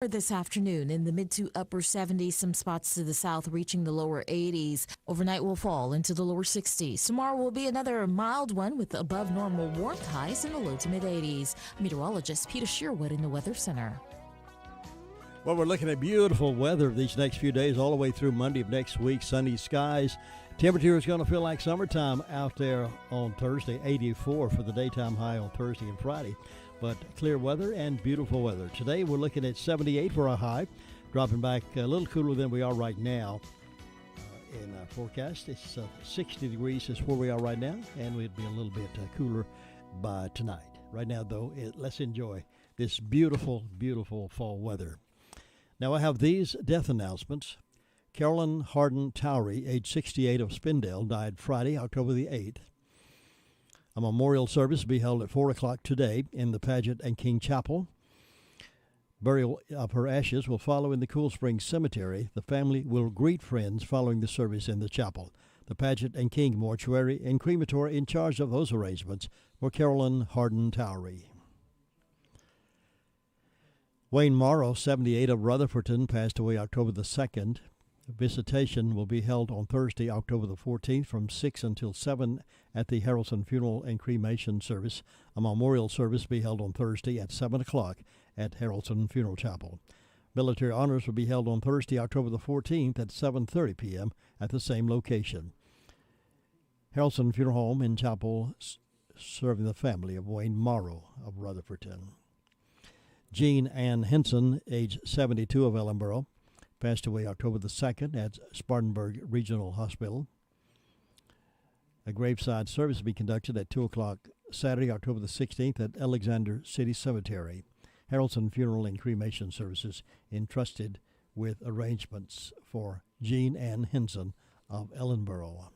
This afternoon in the mid to upper 70s, some spots to the south reaching the lower 80s. Overnight will fall into the lower 60s. Tomorrow will be another mild one with above normal warmth highs in the low to mid 80s. Meteorologist Peter Sherwood in the Weather Center. Well, we're looking at beautiful weather these next few days, all the way through Monday of next week. Sunny skies. Temperature is going to feel like summertime out there on Thursday, 84 for the daytime high on Thursday and Friday. But clear weather and beautiful weather. Today we're looking at 78 for our high, dropping back a little cooler than we are right now in our forecast. It's 60 degrees is where we are right now, and we'd be a little bit cooler by tonight. Right now, though, let's enjoy this beautiful, beautiful fall weather. Now I have these death announcements. Carolyn Hardin Towery, age 68 of Spindale, died Friday, October the 8th. A memorial service will be held at 4 o'clock today in the Paget and King Chapel. Burial of her ashes will follow in the Cool Springs Cemetery. The family will greet friends following the service in the chapel. The Paget and King Mortuary and Crematory in charge of those arrangements for Carolyn Hardin Towery. Wayne Morrow, 78 of Rutherford, passed away October the 2nd. Visitation will be held on Thursday, October the 14th from 6 until 7 at the Harrelson Funeral and Cremation Service. A memorial service will be held on Thursday at 7 o'clock at Harrelson Funeral Chapel. Military honors will be held on Thursday, October the 14th at 7:30 p.m. at the same location. Harrelson Funeral Home and Chapel serving the family of Wayne Morrow of Rutherford. Jean Ann Henson, age 72 of Ellenboro, passed away October the 2nd at Spartanburg Regional Hospital. A graveside service will be conducted at 2 o'clock Saturday, October the 16th at Alexander City Cemetery. Harrelson Funeral and Cremation Services entrusted with arrangements for Jean Ann Henson of Ellenboro.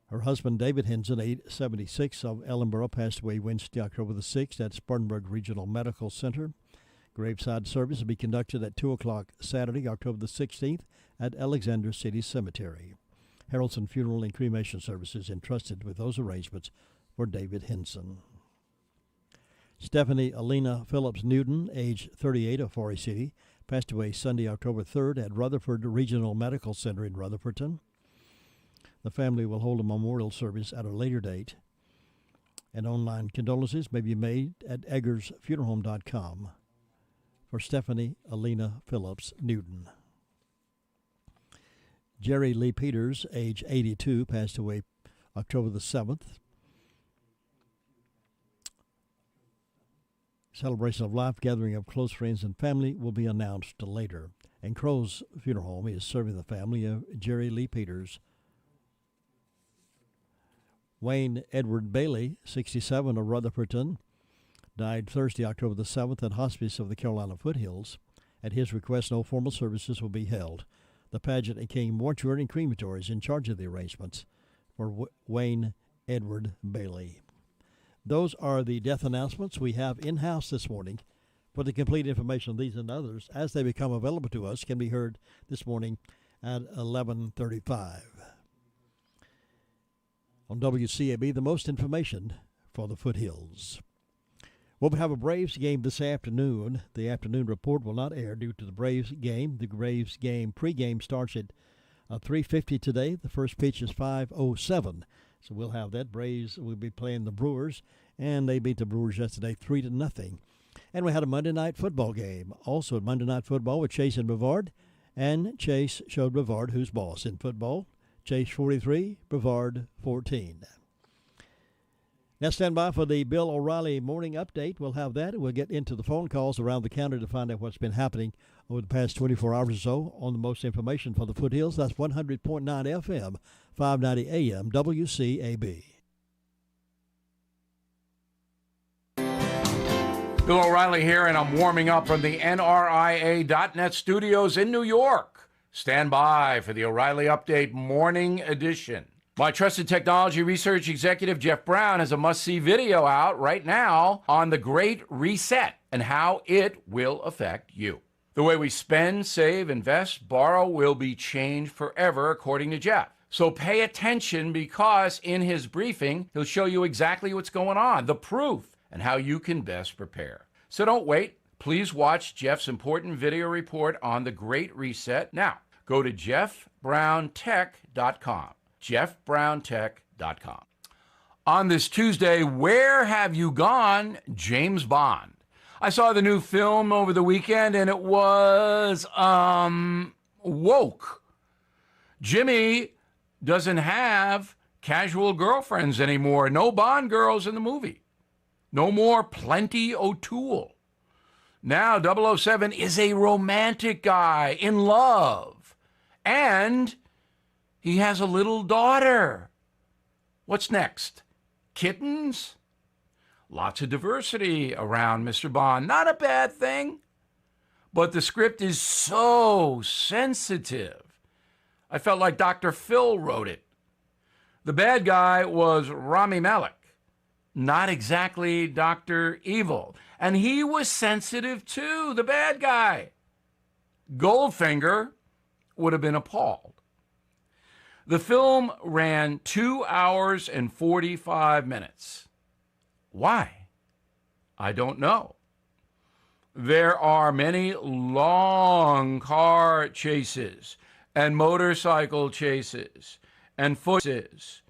Her husband, David Henson, age 76 of Ellenboro, passed away Wednesday, October the 6th at Spartanburg Regional Medical Center. Graveside service will be conducted at 2 o'clock Saturday, October the 16th at Alexander City Cemetery. Harrelson Funeral and Cremation Services entrusted with those arrangements for David Henson. Stephanie Alina Phillips Newton, age 38 of Forest City, passed away Sunday, October 3rd at Rutherford Regional Medical Center in Rutherford. The family will hold a memorial service at a later date, and online condolences may be made at eggersfuneralhome.com. For Stephanie Alina Phillips Newton. Jerry Lee Peters, age 82, passed away October the 7th. Celebration of life, gathering of close friends and family will be announced later. And Crow's Funeral Home is serving the family of Jerry Lee Peters. Wayne Edward Bailey, 67 of Rutherford, died Thursday, October the 7th at Hospice of the Carolina Foothills. At his request, no formal services will be held. The Paget and King Mortuary and Crematory is in charge of the arrangements for Wayne Edward Bailey. Those are the death announcements we have in-house this morning. For the complete information on these and others, as they become available to us, can be heard this morning at 11:35. On WCAB, the most information for the Foothills. We'll have a Braves game this afternoon. The afternoon report will not air due to the Braves game. The Braves game pregame starts at 3:50 today. The first pitch is 5:07. So we'll have that. Braves will be playing the Brewers, and they beat the Brewers yesterday 3-0. And we had a Monday night football game. Also Monday night football with Chase and Brevard. And Chase showed Brevard who's boss in football. Chase 43, Brevard 14. Now stand by for the Bill O'Reilly morning update. We'll have that. We'll get into the phone calls around the county to find out what's been happening over the past 24 hours or so on the most information for the Foothills. That's 100.9 FM, 590 AM, WCAB. Bill O'Reilly here, and I'm warming up from the NRIA.net studios in New York. Stand by for the O'Reilly Update Morning Edition. My trusted technology research executive, Jeff Brown, has a must-see video out right now on the Great Reset and how it will affect you. The way we spend, save, invest, borrow will be changed forever, according to Jeff. So pay attention, because in his briefing, he'll show you exactly what's going on, the proof, and how you can best prepare. So don't wait. Please watch Jeff's important video report on the Great Reset now. Go to jeffbrowntech.com. jeffbrowntech.com. On this Tuesday, where have you gone, James Bond? I saw the new film over the weekend, and it was, woke. Jimmy doesn't have casual girlfriends anymore. No Bond girls in the movie. No more Plenty O'Toole. Now 007 is a romantic guy in love. And he has a little daughter. What's next? Kittens? Lots of diversity around Mr. Bond. Not a bad thing. But the script is so sensitive. I felt like Dr. Phil wrote it. The bad guy was Rami Malek. Not exactly Dr. Evil. And he was sensitive too, the bad guy. Goldfinger would have been appalled. The film ran 2 hours and 45 minutes. Why? I don't know. There are many long car chases and motorcycle chases and foot chases.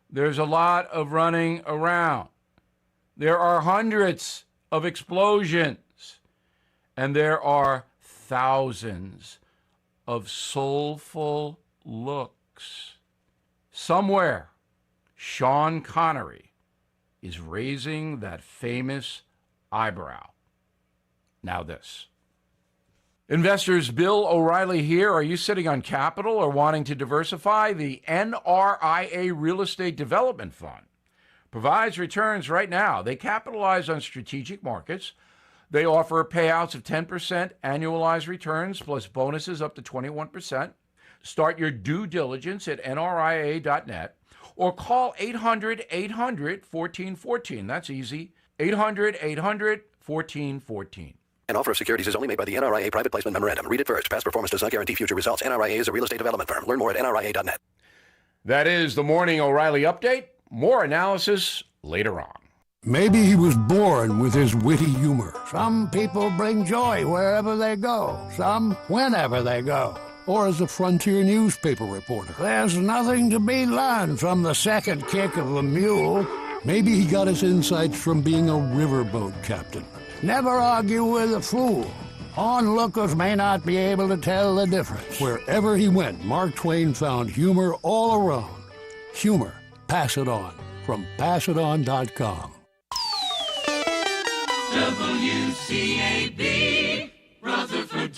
There's a lot of running around. There are hundreds of explosions. And there are thousands of soulful looks. Somewhere, Sean Connery is raising that famous eyebrow. Now this. Investors, Bill O'Reilly here. Are you sitting on capital or wanting to diversify? The NRIA Real Estate Development Fund provides returns right now. They capitalize on strategic markets. They offer payouts of 10% annualized returns plus bonuses up to 21%. Start your due diligence at nria.net or call 800-800-1414. That's easy. 800-800-1414. An offer of securities is only made by the NRIA Private Placement Memorandum. Read it first. Past performance does not guarantee future results. NRIA is a real estate development firm. Learn more at nria.net. That is the Morning O'Reilly Update. More analysis later on. Maybe he was born with his witty humor. Some people bring joy wherever they go. Some whenever they go. Or as a frontier newspaper reporter. There's nothing to be learned from the second kick of a mule. Maybe he got his insights from being a riverboat captain. Never argue with a fool. Onlookers may not be able to tell the difference. Wherever he went, Mark Twain found humor all around. Humor. Pass it on. From passiton.com. WCAB Rutherford.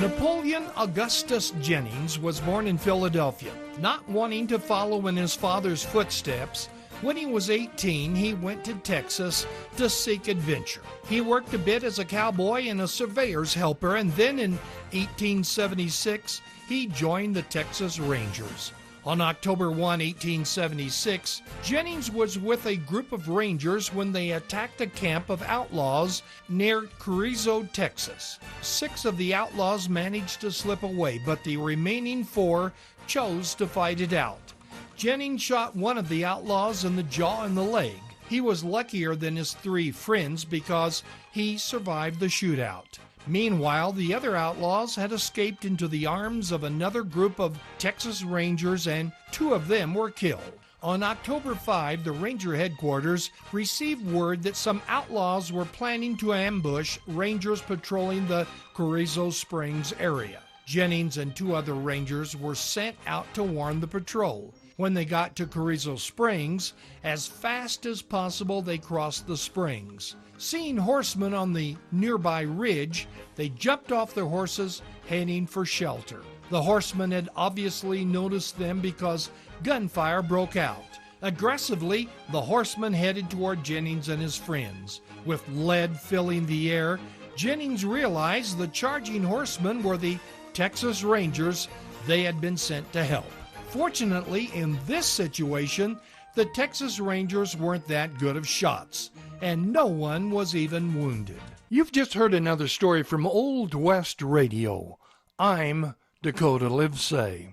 Napoleon Augustus Jennings was born in Philadelphia. Not wanting to follow in his father's footsteps, when he was 18, he went to Texas to seek adventure. He worked a bit as a cowboy and a surveyor's helper, and then in 1876, he joined the Texas Rangers. On October 1, 1876, Jennings was with a group of Rangers when they attacked a camp of outlaws near Carrizo, Texas. 6 of the outlaws managed to slip away, but the remaining 4 chose to fight it out. Jennings shot one of the outlaws in the jaw and the leg. He was luckier than his 3 friends because he survived the shootout. Meanwhile, the other outlaws had escaped into the arms of another group of Texas Rangers, and 2 of them were killed. On October 5, the Ranger headquarters received word that some outlaws were planning to ambush Rangers patrolling the Carrizo Springs area. Jennings and 2 other Rangers were sent out to warn the patrol. When they got to Carrizo Springs, as fast as possible they crossed the springs. Seeing horsemen on the nearby ridge, they jumped off their horses, heading for shelter. The horsemen had obviously noticed them because gunfire broke out. Aggressively, the horsemen headed toward Jennings and his friends. With lead filling the air, Jennings realized the charging horsemen were the Texas Rangers they had been sent to help. Fortunately, in this situation, the Texas Rangers weren't that good of shots, and no one was even wounded. You've just heard another story from Old West Radio. I'm Dakota Livesay.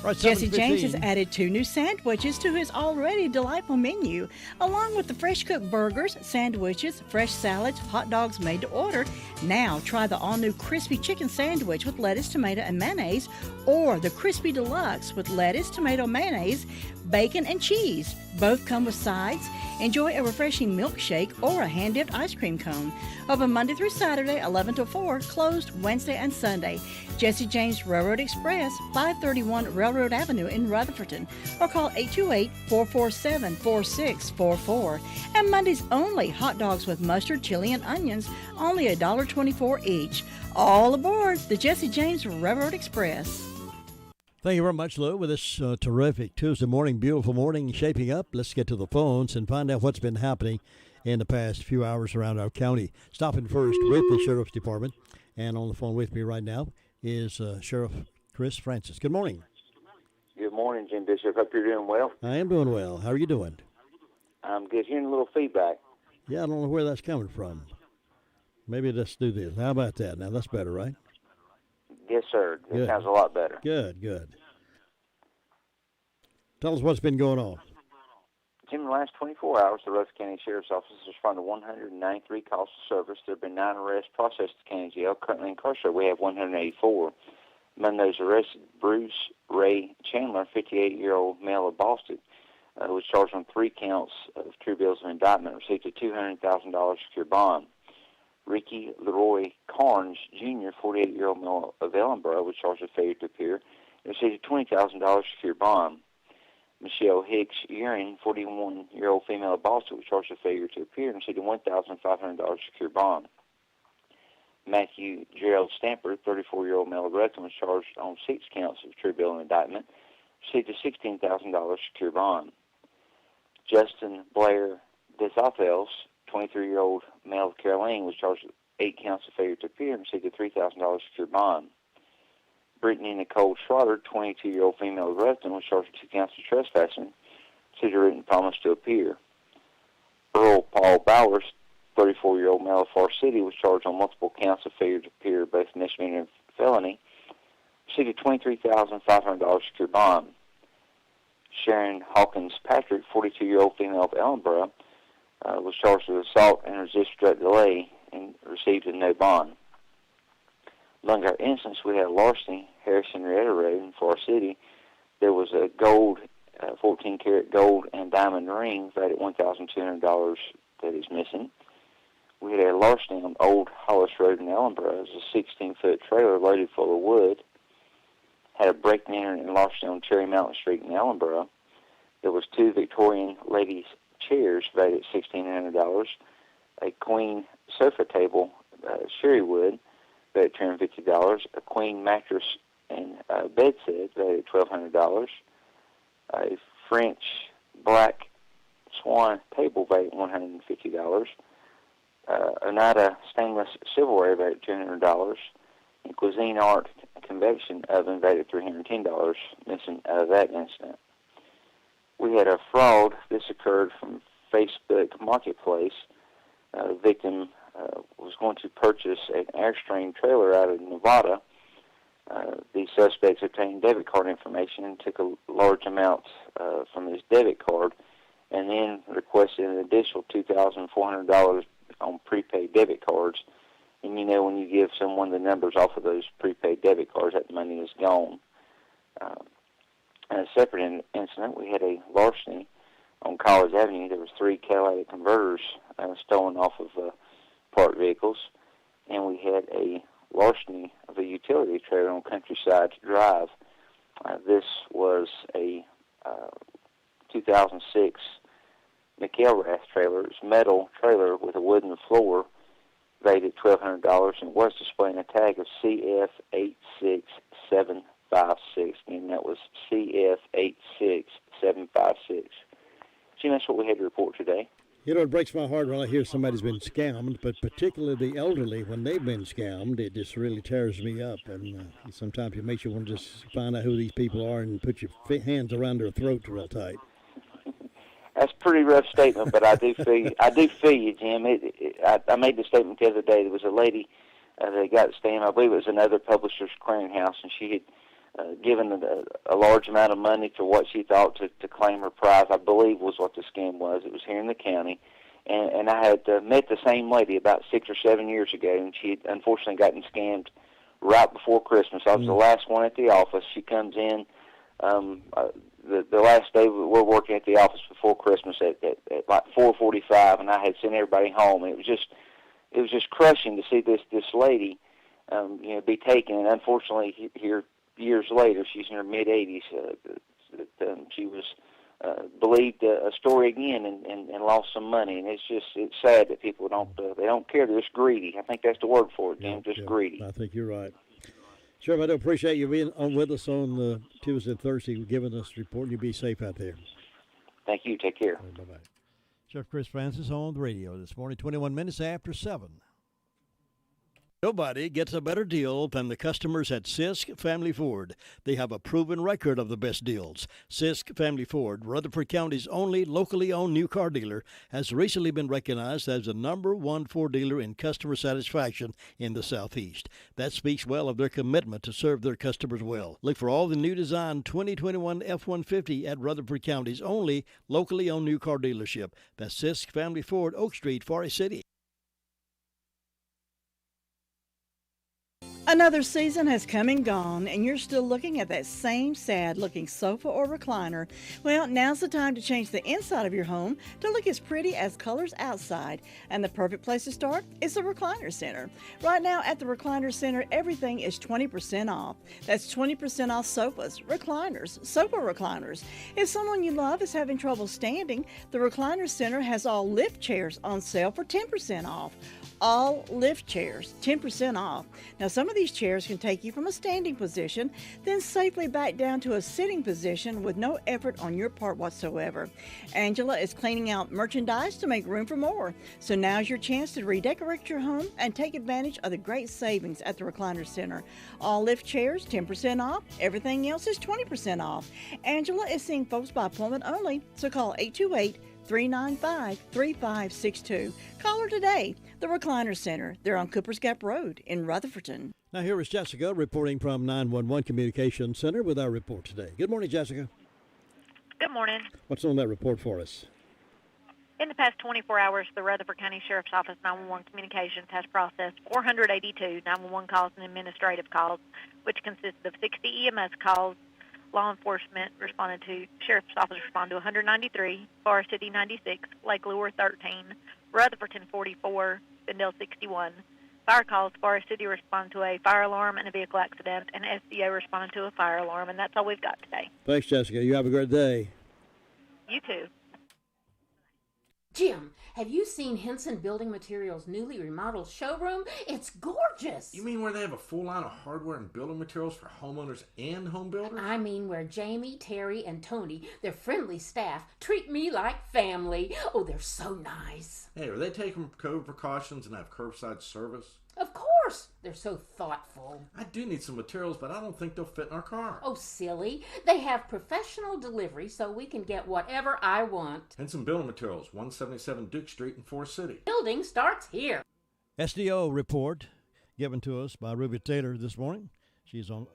Right, Jesse James 7:15. has added 2 new sandwiches to his already delightful menu, along with the fresh-cooked burgers, sandwiches, fresh salads, hot dogs made to order. Now try the all-new crispy chicken sandwich with lettuce, tomato, and mayonnaise, or the crispy deluxe with lettuce, tomato, mayonnaise, bacon, and cheese. Both come with sides. Enjoy a refreshing milkshake or a hand-dipped ice cream cone. Open Monday through Saturday, 11 to 4, closed Wednesday and Sunday. Jesse James Railroad Express, 531 Railroad Avenue in Rutherford, or call 828-447-4644. And Mondays only, hot dogs with mustard, chili, and onions, only $1.24 each. All aboard the Jesse James Railroad Express. Thank you very much, Lou, with this terrific Tuesday morning, beautiful morning shaping up. Let's get to the phones and find out what's been happening in the past few hours around our county. Stopping first with the Sheriff's Department, and on the phone with me right now is Sheriff Chris Francis. Good morning. Good morning, Jim Bishop. Hope you're doing well. I am doing well. How are you doing? I'm good. Hearing a little feedback. Yeah, I don't know where that's coming from. Maybe let's do this. How about that? Now, that's better, right? Yes, sir. It Good. sounds a lot better. Good. Tell us what's been going on. Jim, in the last 24 hours, the Rutherford County Sheriff's Office has responded to 193 calls to service. There have been 9 arrests processed at the county jail. Currently incarcerated, we have 184. Among those arrested, Bruce Ray Chandler, 58-year-old male of Boston, was charged on 3 counts of true bills of indictment, received a $200,000 secure bond. Ricky Leroy Carnes, Jr., 48-year-old male of Ellenboro, was charged with failure to appear and received a $20,000 secure bond. Michelle Hicks Uring, 41-year-old female of Boston, was charged with failure to appear and received a $1,500 secure bond. Matthew Gerald Stamper, 34-year-old male of Recton, was charged on 6 counts of true bill and indictment, received a $16,000 secure bond. Justin Blair Desauthels, 23-year-old male of Caroline, was charged with 8 counts of failure to appear and received a $3,000 secure bond. Brittany Nicole Schroeder, 22-year-old female of Reston, was charged with 2 counts of trespassing, received a written promise to appear. Earl Paul Bowers, 34-year-old male of Forest City, was charged on multiple counts of failure to appear, both misdemeanor and felony, received a $23,500 secure bond. Sharon Hawkins Patrick, 42-year-old female of Ellenboro, was charged with assault and resist direct delay and received a no bond. Among our incidents, we had larceny, Harris Henrietta Road in Forest City. There was a gold, 14-karat gold and diamond ring valued at $1,200 that is missing. We had a larceny on Old Hollis Road in Ellenboro. It was a 16-foot trailer loaded full of wood. Had a break-in and larceny on Cherry Mountain Street in Ellenboro. There was 2 Victorian ladies' chairs valued at $1,600, a queen sofa table, sherry wood, valued at $250, a queen mattress and bed set valued at $1,200, a French black swan table valued at $150, Oneida stainless silverware valued at $200, and Cuisine Art convection oven valued at $310 missing out of that incident. We had a fraud. This occurred from Facebook Marketplace. The victim was going to purchase an Airstream trailer out of Nevada. The suspects obtained debit card information and took a large amount from his debit card and then requested an additional $2,400 on prepaid debit cards. And you know, when you give someone the numbers off of those prepaid debit cards, that money is gone. In a separate incident, we had a larceny on College Avenue. There was 3 catalytic converters stolen off of parked vehicles, and we had a larceny of a utility trailer on Countryside Drive. This was a 2006 McElrath trailer. It's a metal trailer with a wooden floor, valued at $1,200, and was displaying a tag of CF86756, and that was CF86756. Jim, that's what we had to report today. You know, it breaks my heart when I hear somebody's been scammed, but particularly the elderly, when they've been scammed, it just really tears me up. And sometimes it makes you want to just find out who these people are and put your hands around their throat real tight. That's a pretty rough statement, but I do feel you, Jim. I made the statement the other day. There was a lady that got scammed. I believe it was another publisher's clearinghouse, and she had given a large amount of money for what she thought to claim her prize, I believe was what the scam was. It was here in the county. And I had met the same lady about 6 or 7 years ago, and she had unfortunately gotten scammed right before Christmas. I was the last one at the office. She comes in the last day we're working at the office before Christmas at like 4:45, and I had sent everybody home. And it was just crushing to see this lady be taken. And unfortunately, here years later, she's in her mid-80s. She was believed a story again and lost some money. And it's sad that people don't care. They're just greedy. I think that's the word for it, Jim. Just greedy. I think you're right. Sheriff, I do appreciate you being on with us on Tuesday and Thursday, giving us a report. You be safe out there. Thank you. Take care. Right, bye-bye. Sheriff Chris Francis on the radio this morning, 21 minutes after 7. Nobody gets a better deal than the customers at Sisk Family Ford. They have a proven record of the best deals. Sisk Family Ford, Rutherford County's only locally owned new car dealer, has recently been recognized as the #1 Ford dealer in customer satisfaction in the Southeast. That speaks well of their commitment to serve their customers well. Look for all the new design 2021 F-150 at Rutherford County's only locally owned new car dealership. That's Sisk Family Ford, Oak Street, Forest City. Another season has come and gone, and you're still looking at that same sad-looking sofa or recliner. Well, now's the time to change the inside of your home to look as pretty as colors outside. And the perfect place to start is the Recliner Center. Right now at the Recliner Center, everything is 20% off. That's 20% off sofas, recliners, sofa recliners. If someone you love is having trouble standing, the Recliner Center has all lift chairs on sale for 10% off. All lift chairs, 10% off. Now, some of these chairs can take you from a standing position, then safely back down to a sitting position with no effort on your part whatsoever. Angela is cleaning out merchandise to make room for more. So now's your chance to redecorate your home and take advantage of the great savings at the Recliner Center. All lift chairs, 10% off. Everything else is 20% off. Angela is seeing folks by appointment only, so call 828-395-3562. Call her today. The Recliner Center. They're on Cooper's Gap Road in Rutherford. Now here is Jessica reporting from 911 Communications Center with our report today. Good morning, Jessica. Good morning. What's on that report for us? In the past 24 hours, the Rutherford County Sheriff's Office 911 Communications has processed 482 911 calls and administrative calls, which consisted of 60 EMS calls. Law enforcement responded to, Sheriff's Office responded to 193, Forest City 96, Lake Lure 13, Rutherfordton 44, Bendale 61. Fire calls, Forest City responded to a fire alarm and a vehicle accident, and SDA responded to a fire alarm, and that's all we've got today. Thanks, Jessica. You have a great day. You too. Jim, have you seen Henson Building Materials' newly remodeled showroom? It's gorgeous. You mean where they have a full line of hardware and building materials for homeowners and home builders? I mean where Jamie, Terry, and Tony, their friendly staff, treat me like family. Oh, they're so nice. Hey, are they taking COVID precautions and have curbside service? Of course. They're so thoughtful. I do need some materials, but I don't think they'll fit in our car. Oh, silly. They have professional delivery so we can get whatever I want. Henson Building Materials, 177 Duke Street in Forest City. Building starts here. SDO report given to us by Ruby Taylor this morning. She's on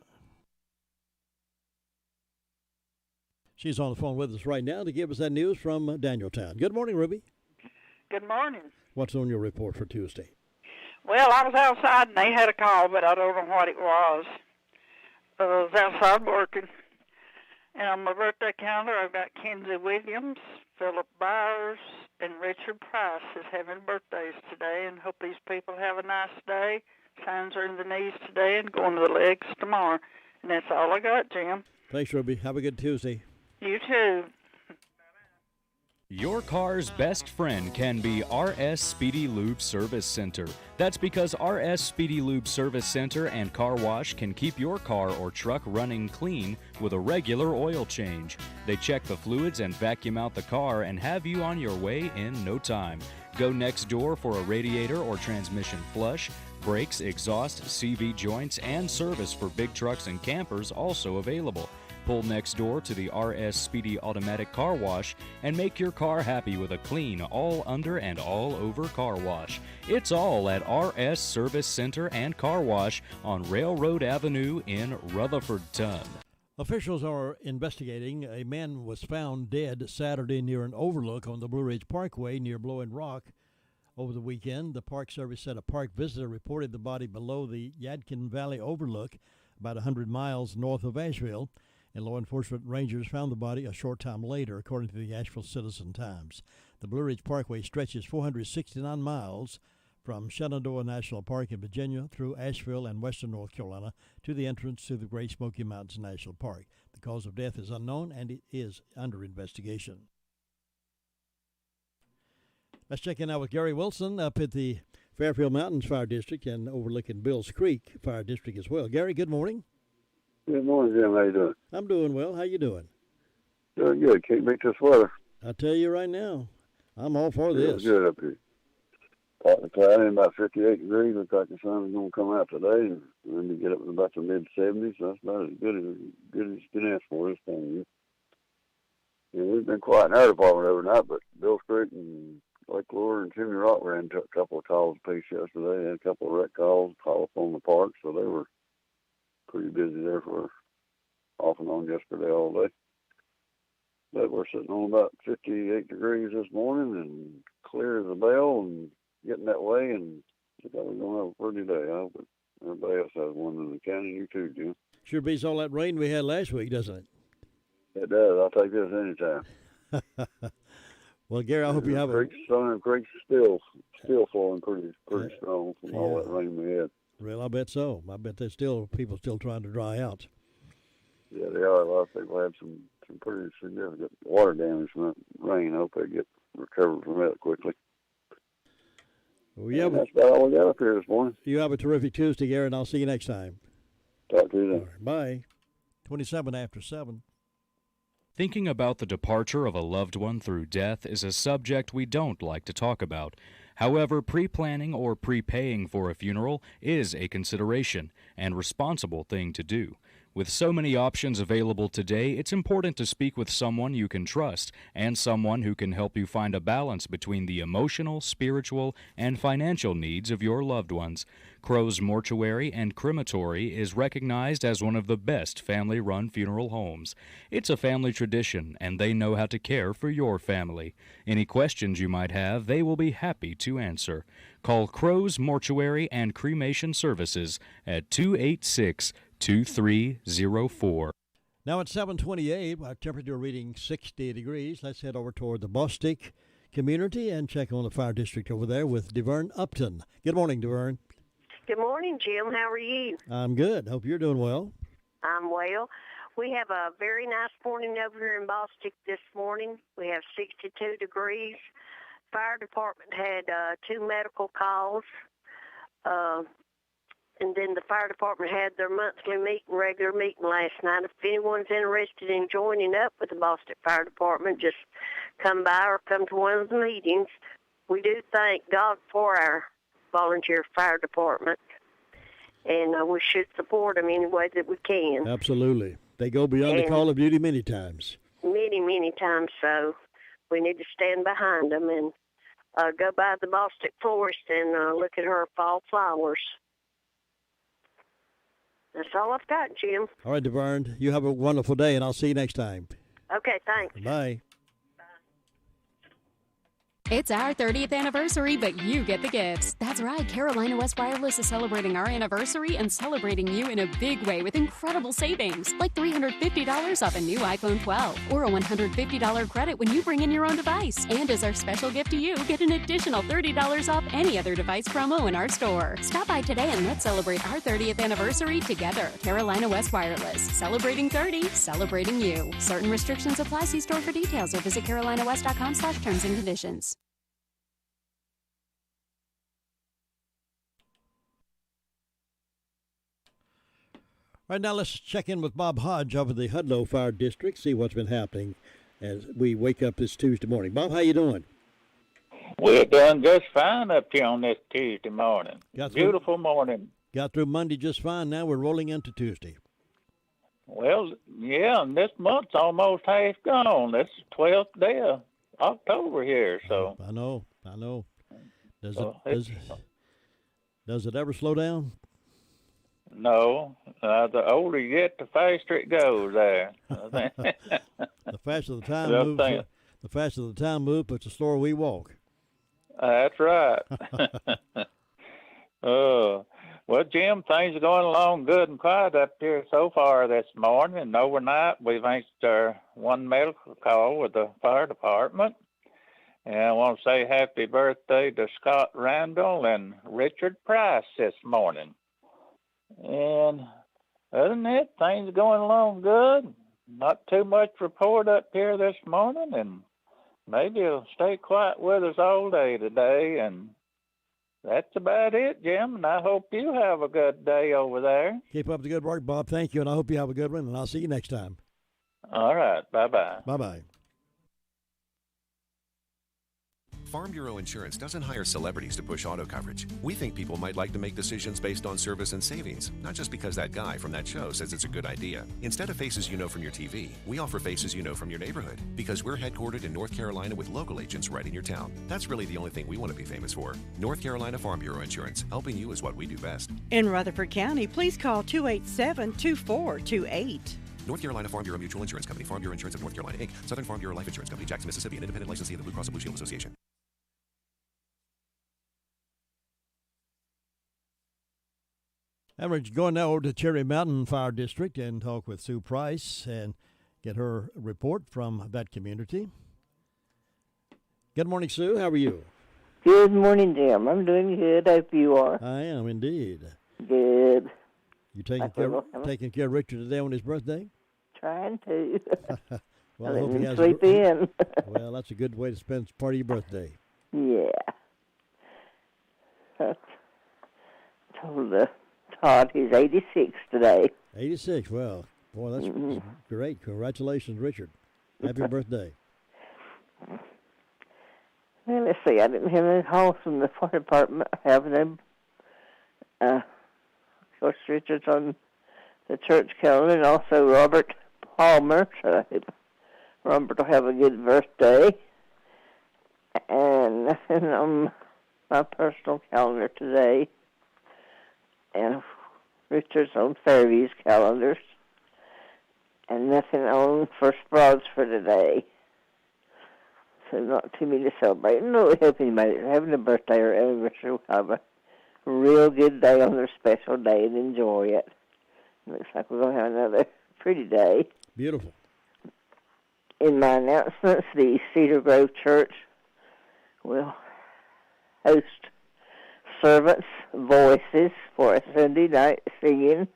the phone with us right now to give us that news from Danieltown. Good morning, Ruby. Good morning. What's on your report for Tuesday? Well, I was outside and they had a call, but I don't know what it was. I was outside working. And on my birthday calendar, I've got Kenzie Williams, Philip Byers, and Richard Price is having birthdays today, and hope these people have a nice day. Signs are in the knees today and going to the legs tomorrow. And that's all I got, Jim. Thanks, Ruby. Have a good Tuesday. You too. Your car's best friend can be RS Speedy Lube Service Center. That's because RS Speedy Lube Service Center and Car Wash can keep your car or truck running clean with a regular oil change. They check the fluids and vacuum out the car and have you on your way in no time. Go next door for a radiator or transmission flush. Brakes, exhaust, CV joints, and service for big trucks and campers also available. Pull next door to the RS Speedy Automatic Car Wash and make your car happy with a clean, all under and all over car wash. It's all at RS Service Center and Car Wash on Railroad Avenue in Rutherford-Ton. Officials are investigating. A man was found dead Saturday near an overlook on the Blue Ridge Parkway near Blowing Rock. Over the weekend, the Park Service said a park visitor reported the body below the Yadkin Valley Overlook, about 100 miles north of Asheville, and law enforcement rangers found the body a short time later, according to the Asheville Citizen-Times. The Blue Ridge Parkway stretches 469 miles from Shenandoah National Park in Virginia through Asheville and western North Carolina to the entrance to the Great Smoky Mountains National Park. The cause of death is unknown, and it is under investigation. Let's check in now with Gary Wilson up at the Fairfield Mountains Fire District and overlooking Bills Creek Fire District as well. Gary, good morning. Good morning, Jim. How you doing? I'm doing well. How you doing? Doing good. Can't beat this weather. I tell you right now, I'm all for this. It's good up here. Partly cloudy, about 58 degrees. Looks like the sun is going to come out today, and then you get up to about the mid-70s. So that's about as good as you can ask for this time of year. Yeah, we've been quiet in our department overnight, but Bills Creek and Lake Lure and Chimney Rock ran a couple of calls apiece yesterday. They had a couple of wreck calls, call up on the park, so they were pretty busy there for off and on yesterday all day. But we're sitting on about 58 degrees this morning and clear as a bell and getting that way, and I think we're going to have a pretty day. I hope everybody else has one in the county. You too, Jim. Sure beats all that rain we had last week, doesn't it? It does. I'll take this anytime. Well, Gary, I hope you have Southern Creek's still flowing pretty strong from all that rain we had. Well, I bet so. I bet there's still people still trying to dry out. Yeah, they are. A lot of people had some pretty significant water damage from that rain. I hope they get recovered from that quickly. Well, yeah, that's about all we got up here this morning. You have a terrific Tuesday, Gary, and I'll see you next time. Talk to you then. Right, bye. 27 after 7. Thinking about the departure of a loved one through death is a subject we don't like to talk about. However, pre-planning or prepaying for a funeral is a consideration and responsible thing to do. With so many options available today, it's important to speak with someone you can trust and someone who can help you find a balance between the emotional, spiritual, and financial needs of your loved ones. Crow's Mortuary and Crematory is recognized as one of the best family-run funeral homes. It's a family tradition, and they know how to care for your family. Any questions you might have, they will be happy to answer. Call Crow's Mortuary and Cremation Services at 286-2304. Now at 7:28, our temperature reading 60 degrees. Let's head over toward the Bostic community and check on the fire district over there with DeVern Upton. Good morning, DeVern. Good morning, Jim. How are you? I'm good. Hope you're doing well. I'm well. We have a very nice morning over here in Bostic this morning. We have 62 degrees. Fire department had 2 medical calls. And then the fire department had their monthly regular meeting last night. If anyone's interested in joining up with the Boston Fire Department, just come by or come to one of the meetings. We do thank God for our volunteer fire department, and we should support them any way that we can. Absolutely. They go beyond the call of duty many times. Many times, so we need to stand behind them and go by the Boston Forest and look at her fall flowers. That's all I've got, Jim. All right, DeVern, you have a wonderful day, and I'll see you next time. Okay, thanks. Bye. It's our 30th anniversary, but you get the gifts. That's right, Carolina West Wireless is celebrating our anniversary and celebrating you in a big way with incredible savings, like $350 off a new iPhone 12 or a $150 credit when you bring in your own device. And as our special gift to you, get an additional $30 off any other device promo in our store. Stop by today and let's celebrate our 30th anniversary together. Carolina West Wireless, celebrating 30, celebrating you. Certain restrictions apply. See store for details or visit carolinawest.com/terms and conditions. All right, now let's check in with Bob Hodge over the Hudlow Fire District, see what's been happening as we wake up this Tuesday morning. Bob, how you doing? We're doing just fine up here on this Tuesday morning. Got Beautiful morning. Got through Monday just fine. Now we're rolling into Tuesday. Well, yeah, and this month's almost half gone. This is 12th day of October here, so. I know. Does So does it ever slow down? No, the older you get, the faster it goes there. The faster the time Yeah, moves, thank- the faster the time moves, but the slower we walk. That's right. Well, Jim, things are going along good and quiet up here so far this morning. And overnight, we've answered our one medical call with the fire department. And I want to say happy birthday to Scott Randall and Richard Price this morning. And other than that, things are going along good. Not too much report up here this morning, and maybe it'll stay quiet with us all day today. And that's about it, Jim, and I hope you have a good day over there. Keep up the good work, Bob. Thank you, and I hope you have a good one, and I'll see you next time. All right, bye-bye. Bye-bye. Farm Bureau Insurance doesn't hire celebrities to push auto coverage. We think people might like to make decisions based on service and savings, not just because that guy from that show says it's a good idea. Instead of faces you know from your TV, we offer faces you know from your neighborhood, because we're headquartered in North Carolina with local agents right in your town. That's really the only thing we want to be famous for. North Carolina Farm Bureau Insurance. Helping you is what we do best. In Rutherford County, please call 287-2428. North Carolina Farm Bureau Mutual Insurance Company, Farm Bureau Insurance of North Carolina, Inc., Southern Farm Bureau Life Insurance Company, Jackson, Mississippi, an independent licensee of the Blue Cross and Blue Shield Association. And we're going now over to Cherry Mountain Fire District and talk with Sue Price and get her report from that community. Good morning, Sue. How are you? Good morning, Jim. I'm doing good. I hope you are. I am indeed. Good. You taking care of Richard today on his birthday? Trying to. Well, I hope he has sleep in. Well, that's a good way to spend part of your birthday. Yeah. Told Todd he's 86 today. 86. Well, boy, that's great. Congratulations, Richard. Happy birthday. Well, let's see. I didn't have any calls from the fire department. Having them. Of course, Richard's on the church calendar, and also Robert Palmer. So I hope Robert will have a good birthday. And nothing on my personal calendar today. And Richard's on Fairview's calendars. And nothing on First Broads for today. So not too many to celebrate. No, I hope anybody's having a birthday or anniversary will have a real good day on their special day and enjoy it. Looks like we're going to have another pretty day. Beautiful. In my announcements, the Cedar Grove Church will host Servants' Voices for a Sunday night singing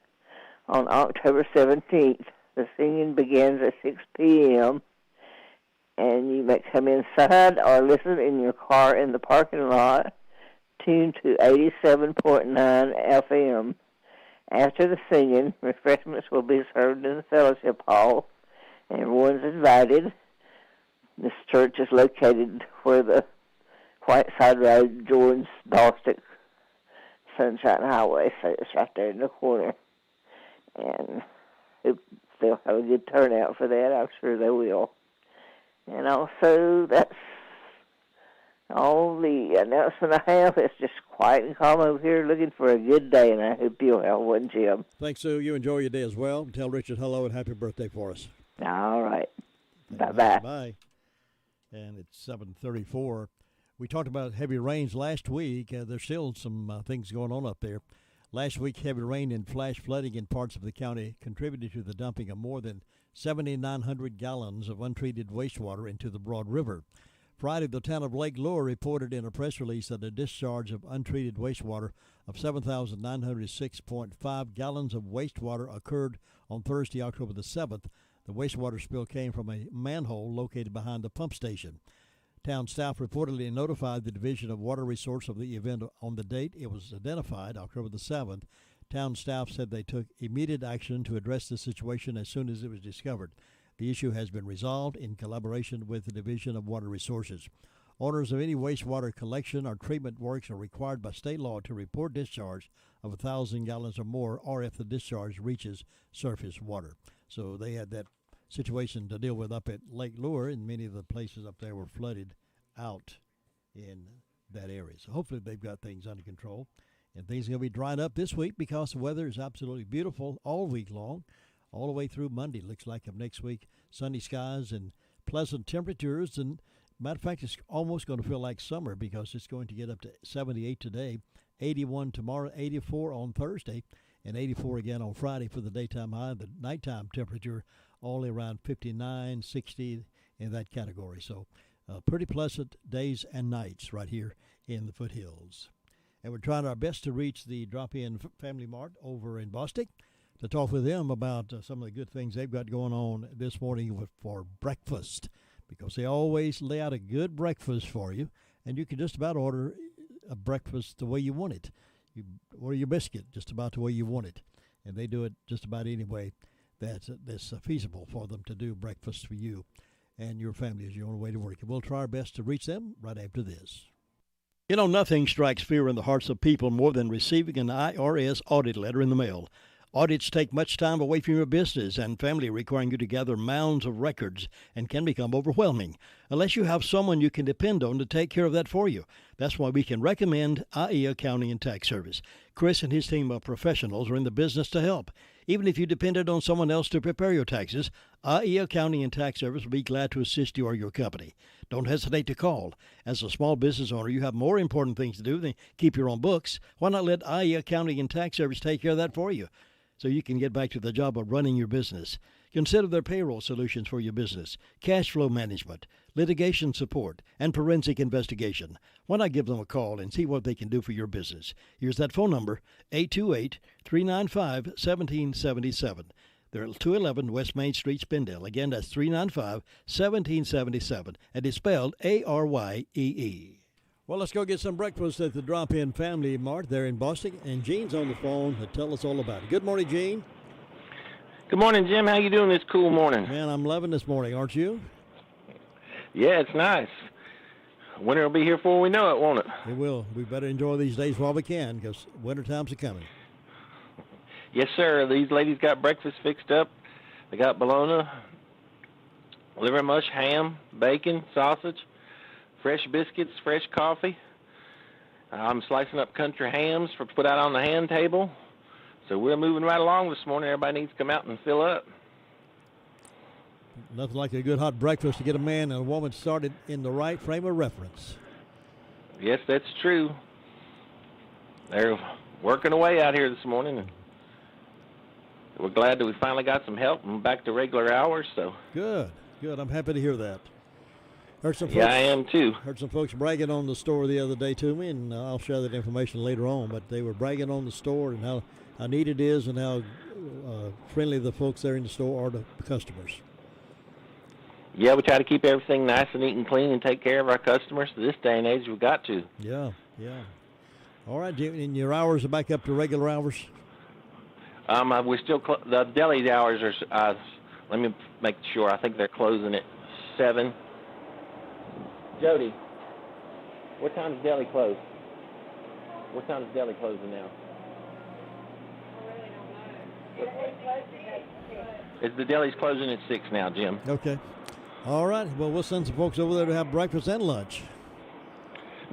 on October 17th. The singing begins at 6 p.m., and you may come inside or listen in your car in the parking lot, tuned to 87.9 FM. After the singing, refreshments will be served in the fellowship hall, and everyone's invited. This church is located where the Whiteside Road joins Bostic Sunshine Highway, so it's right there in the corner. And they'll have a good turnout for that. I'm sure they will. And also, that's all the announcement I have. It's just quiet and calm over here, looking for a good day, and I hope you'll have one, Jim. Thanks, Sue. You enjoy your day as well. Tell Richard hello and happy birthday for us. All right. Bye-bye. Bye. And it's 7:34. We talked about heavy rains last week. There's still some things going on up there. Last week, heavy rain and flash flooding in parts of the county contributed to the dumping of more than 7,900 gallons of untreated wastewater into the Broad River. Friday, the town of Lake Lure reported in a press release that a discharge of untreated wastewater of 7,906.5 gallons of wastewater occurred on Thursday, October the 7th. The wastewater spill came from a manhole located behind the pump station. Town staff reportedly notified the Division of Water Resource of the event on the date it was identified, October the 7th. Town staff said they took immediate action to address the situation as soon as it was discovered. The issue has been resolved in collaboration with the Division of Water Resources. Owners of any wastewater collection or treatment works are required by state law to report discharge of 1,000 gallons or more, or if the discharge reaches surface water. So they had that situation to deal with up at Lake Lure, and many of the places up there were flooded out in that area. So hopefully they've got things under control. And things are going to be drying up this week because the weather is absolutely beautiful all week long, all the way through Monday. Looks like of next week, sunny skies and pleasant temperatures. And matter of fact, it's almost going to feel like summer because it's going to get up to 78 today, 81 tomorrow, 84 on Thursday, and 84 again on Friday for the daytime high. The nighttime temperature only around 59, 60 in that category. So pretty pleasant days and nights right here in the foothills. And we're trying our best to reach the Drop-In Family Mart over in Bostic to talk with them about some of the good things they've got going on this morning for breakfast, because they always lay out a good breakfast for you, and you can just about order a breakfast the way you want it. You order your biscuit just about the way you want it, and they do it just about any way that's feasible for them to do breakfast for you and your family as you're on the way to work. And we'll try our best to reach them right after this. You know, nothing strikes fear in the hearts of people more than receiving an IRS audit letter in the mail. Audits take much time away from your business and family, requiring you to gather mounds of records, and can become overwhelming unless you have someone you can depend on to take care of that for you. That's why we can recommend IE Accounting and Tax Service. Chris and his team of professionals are in the business to help. Even if you depended on someone else to prepare your taxes, IE Accounting and Tax Service will be glad to assist you or your company. Don't hesitate to call. As a small business owner, you have more important things to do than keep your own books. Why not let IE Accounting and Tax Service take care of that for you, so you can get back to the job of running your business? Consider their payroll solutions for your business, cash flow management, litigation support, and forensic investigation. Why not give them a call and see what they can do for your business? Here's that phone number, 828-395-1777. They're at 211 West Main Street, Spindale. Again, that's 395-1777, and it's spelled A-R-Y-E-E. Well, let's go get some breakfast at the Drop-In Family Mart there in Boston. And Gene's on the phone to tell us all about it. Good morning, Gene. Good morning, Jim. How you doing this cool morning? Man, I'm loving this morning, aren't you? Yeah, it's nice. Winter will be here before we know it, won't it? It will. We better enjoy these days while we can, because winter times are coming. Yes, sir. These ladies got breakfast fixed up. They got bologna, liver mush, ham, bacon, sausage, fresh biscuits, fresh coffee. I'm slicing up country hams for put out on the hand table. So we're moving right along this morning. Everybody needs to come out and fill up. Nothing like a good hot breakfast to get a man and a woman started in the right frame of reference. Yes, that's true. They're working away out here this morning, and we're glad that we finally got some help and back to regular hours. So good. I'm happy to hear that. Heard some folks, yeah, I am too. Heard some folks bragging on the store the other day to me, and I'll share that information later on. But they were bragging on the store and how neat it is and how friendly the folks there in the store are to customers. Yeah, we try to keep everything nice and neat and clean and take care of our customers. This day and age, we've got to. Yeah. All right, Jim, and your hours are back up to regular hours? We're still the deli hours are. Let me make sure. I think they're closing at 7. Jody, what time is deli closed? What time is deli closing now? Is the deli's closing at 6 now, Jim? Okay. All right. Well, we'll send some folks over there to have breakfast and lunch.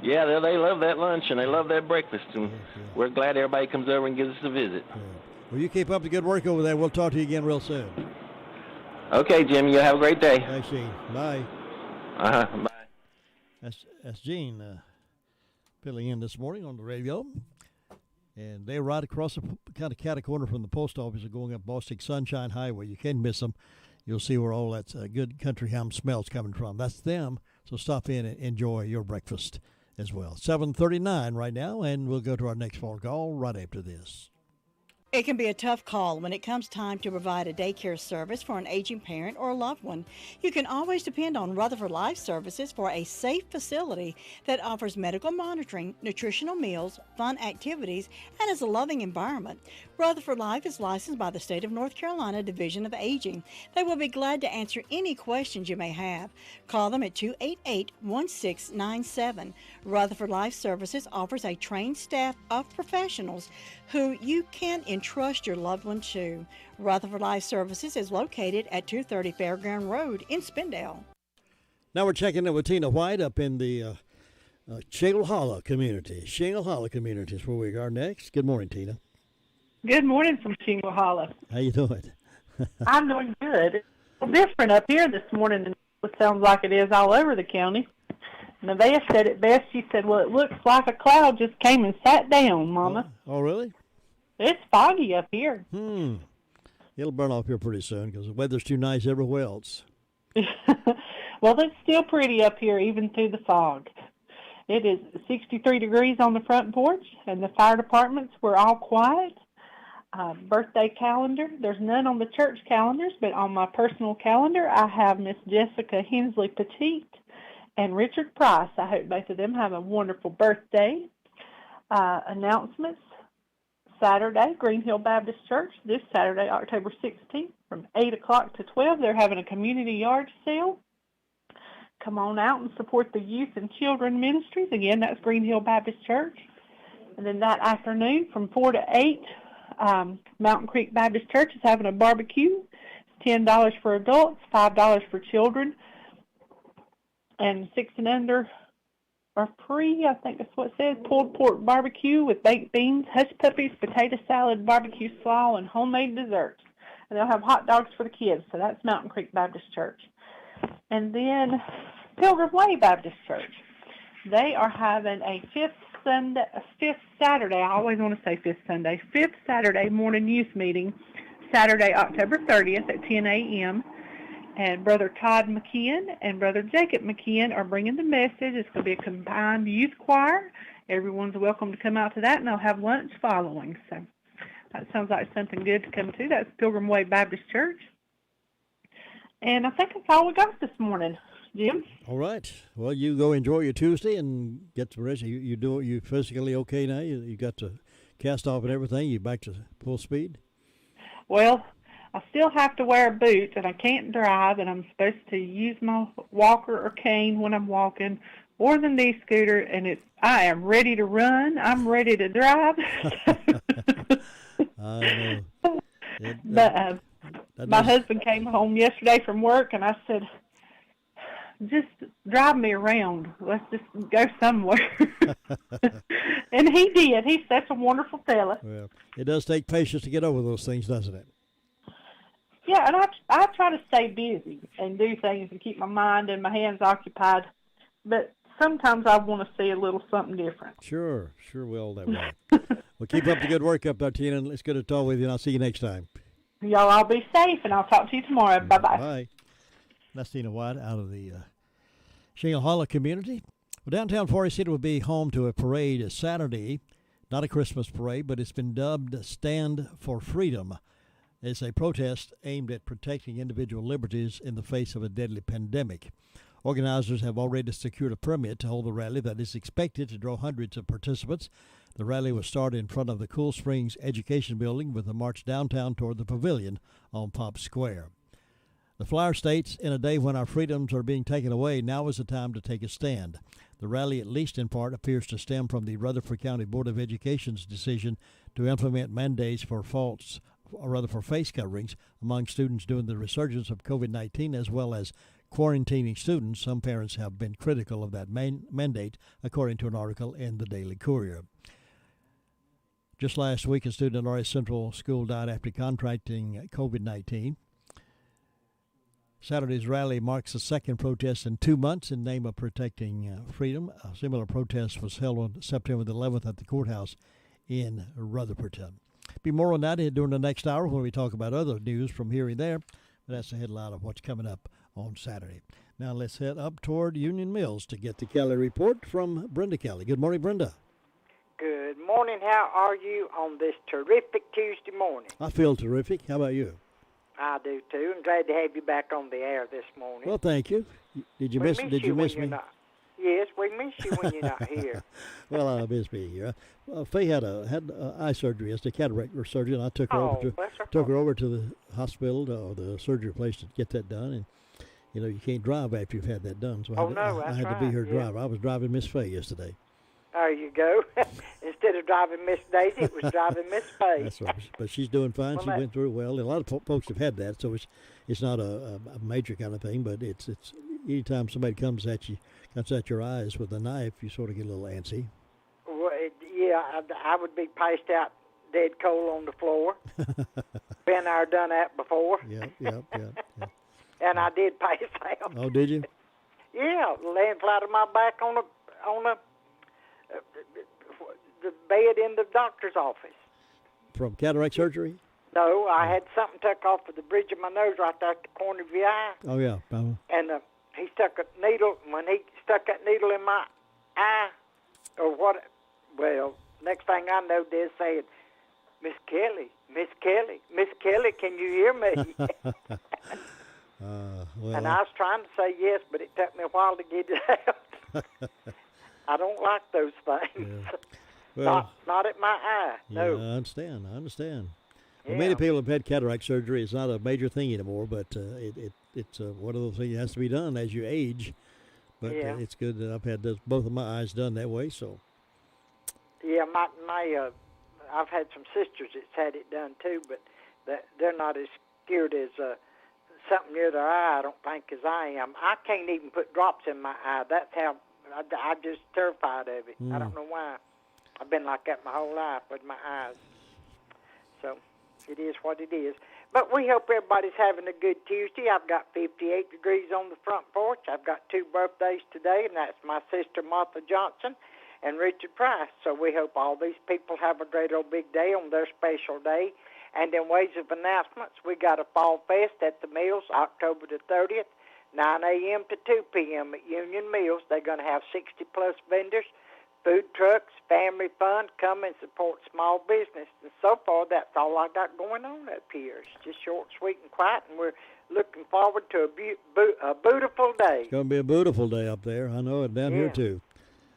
Yeah, they love that lunch and they love that breakfast, and we're glad everybody comes over and gives us a visit. Yeah. Well, you keep up the good work over there. We'll talk to you again real soon. Okay, Jim. You have a great day. Thanks, Gene. Bye. Bye. That's Gene filling in this morning on the radio. And they're right across the kind of catty corner from the post office and going up Bostic Sunshine Highway. You can't miss them. You'll see where all that good country ham smells coming from. That's them. So stop in and enjoy your breakfast as well. 7:39 right now, and we'll go to our next phone call right after this. It can be a tough call when it comes time to provide a daycare service for an aging parent or a loved one. You can always depend on Rutherford Life Services for a safe facility that offers medical monitoring, nutritional meals, fun activities, and is a loving environment. Rutherford Life is licensed by the State of North Carolina Division of Aging. They will be glad to answer any questions you may have. Call them at 288-1697. Rutherford Life Services offers a trained staff of professionals who you can entrust your loved one to. Rutherford Life Services is located at 230 Fairground Road in Spindale. Now we're checking in with Tina White up in the Shingle Hollow community. Shingle Hollow community is where we are next. Good morning, Tina. Good morning from Shingle Hollow. How you doing? I'm doing good. It's a little different up here this morning than it sounds like it is all over the county. Nevaeh said it best. She said, well, it looks like a cloud just came and sat down, Mama. Oh, really? It's foggy up here. It'll burn off here pretty soon because the weather's too nice everywhere else. Well, it's still pretty up here, even through the fog. It is 63 degrees on the front porch, and the fire departments were all quiet. Birthday calendar. There's none on the church calendars, but on my personal calendar, I have Miss Jessica Hensley Petite and Richard Price. I hope both of them have a wonderful birthday. Announcements. Saturday, Green Hill Baptist Church, this Saturday, October 16th, from 8 o'clock to 12. They're having a community yard sale. Come on out and support the youth and children ministries. Again, that's Green Hill Baptist Church. And then that afternoon, from 4 to 8, Mountain Creek Baptist Church is having a barbecue. It's $10 for adults, $5 for children, and 6 and under are free. I think that's what it says. Pulled pork barbecue with baked beans, hush puppies, potato salad, barbecue slaw, and homemade desserts. And they'll have hot dogs for the kids. So that's Mountain Creek Baptist Church. And then Pilgrim Way Baptist Church. They are having a fifth Saturday, I always want to say fifth Sunday, fifth Saturday morning youth meeting, Saturday, October 30th at 10 a.m. And Brother Todd McKeon and Brother Jacob McKeon are bringing the message. It's going to be a combined youth choir. Everyone's welcome to come out to that, and they'll have lunch following. So that sounds like something good to come to. That's Pilgrim Way Baptist Church. And I think that's all we got this morning. Jim? All right. Well, you go enjoy your Tuesday and get some rest. You physically okay now? You got to cast off and everything? You back to full speed? Well, I still have to wear boots, and I can't drive, and I'm supposed to use my walker or cane when I'm walking, or the knee scooter, and I am ready to run. I'm ready to drive. I know. But my husband came home yesterday from work, and I said, just drive me around. Let's just go somewhere. And he did. He's such a wonderful fella. Well, it does take patience to get over those things, doesn't it? Yeah, and I try to stay busy and do things and keep my mind and my hands occupied. But sometimes I want to see a little something different. Sure will that way. Well, keep up the good work up there, Tina, and it's good to talk with you, and I'll see you next time. Y'all all be safe, and I'll talk to you tomorrow. Bye-bye. Bye. That's Tina White out of the Shingle Hollow community. Well, downtown Forest City will be home to a parade Saturday. Not a Christmas parade, but it's been dubbed Stand for Freedom. It's a protest aimed at protecting individual liberties in the face of a deadly pandemic. Organizers have already secured a permit to hold the rally that is expected to draw hundreds of participants. The rally will start in front of the Cool Springs Education Building with a march downtown toward the pavilion on Pop Square. The flyer states, in a day when our freedoms are being taken away, now is the time to take a stand. The rally, at least in part, appears to stem from the Rutherford County Board of Education's decision to implement mandates for face coverings among students during the resurgence of COVID-19, as well as quarantining students. Some parents have been critical of that mandate, according to an article in the Daily Courier. Just last week, a student at RS Central School died after contracting COVID-19. Saturday's rally marks the second protest in 2 months in name of protecting freedom. A similar protest was held on September the 11th at the courthouse in Rutherford. Be more on that during the next hour when we talk about other news from here and there. But that's the headline of what's coming up on Saturday. Now let's head up toward Union Mills to get the Kelly Report from Brenda Kelly. Good morning, Brenda. Good Good morning. How are you on this terrific Tuesday morning? I feel terrific. How about you? I do too. I'm glad to have you back on the air this morning. Well, thank you. Did you miss me? Yes, we miss you when you're not here. Well, I miss being here. Faye had eye surgery, yesterday, cataract surgery, and I took her over to the hospital or the surgery place to get that done. And you can't drive after you've had that done, so I had to be her driver. I was driving Miss Faye yesterday. There you go. Instead of driving Miss Daisy, it was driving Miss Faye. That's right. But she's doing fine. Well, she went through it well. And a lot of folks have had that, so it's not a major kind of thing. But it's anytime somebody comes at your eyes with a knife, you sort of get a little antsy. Well, I would be passed out dead cold on the floor. Been there, done that before. Yeah. And I did pass out. Oh, did you? Yeah, laying flat on my back on the bed in the doctor's office. From cataract surgery? No, I had something tuck off of the bridge of my nose right there at the corner of your eye. Oh, yeah. And he stuck a needle. When he stuck that needle in my eye, or what? Well, next thing I know, they're saying, Miss Kelly, can you hear me? And I was trying to say yes, but it took me a while to get it out. I don't like those things. Yeah. Well, not at my eye. No. Yeah, I understand. Well, many people have had cataract surgery. It's not a major thing anymore, but it's one of those things that has to be done as you age. But it's good that I've had both of my eyes done that way. So. Yeah, my I've had some sisters that's had it done too, but they're not as scared as something near their eye, I don't think, as I am. I can't even put drops in my eye. That's how I'm just terrified of it. I don't know why. I've been like that my whole life with my eyes. So it is what it is. But we hope everybody's having a good Tuesday. I've got 58 degrees on the front porch. I've got 2 birthdays today, and that's my sister Martha Johnson and Richard Price. So we hope all these people have a great old big day on their special day. And in ways of announcements, we got a Fall Fest at the Mills, October the 30th, 9 a.m. to 2 p.m. at Union Mills. They're going to have 60-plus vendors, food trucks, family fun, come and support small business. And so far, that's all I got going on up here. It's just short, sweet, and quiet, and we're looking forward to a beautiful day. It's going to be a beautiful day up there. I know it down here, too.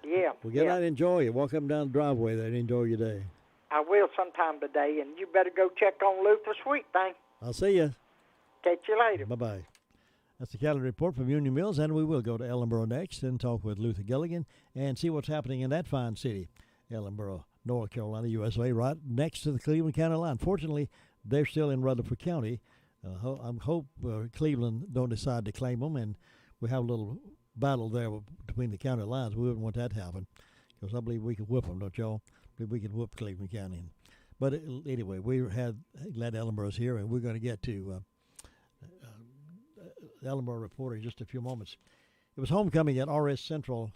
Yeah. Well, get out and enjoy it. Walk up and down the driveway there and enjoy your day. I will sometime today, and you better go check on Luther Sweet Thing. I'll see you. Catch you later. Bye-bye. That's the calendar report from Union Mills, and we will go to Ellenboro next and talk with Luther Gilligan and see what's happening in that fine city, Ellenboro, North Carolina, USA, right next to the Cleveland County line. Fortunately, they're still in Rutherford County. I hope Cleveland don't decide to claim them, and we have a little battle there between the county lines. We wouldn't want that to happen because I believe we could whip them, don't y'all? I believe we could whip Cleveland County. But anyway, we had glad Ellenboro's here, and we're going to get to the Ellenboro Reporter in just a few moments. It was homecoming at R.S. Central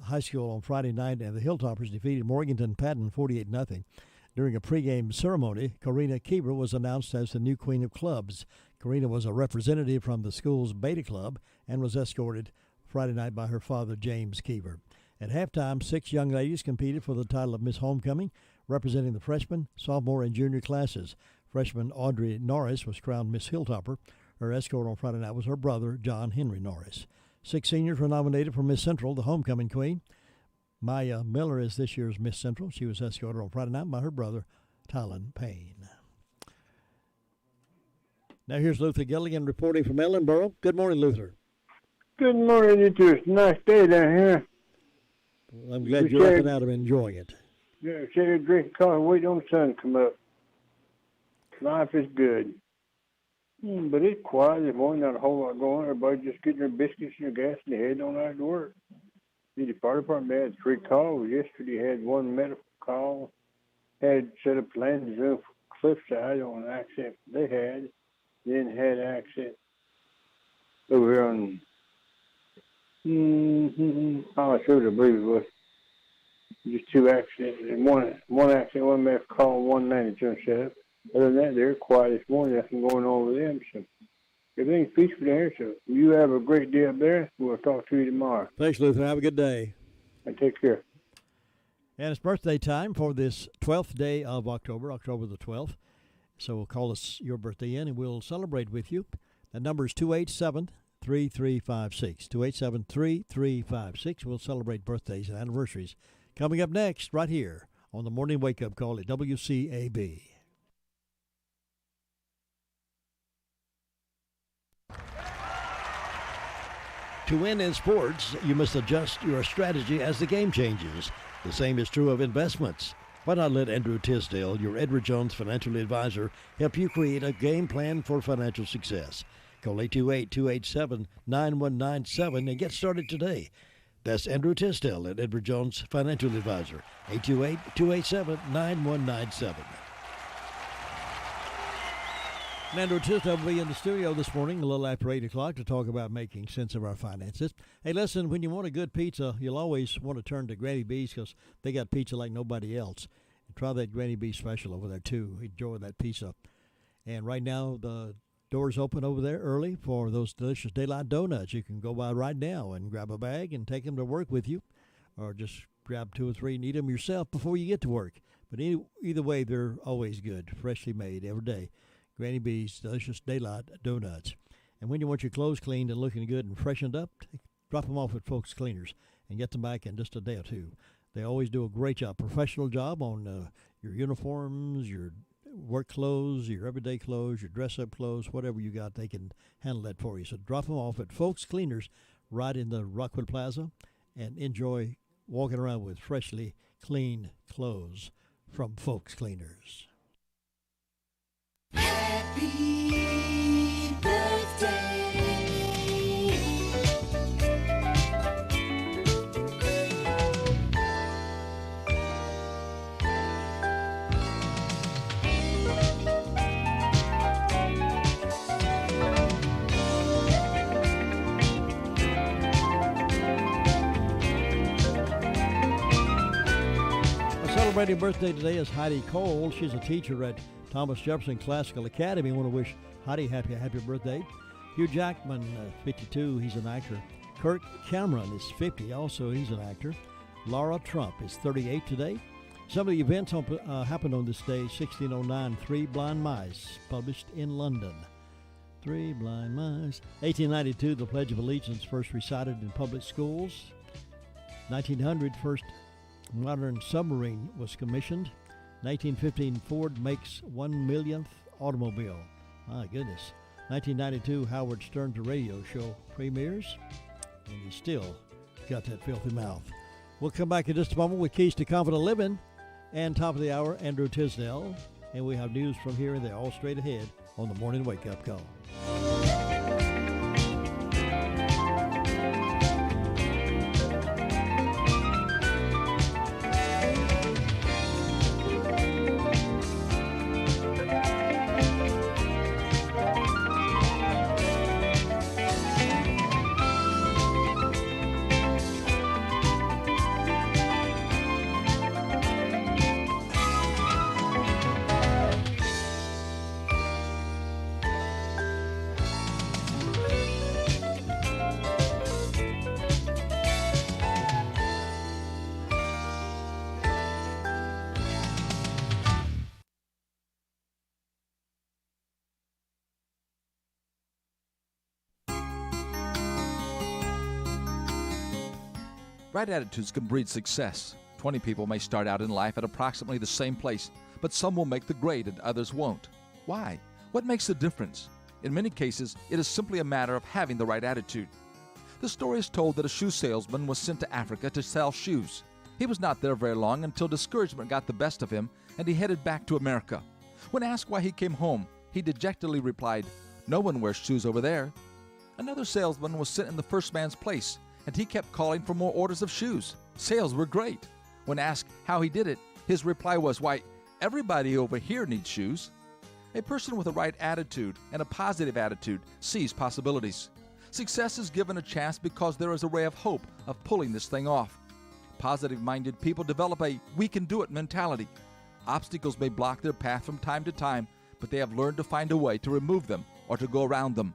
High School on Friday night, and the Hilltoppers defeated Morganton Patton 48-0. During a pregame ceremony, Karina Kieber was announced as the new queen of clubs. Karina was a representative from the school's Beta Club and was escorted Friday night by her father, James Kieber. At halftime, 6 young ladies competed for the title of Miss Homecoming, representing the freshman, sophomore, and junior classes. Freshman Audrey Norris was crowned Miss Hilltopper. Her escort on Friday night was her brother, John Henry Norris. 6 seniors were nominated for Miss Central, the homecoming queen. Maya Miller is this year's Miss Central. She was escorted on Friday night by her brother, Tylen Payne. Now here's Luther Gilligan reporting from Ellenboro. Good morning, Luther. Good morning, it's a nice day down here. Well, I'm glad you're up and out and enjoying it. Yeah, sit here, drink coffee, wait on the sun to come up. Life is good. But it's quiet this morning, not a whole lot going on. Everybody just getting their biscuits and their gas and they're heading on out to work. The fire department had 3 calls. Yesterday had 1 medical call. Had set up landing zone for Cliffside on an accident they had. Then had an accident over here on I believe it was. Just 2 accidents. And one accident, 1 medical call, 1 landing zone set up. Other than that, they're quiet this morning. Nothing going on with them. So everything's peaceful down here. So you have a great day up there. We'll talk to you tomorrow. Thanks, Luther. Have a good day. And take care. And it's birthday time for this 12th day of October, October the 12th. So call us your birthday in, and we'll celebrate with you. That number is 287-3356, 287-3356. We'll celebrate birthdays and anniversaries. Coming up next, right here on the Morning Wake Up Call at WCAB. To win in sports, you must adjust your strategy as the game changes. The same is true of investments. Why not let Andrew Tisdale, your Edward Jones financial advisor, help you create a game plan for financial success? Call 828-287-9197 and get started today. That's Andrew Tisdale at Edward Jones Financial Advisor, 828-287-9197. Andrew Tisdale will be in the studio this morning a little after 8 o'clock to talk about making sense of our finances. Hey, listen, when you want a good pizza, you'll always want to turn to Granny B's because they got pizza like nobody else. And try that Granny B special over there, too. Enjoy that pizza. And right now, the doors open over there early for those delicious daylight donuts. You can go by right now and grab a bag and take them to work with you, or just grab 2 or 3 and eat them yourself before you get to work. But either way, they're always good, freshly made every day. Granny B's delicious daylight donuts. And when you want your clothes cleaned and looking good and freshened up, drop them off at Folks Cleaners and get them back in just a day or two. They always do a great job, professional job on your uniforms, your work clothes, your everyday clothes, your dress-up clothes, whatever you got, they can handle that for you. So drop them off at Folks Cleaners right in the Rockwood Plaza and enjoy walking around with freshly cleaned clothes from Folks Cleaners. Happy birthday. Celebrating birthday today is Heidi Cole. She's a teacher at Thomas Jefferson Classical Academy. I want to wish Heidi happy birthday. Hugh Jackman, 52, he's an actor. Kirk Cameron is 50, also he's an actor. Laura Trump is 38 today. Some of the events happened on this day. 1609, Three Blind Mice, published in London. Three Blind Mice. 1892, the Pledge of Allegiance first recited in public schools. 1900, first modern submarine was commissioned. 1915, Ford makes 1 millionth automobile. My goodness. 1992, Howard Stern's radio show premieres, and he's still got that filthy mouth. We'll come back in just a moment with Keys to Confident Living and top of the hour, Andrew Tisdale. And we have news from here and there, all straight ahead on the Morning Wake Up Call. Right attitudes can breed success. 20 people may start out in life at approximately the same place, but some will make the grade and others won't. Why? What makes the difference? In many cases, it is simply a matter of having the right attitude. The story is told that a shoe salesman was sent to Africa to sell shoes. He was not there very long until discouragement got the best of him and he headed back to America. When asked why he came home, he dejectedly replied, "No one wears shoes over there." Another salesman was sent in the first man's place, and he kept calling for more orders of shoes. Sales were great. When asked how he did it, his reply was, "Why, everybody over here needs shoes." A person with a right attitude and a positive attitude sees possibilities. Success is given a chance because there is a ray of hope of pulling this thing off. Positive-minded people develop a we-can-do-it mentality. Obstacles may block their path from time to time, but they have learned to find a way to remove them or to go around them.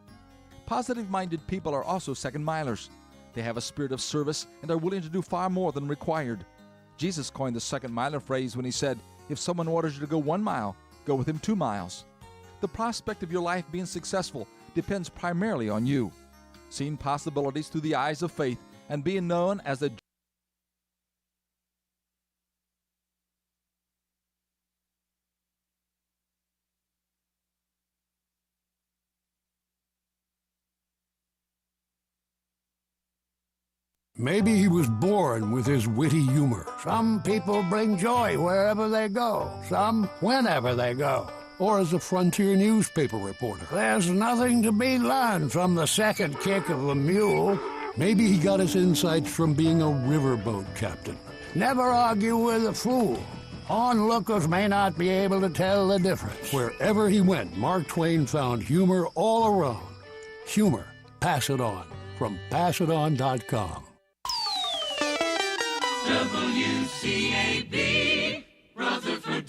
Positive-minded people are also second-milers. They have a spirit of service and are willing to do far more than required. Jesus coined the second miler phrase when he said, if someone orders you to go 1 mile, go with him 2 miles. The prospect of your life being successful depends primarily on you. Seeing possibilities through the eyes of faith and being known as the Maybe he was born with his witty humor. Some people bring joy wherever they go, some whenever they go. Or as a frontier newspaper reporter. There's nothing to be learned from the second kick of a mule. Maybe he got his insights from being a riverboat captain. Never argue with a fool. Onlookers may not be able to tell the difference. Wherever he went, Mark Twain found humor all around. Humor, pass it on, from passiton.com. WCAB Rutherford.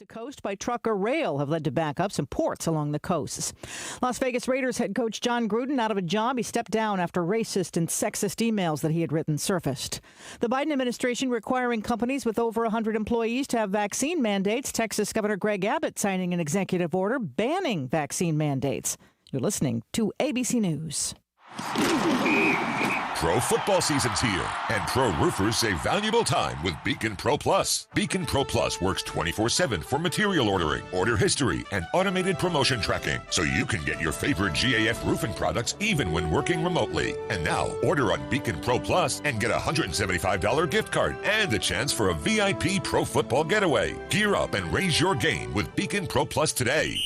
to coast by truck or rail have led to backups in ports along the coasts. Las Vegas Raiders head coach John Gruden out of a job. He stepped down after racist and sexist emails that he had written surfaced. The Biden administration requiring companies with over 100 employees to have vaccine mandates. Texas Governor Greg Abbott signing an executive order banning vaccine mandates. You're listening to ABC News. Pro football season's here, and pro roofers save valuable time with Beacon Pro Plus. Beacon Pro Plus works 24/7 for material ordering, order history, and automated promotion tracking, so you can get your favorite GAF roofing products even when working remotely. And now, order on Beacon Pro Plus and get a $175 gift card and a chance for a VIP pro football getaway. Gear up and raise your game with Beacon Pro Plus today.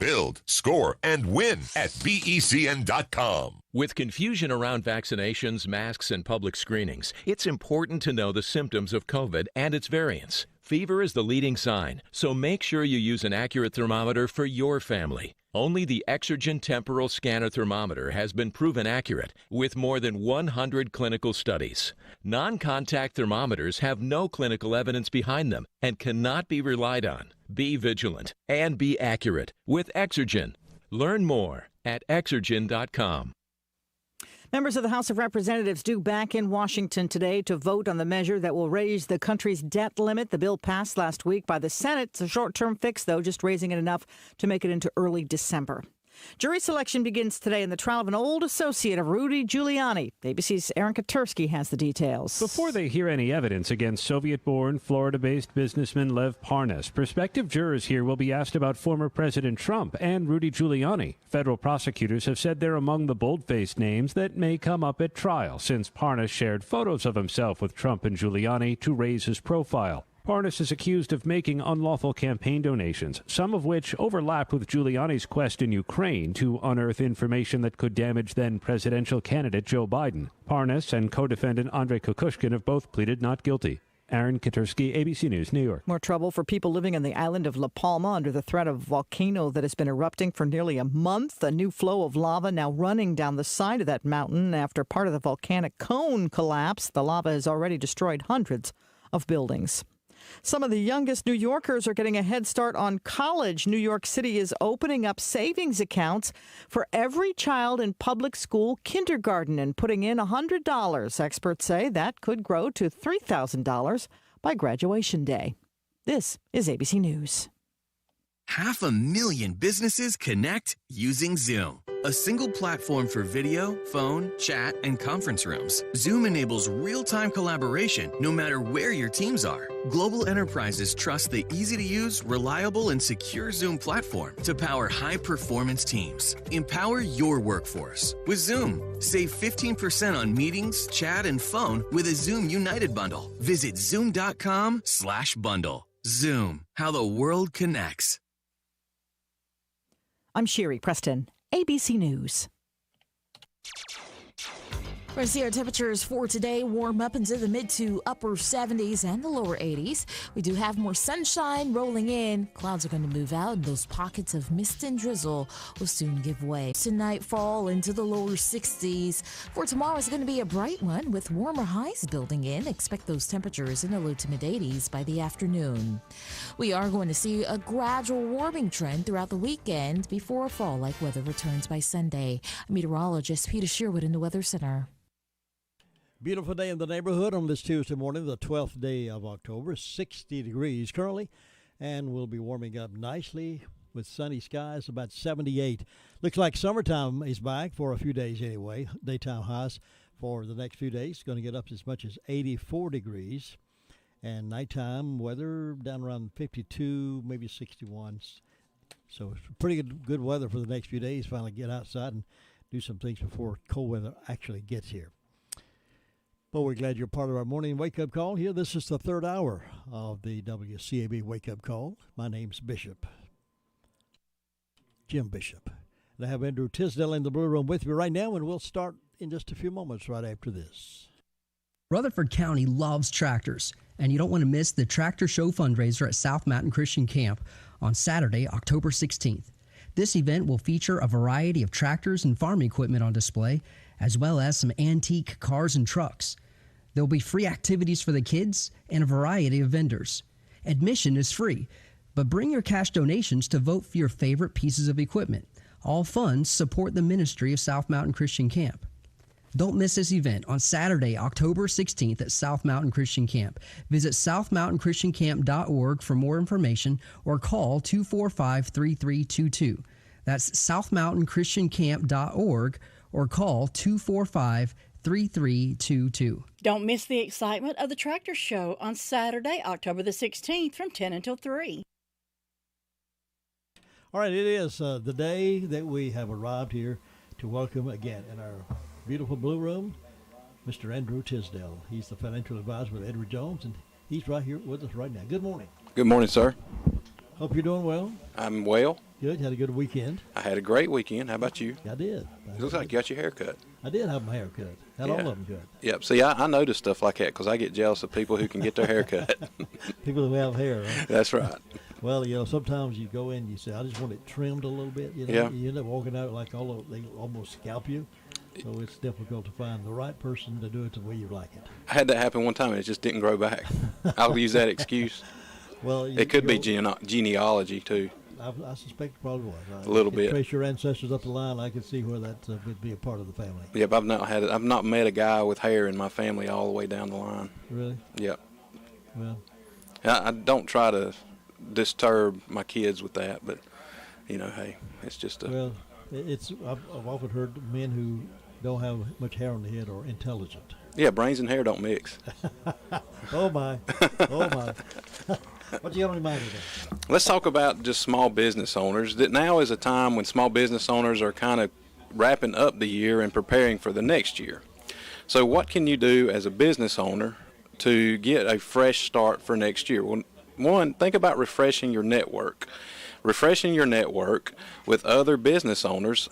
Build, score, and win at BECN.com. With confusion around vaccinations, masks, and public screenings, it's important to know the symptoms of COVID and its variants. Fever is the leading sign, so make sure you use an accurate thermometer for your family. Only the Exergen Temporal Scanner Thermometer has been proven accurate with more than 100 clinical studies. Non-contact thermometers have no clinical evidence behind them and cannot be relied on. Be vigilant and be accurate with Exergen. Learn more at Exergen.com. Members of the House of Representatives due back in Washington today to vote on the measure that will raise the country's debt limit. The bill passed last week by the Senate. It's a short-term fix, though, just raising it enough to make it into early December. Jury selection begins today in the trial of an old associate of Rudy Giuliani. ABC's Aaron Katursky has the details. Before they hear any evidence against Soviet-born, Florida-based businessman Lev Parnas, prospective jurors here will be asked about former President Trump and Rudy Giuliani. Federal prosecutors have said they're among the bold-faced names that may come up at trial, since Parnas shared photos of himself with Trump and Giuliani to raise his profile. Parnas is accused of making unlawful campaign donations, some of which overlapped with Giuliani's quest in Ukraine to unearth information that could damage then-presidential candidate Joe Biden. Parnas and co-defendant Andrei Kukushkin have both pleaded not guilty. Aaron Katursky, ABC News, New York. More trouble for people living on the island of La Palma under the threat of a volcano that has been erupting for nearly a month. A new flow of lava now running down the side of that mountain after part of the volcanic cone collapsed. The lava has already destroyed hundreds of buildings. Some of the youngest New Yorkers are getting a head start on college. New York City is opening up savings accounts for every child in public school kindergarten and putting in $100. Experts say that could grow to $3,000 by graduation day. This is ABC News. 500,000 businesses connect using Zoom, a single platform for video, phone, chat, and conference rooms. Zoom enables real-time collaboration no matter where your teams are. Global enterprises trust the easy-to-use, reliable, and secure Zoom platform to power high-performance teams. Empower your workforce with Zoom. Save 15% on meetings, chat, and phone with a Zoom United bundle. Visit zoom.com/bundle. Zoom, how the world connects. I'm Sherry Preston, ABC News. We're going to see our temperatures for today warm up into the mid to upper 70s and the lower 80s. We do have more sunshine rolling in. Clouds are going to move out, and those pockets of mist and drizzle will soon give way. Tonight, fall into the lower 60s. For tomorrow, it's going to be a bright one with warmer highs building in. Expect those temperatures in the low to mid 80s by the afternoon. We are going to see a gradual warming trend throughout the weekend before fall-like weather returns by Sunday. Meteorologist Peter Sherwood in the Weather Center. Beautiful day in the neighborhood on this Tuesday morning, the 12th day of October, 60 degrees currently, and we'll be warming up nicely with sunny skies, about 78. Looks like summertime is back for a few days anyway. Daytime highs for the next few days going to get up as much as 84 degrees, and nighttime weather down around 52, maybe 61. So it's pretty good weather for the next few days. Finally get outside and do some things before cold weather actually gets here. Well, we're glad you're part of our morning wake-up call here. This is the third hour of the WCAB wake-up call. My name's Bishop, Jim Bishop. And I have Andrew Tisdale in the Blue Room with me right now, and we'll start in just a few moments right after this. Rutherford County loves tractors, and you don't want to miss the Tractor Show fundraiser at South Mountain Christian Camp on Saturday, October 16th. This event will feature a variety of tractors and farm equipment on display, as well as some antique cars and trucks. There will be free activities for the kids and a variety of vendors. Admission is free, But bring your cash donations to vote for your favorite pieces of equipment. All funds support the ministry of South Mountain Christian Camp. Don't miss this event on Saturday, October 16th at South Mountain Christian Camp. Visit southmountainchristiancamp.org for more information or call 245-3322. That's southmountainchristiancamp.org or call 245-3322. Don't miss the excitement of the Tractor Show on Saturday, October the 16th from 10 until 3. All right, it is the day that we have arrived here to welcome again in our beautiful blue room, Mr. Andrew Tisdale. He's the financial advisor with Edward Jones, and he's right here with us right now. Good morning. Good morning, sir. Hope you're doing well. I'm well. Good. Had a good weekend. I had a great weekend. How about you? I did. It looks like you got your hair cut. I did have my hair cut. Had all of them cut. Yep. See, I notice stuff like that because I get jealous of people who can get their hair cut. People who have hair, right? That's right. Well, sometimes you go in and you say, I just want it trimmed a little bit. Yeah. You end up walking out like they almost scalp you. So it's difficult to find the right person to do it the way you like it. I had that happen one time and it just didn't grow back. I'll use that excuse. Well, it could be genealogy too. I suspect it probably was. A little bit. Trace your ancestors up the line. I could see where that would be a part of the family. Yep, I've not met a guy with hair in my family all the way down the line. Really? Yep. Well, I don't try to disturb my kids with that, but hey, it's just a. Well, I've often heard men who don't have much hair on the head are intelligent. Yeah, brains and hair don't mix. Oh my. What do you got on your mind today? Let's talk about just small business owners. That now is a time when small business owners are kind of wrapping up the year and preparing for the next year. So what can you do as a business owner to get a fresh start for next year? Well, one, think about refreshing your network. Refreshing your network with other business owners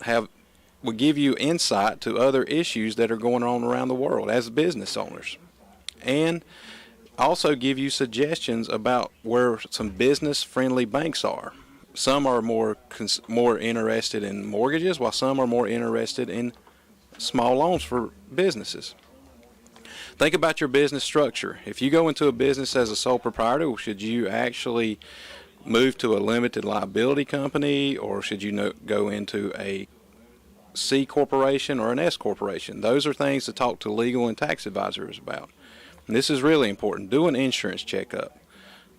will give you insight to other issues that are going on around the world as business owners. And also give you suggestions about where some business-friendly banks are. Some are more interested in mortgages, while some are more interested in small loans for businesses. Think about your business structure. If you go into a business as a sole proprietor, should you actually move to a limited liability company, or should you go into a C corporation or an S corporation? Those are things to talk to legal and tax advisors about. And this is really important. Do an insurance checkup.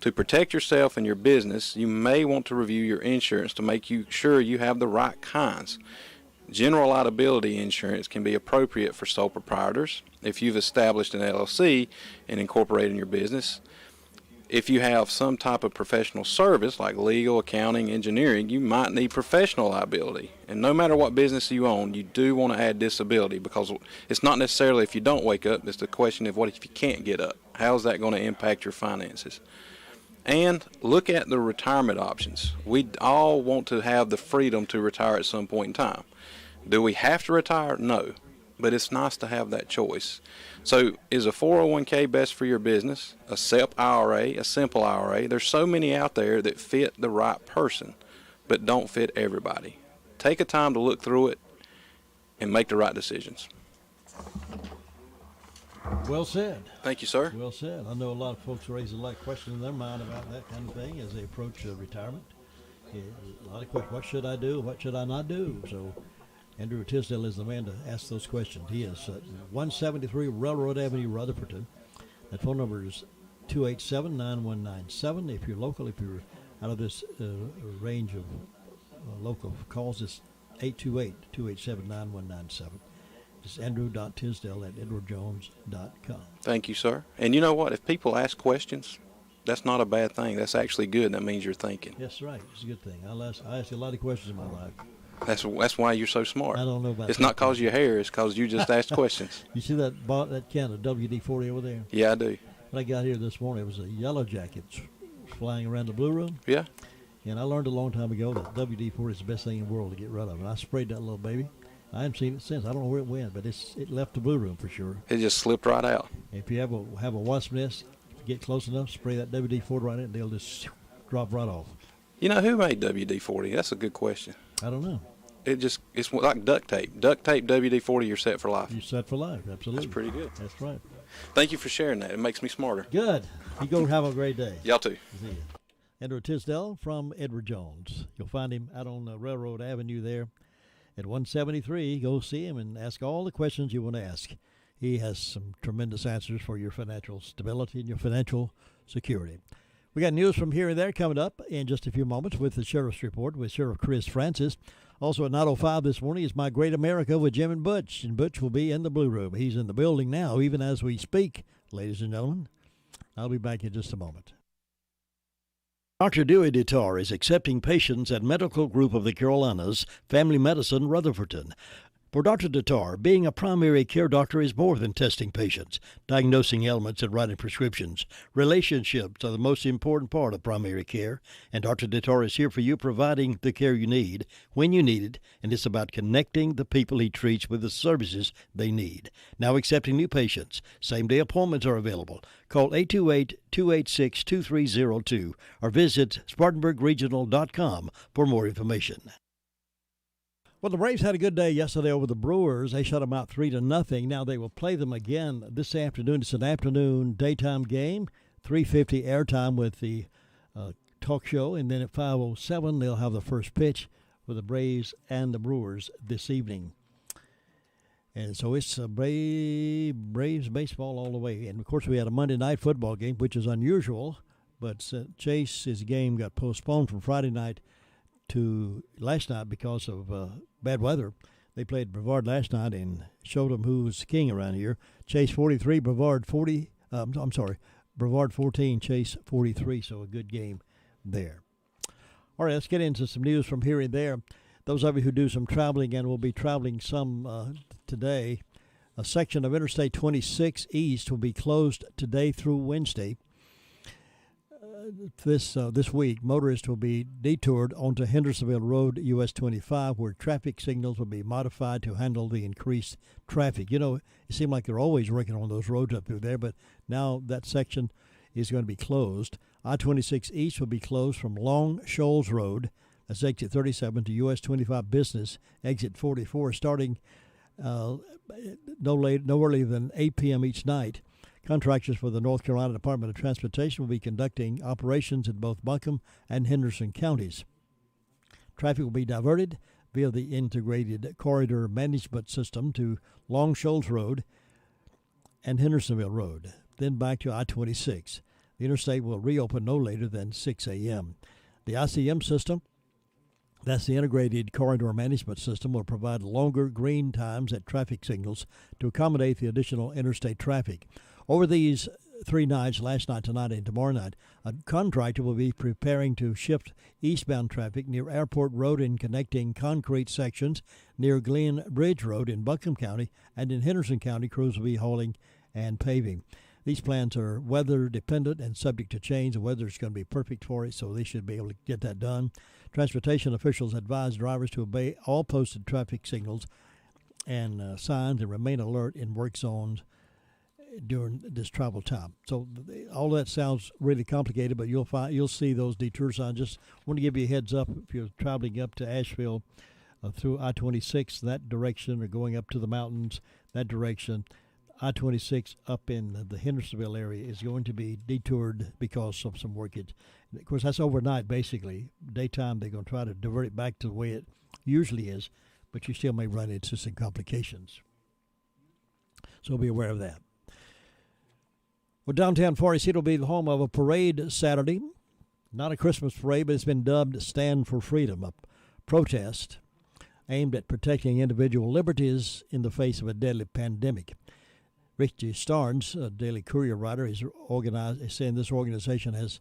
To protect yourself and your business, you may want to review your insurance to make sure you have the right kinds. General liability insurance can be appropriate for sole proprietors if you've established an LLC and incorporated in your business. If you have some type of professional service like legal, accounting, engineering, you might need professional liability. And no matter what business you own, you do want to add disability, because it's not necessarily if you don't wake up, it's the question of what if you can't get up? How's that going to impact your finances? And look at the retirement options. We all want to have the freedom to retire at some point in time. Do we have to retire? No. But it's nice to have that choice. So is a 401k best for your business? A SEP IRA, a simple IRA? There's so many out there that fit the right person, but don't fit everybody. Take a time to look through it and make the right decisions. Well said. Thank you, sir. Well said. I know a lot of folks raise a lot of questions in their mind about that kind of thing as they approach retirement. Yeah, a lot of questions. What should I do? What should I not do? So Andrew Tisdale is the man to ask those questions. He is 173 Railroad Avenue, Rutherford. That phone number is 287-9197. If you're local, if you're out of this range of local calls, it's 828-287-9197. It's andrew.tisdale@edwardjones.com. Thank you, sir. And you know what? If people ask questions, that's not a bad thing. That's actually good. That means you're thinking. That's right. It's a good thing. I ask a lot of questions in my life. That's why you're so smart. I don't know about It's that. not because your hair. It's because you just asked questions. You see that can of WD-40 over there? Yeah, I do. When I got here this morning, it was a yellow jacket flying around the blue room. Yeah. And I learned a long time ago that WD-40 is the best thing in the world to get rid of. And I sprayed that little baby. I haven't seen it since. I don't know where it went, but it left the blue room for sure. It just slipped right out. If you have a wasp nest, get close enough, spray that WD-40 right in it, they'll just drop right off. You know who made WD-40? That's a good question. I don't know. It's like duct tape. Duct tape, WD-40, you're set for life. You're set for life, absolutely. That's pretty good. That's right. Thank you for sharing that. It makes me smarter. Good. You go have a great day. Y'all too. See ya. Edward Tisdale from Edward Jones. You'll find him out on Railroad Avenue there at 173. Go see him and ask all the questions you want to ask. He has some tremendous answers for your financial stability and your financial security. We got news from here and there coming up in just a few moments with the Sheriff's Report with Sheriff Chris Francis. Also at 9:05 this morning is My Great America with Jim and Butch Butch will be in the Blue Room. He's in the building now, even as we speak, ladies and gentlemen. I'll be back in just a moment. Dr. Dewey DeTar is accepting patients at Medical Group of the Carolinas, Family Medicine, Rutherford. For Dr. DeTar, being a primary care doctor is more than testing patients, diagnosing ailments, and writing prescriptions. Relationships are the most important part of primary care, and Dr. DeTar is here for you, providing the care you need when you need it, and it's about connecting the people he treats with the services they need. Now accepting new patients. Same-day appointments are available. Call 828-286-2302 or visit SpartanburgRegional.com for more information. Well, the Braves had a good day yesterday over the Brewers. They shut them out 3-0. Now they will play them again this afternoon. It's an afternoon daytime game, 3:50 airtime with the talk show, and then at 5:07 they'll have the first pitch for the Braves and the Brewers this evening. And so it's Braves baseball all the way. And, of course, we had a Monday night football game, which is unusual, but Chase's game got postponed from Friday night to last night because of bad weather. They played Brevard last night and showed them who's king around here. Chase 43, Brevard 40. Brevard 14, Chase 43. So a good game there. All right, let's get into some news from here and there. Those of you who do some traveling and will be traveling some today, a section of Interstate 26 East will be closed today through Wednesday. This week, motorists will be detoured onto Hendersonville Road, US 25, where traffic signals will be modified to handle the increased traffic. You know, it seemed like they're always working on those roads up through there, but now that section is going to be closed. I-26 East will be closed from Long Shoals Road, that's exit 37, to US 25 Business, exit 44, starting no earlier than 8 p.m. each night. Contractors for the North Carolina Department of Transportation will be conducting operations in both Buncombe and Henderson counties. Traffic will be diverted via the Integrated Corridor Management System to Long Shoals Road and Hendersonville Road, then back to I-26. The interstate will reopen no later than 6 a.m. The ICM system, that's the Integrated Corridor Management System, will provide longer green times at traffic signals to accommodate the additional interstate traffic. Over these 3 nights, last night, tonight, and tomorrow night, a contractor will be preparing to shift eastbound traffic near Airport Road and connecting concrete sections near Glen Bridge Road in Buncombe County, and in Henderson County, crews will be hauling and paving. These plans are weather dependent and subject to change. The weather is going to be perfect for it, so they should be able to get that done. Transportation officials advise drivers to obey all posted traffic signals and signs and remain alert in work zones during this travel time. So all that sounds really complicated, but you'll see those detour signs. Just want to give you a heads up if you're traveling up to Asheville through I-26 that direction, or going up to the mountains that direction. I-26 up in the Hendersonville area is going to be detoured because of some workage. Of course, that's overnight, basically. Daytime, they're going to try to divert it back to the way it usually is, but you still may run into some complications. So be aware of that. Well, downtown Forest City will be the home of a parade Saturday. Not a Christmas parade, but it's been dubbed Stand for Freedom, a protest aimed at protecting individual liberties in the face of a deadly pandemic. Richie Starnes, a Daily Courier writer, is saying this organizers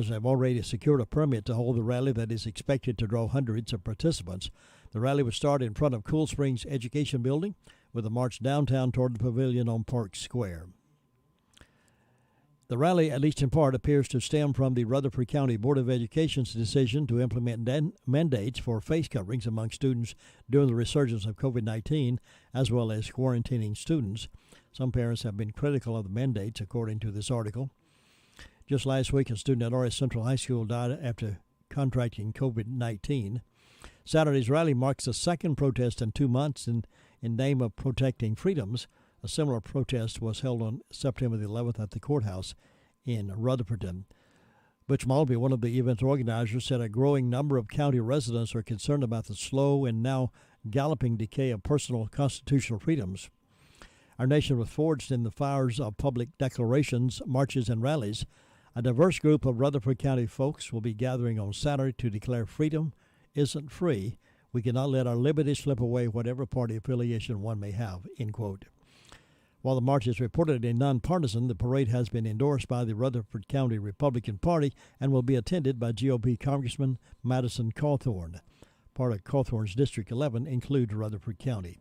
have already secured a permit to hold the rally that is expected to draw hundreds of participants. The rally will start in front of Cool Springs Education Building with a march downtown toward the pavilion on Park Square. The rally, at least in part, appears to stem from the Rutherford County Board of Education's decision to implement mandates for face coverings among students during the resurgence of COVID-19, as well as quarantining students. Some parents have been critical of the mandates, according to this article. Just last week, a student at RS Central High School died after contracting COVID-19. Saturday's rally marks the second protest in 2 months in name of protecting freedoms. A similar protest was held on September the 11th at the courthouse in Rutherford. Butch Maltby, one of the event organizers, said a growing number of county residents are concerned about the slow and now galloping decay of personal constitutional freedoms. Our nation was forged in the fires of public declarations, marches, and rallies. A diverse group of Rutherford County folks will be gathering on Saturday to declare freedom isn't free. We cannot let our liberty slip away, whatever party affiliation one may have, end quote. While the march is reportedly nonpartisan, the parade has been endorsed by the Rutherford County Republican Party and will be attended by GOP Congressman Madison Cawthorn. Part of Cawthorn's District 11 includes Rutherford County.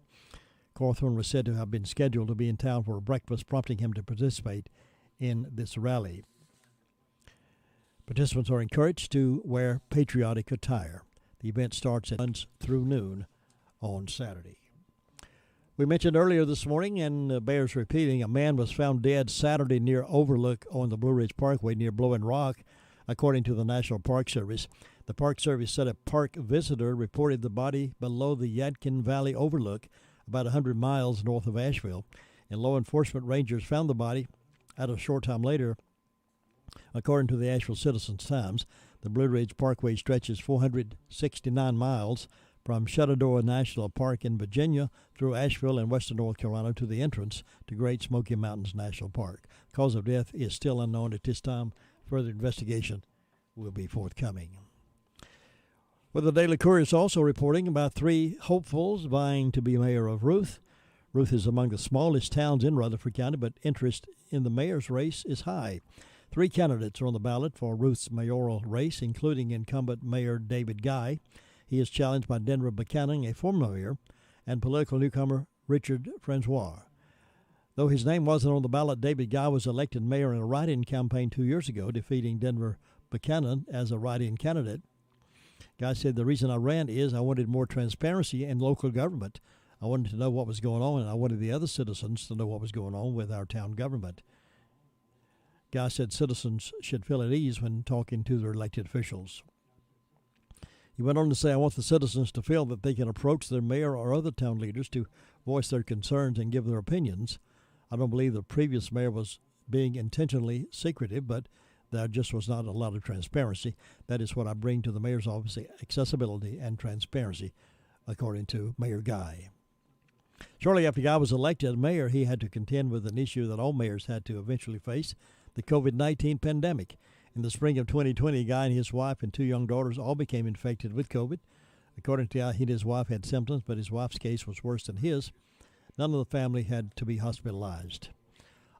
Cawthorn was said to have been scheduled to be in town for a breakfast, prompting him to participate in this rally. Participants are encouraged to wear patriotic attire. The event starts at lunch through noon on Saturday. We mentioned earlier this morning, and bears repeating, a man was found dead Saturday near Overlook on the Blue Ridge Parkway near Blowing Rock, according to the National Park Service. The Park Service said a park visitor reported the body below the Yadkin Valley Overlook, about 100 miles north of Asheville, and law enforcement rangers found the body at a short time later. According to the Asheville Citizen-Times, the Blue Ridge Parkway stretches 469 miles from Shenandoah National Park in Virginia through Asheville and western North Carolina to the entrance to Great Smoky Mountains National Park. Cause of death is still unknown at this time. Further investigation will be forthcoming. Well, the Daily Courier is also reporting about 3 hopefuls vying to be mayor of Ruth. Ruth is among the smallest towns in Rutherford County, but interest in the mayor's race is high. 3 candidates are on the ballot for Ruth's mayoral race, including incumbent Mayor David Guy. He is challenged by Denver Buchanan, a former mayor, and political newcomer Richard Francois. Though his name wasn't on the ballot, David Guy was elected mayor in a write-in campaign 2 years ago, defeating Denver Buchanan as a write-in candidate. Guy said, the reason I ran is I wanted more transparency in local government. I wanted to know what was going on, and I wanted the other citizens to know what was going on with our town government. Guy said citizens should feel at ease when talking to their elected officials. He went on to say, I want the citizens to feel that they can approach their mayor or other town leaders to voice their concerns and give their opinions. I don't believe the previous mayor was being intentionally secretive, but there just was not a lot of transparency. That is what I bring to the mayor's office, accessibility and transparency, according to Mayor Guy. Shortly after Guy was elected mayor, he had to contend with an issue that all mayors had to eventually face, the COVID-19 pandemic. In the spring of 2020, Guy and his wife and 2 young daughters all became infected with COVID. According to Guy, he and his wife had symptoms, but his wife's case was worse than his. None of the family had to be hospitalized.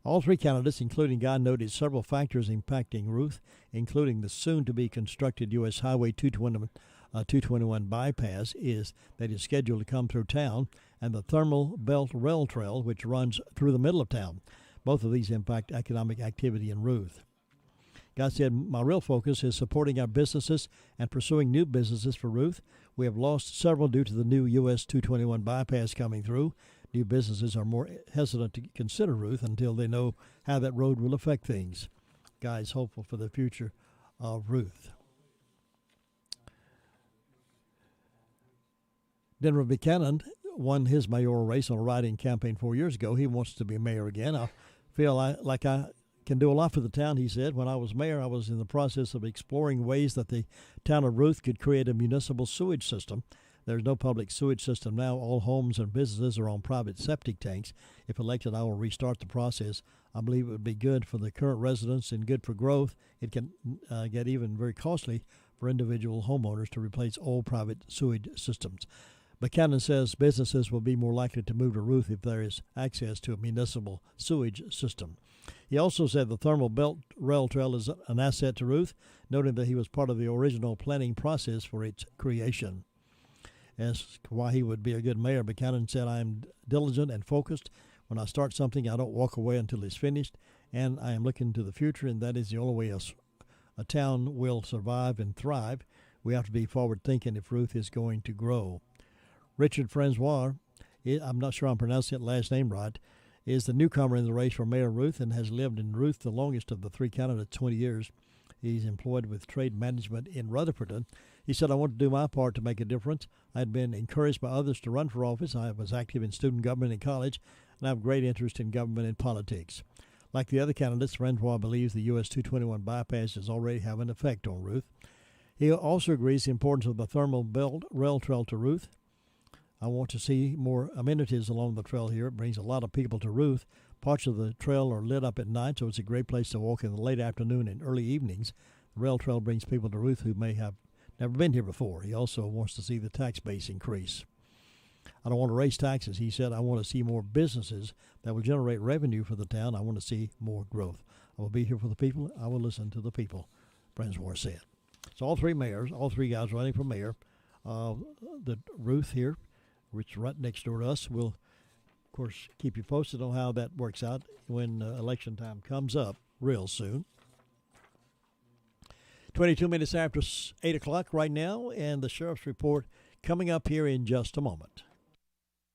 All 3 candidates, including Guy, noted several factors impacting Ruth, including the soon-to-be constructed U.S. Highway 221 bypass that is scheduled to come through town, and the Thermal Belt Rail Trail, which runs through the middle of town. Both of these impact economic activity in Ruth. Guy said, my real focus is supporting our businesses and pursuing new businesses for Ruth. We have lost several due to the new U.S. 221 bypass coming through. New businesses are more hesitant to consider Ruth until they know how that road will affect things. Guy is hopeful for the future of Ruth. Denver Buchanan won his mayoral race on a write-in campaign 4 years ago. He wants to be mayor again. I feel like I can do a lot for the town, he said. When I was mayor, I was in the process of exploring ways that the town of Ruth could create a municipal sewage system. There's no public sewage system now. All homes and businesses are on private septic tanks. If elected, I will restart the process. I believe it would be good for the current residents and good for growth. It can get even very costly for individual homeowners to replace old private sewage systems. Buchanan says businesses will be more likely to move to Ruth if there is access to a municipal sewage system. He also said the Thermal Belt Rail Trail is an asset to Ruth, noting that he was part of the original planning process for its creation. Asked why he would be a good mayor, Buchanan said, I am diligent and focused. When I start something, I don't walk away until it's finished, and I am looking to the future, and that is the only way a town will survive and thrive. We have to be forward-thinking if Ruth is going to grow. Richard Francois, I'm not sure I'm pronouncing that last name right, is the newcomer in the race for Mayor Ruth and has lived in Ruth the longest of the 3 candidates, 20 years. He's employed with trade management in Rutherford. He said, I want to do my part to make a difference. I had been encouraged by others to run for office. I was active in student government in college, and I have great interest in government and politics. Like the other candidates, Francois believes the U.S. 221 bypass is already having an effect on Ruth. He also agrees the importance of the thermal belt rail trail to Ruth. I want to see more amenities along the trail here. It brings a lot of people to Ruth. Parts of the trail are lit up at night, so it's a great place to walk in the late afternoon and early evenings. The rail trail brings people to Ruth who may have never been here before. He also wants to see the tax base increase. I don't want to raise taxes. He said, I want to see more businesses that will generate revenue for the town. I want to see more growth. I will be here for the people. I will listen to the people, Francois said. So all three mayors, all three guys running for mayor, the Ruth here, which is right next door to us, will, of course, keep you posted on how that works out when election time comes up real soon. 22 minutes after 8 o'clock right now, and the sheriff's report coming up here in just a moment.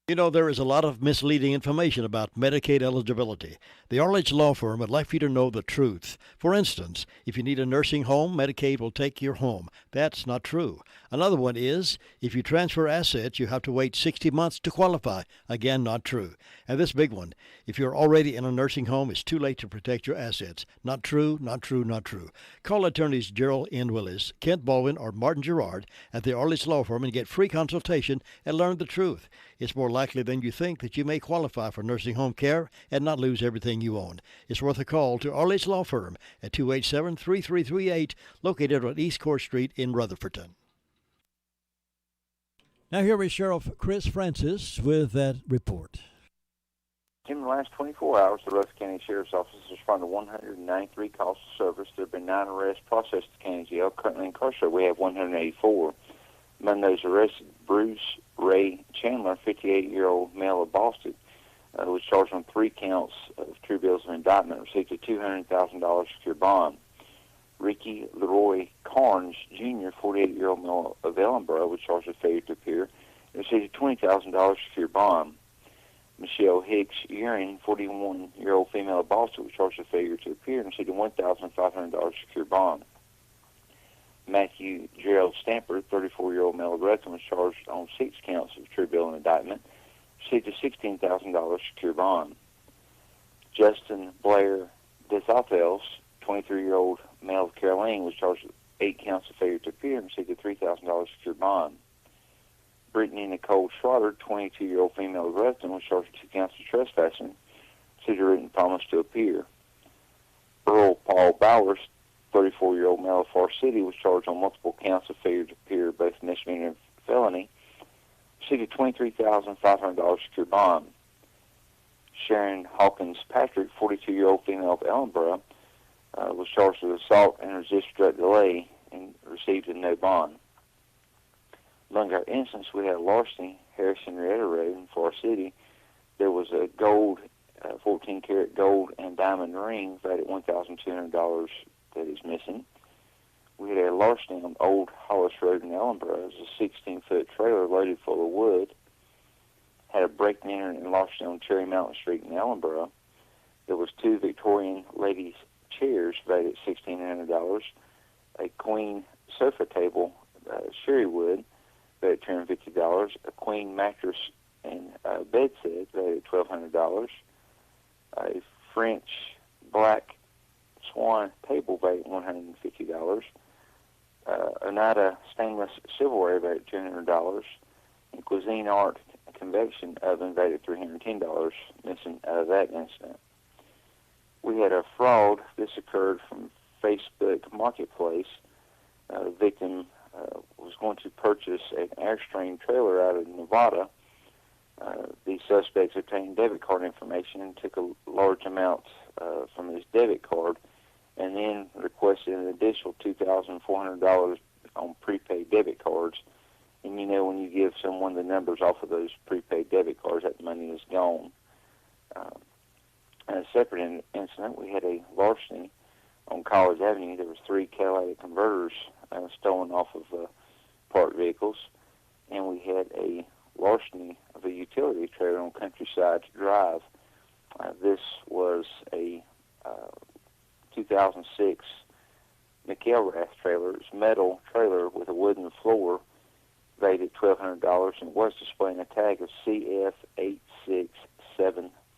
You know, there is a lot of misleading information about Medicaid eligibility. The Arledge Law Firm would like for you to know the truth. For instance, if you need a nursing home, Medicaid will take your home. That's not true. Another one is, if you transfer assets, you have to wait 60 months to qualify. Again, not true. And this big one, if you're already in a nursing home, it's too late to protect your assets. Not true, not true, not true. Call attorneys Gerald N. Willis, Kent Baldwin, or Martin Gerard at the Arledge Law Firm and get free consultation and learn the truth. It's more likely than you think that you may qualify for nursing home care and not lose everything you own. It's worth a call to Arledge Law Firm at 287-3338, located on East Court Street in Rutherford. Now here is Sheriff Chris Francis with that report. In the last 24 hours, the Rutherford County Sheriff's Office has responded to 193 calls for service. There have been 9 arrests processed at the county jail. Currently incarcerated, we have 184. Among those arrested, Bruce Ray Chandler, 58-year-old male of Boston, was charged on 3 counts of true bills of indictment, received a $200,000 secure bond. Ricky Leroy Carnes, Jr., 48-year-old male of Ellenboro, was charged with failure to appear and received a $20,000 secure bond. Michelle Hicks Uring, 41-year-old female of Boston, was charged with failure to appear and received a $1,500 secure bond. Matthew Gerald Stamper, 34-year-old male of Redmond, was charged on 6 counts of true bill and indictment, received a $16,000 secure bond. Justin Blair Desauthels, 23-year-old male of Caroline, was charged with 8 counts of failure to appear and received a $3,000 secure bond. Brittany Nicole Schroeder, 22-year-old female of Redmond, was charged with 2 counts of trespassing, received a written promise to appear. Earl Paul Bowers, 34-year-old male of Forest City, was charged on multiple counts of failure to appear, both misdemeanor and felony, received a $23,500 secure bond. Sharon Hawkins Patrick, 42-year-old female of Ellenboro, was charged with assault and resisted direct delay and received a no bond. Among our incidents, we had larceny, Harrison Rieta Road in Forest City. There was a gold, 14-karat gold and diamond ring valued at $1,200 that is missing. We had a larceny on Old Hollis Road in Ellenboro. It was a 16-foot trailer loaded full of wood. Had a break-in and larceny on Cherry Mountain Street in Ellenboro. There was 2 Victorian ladies' chairs valued at $1,600. A queen sofa table, sherry wood, valued at $250. A queen mattress and bed set valued at $1,200. A French black swan table valued at $150. Oneida stainless silverware valued at $200. And Cuisine Art convection oven valued at $310 missing out of that incident. We had a fraud. This occurred from Facebook Marketplace. The victim was going to purchase an Airstream trailer out of Nevada. The suspects obtained debit card information and took a large amount from his debit card, and then requested an additional $2,400 on prepaid debit cards. And you know, when you give someone the numbers off of those prepaid debit cards, that money is gone. In a separate incident, we had a larceny on College Avenue. There was 3 catalytic converters stolen off of parked vehicles, and we had a larceny of a utility trailer on Countryside Drive. This was a 2006 McElrath trailer. It's a metal trailer with a wooden floor, valued at $1,200, and was displaying a tag of CF8674.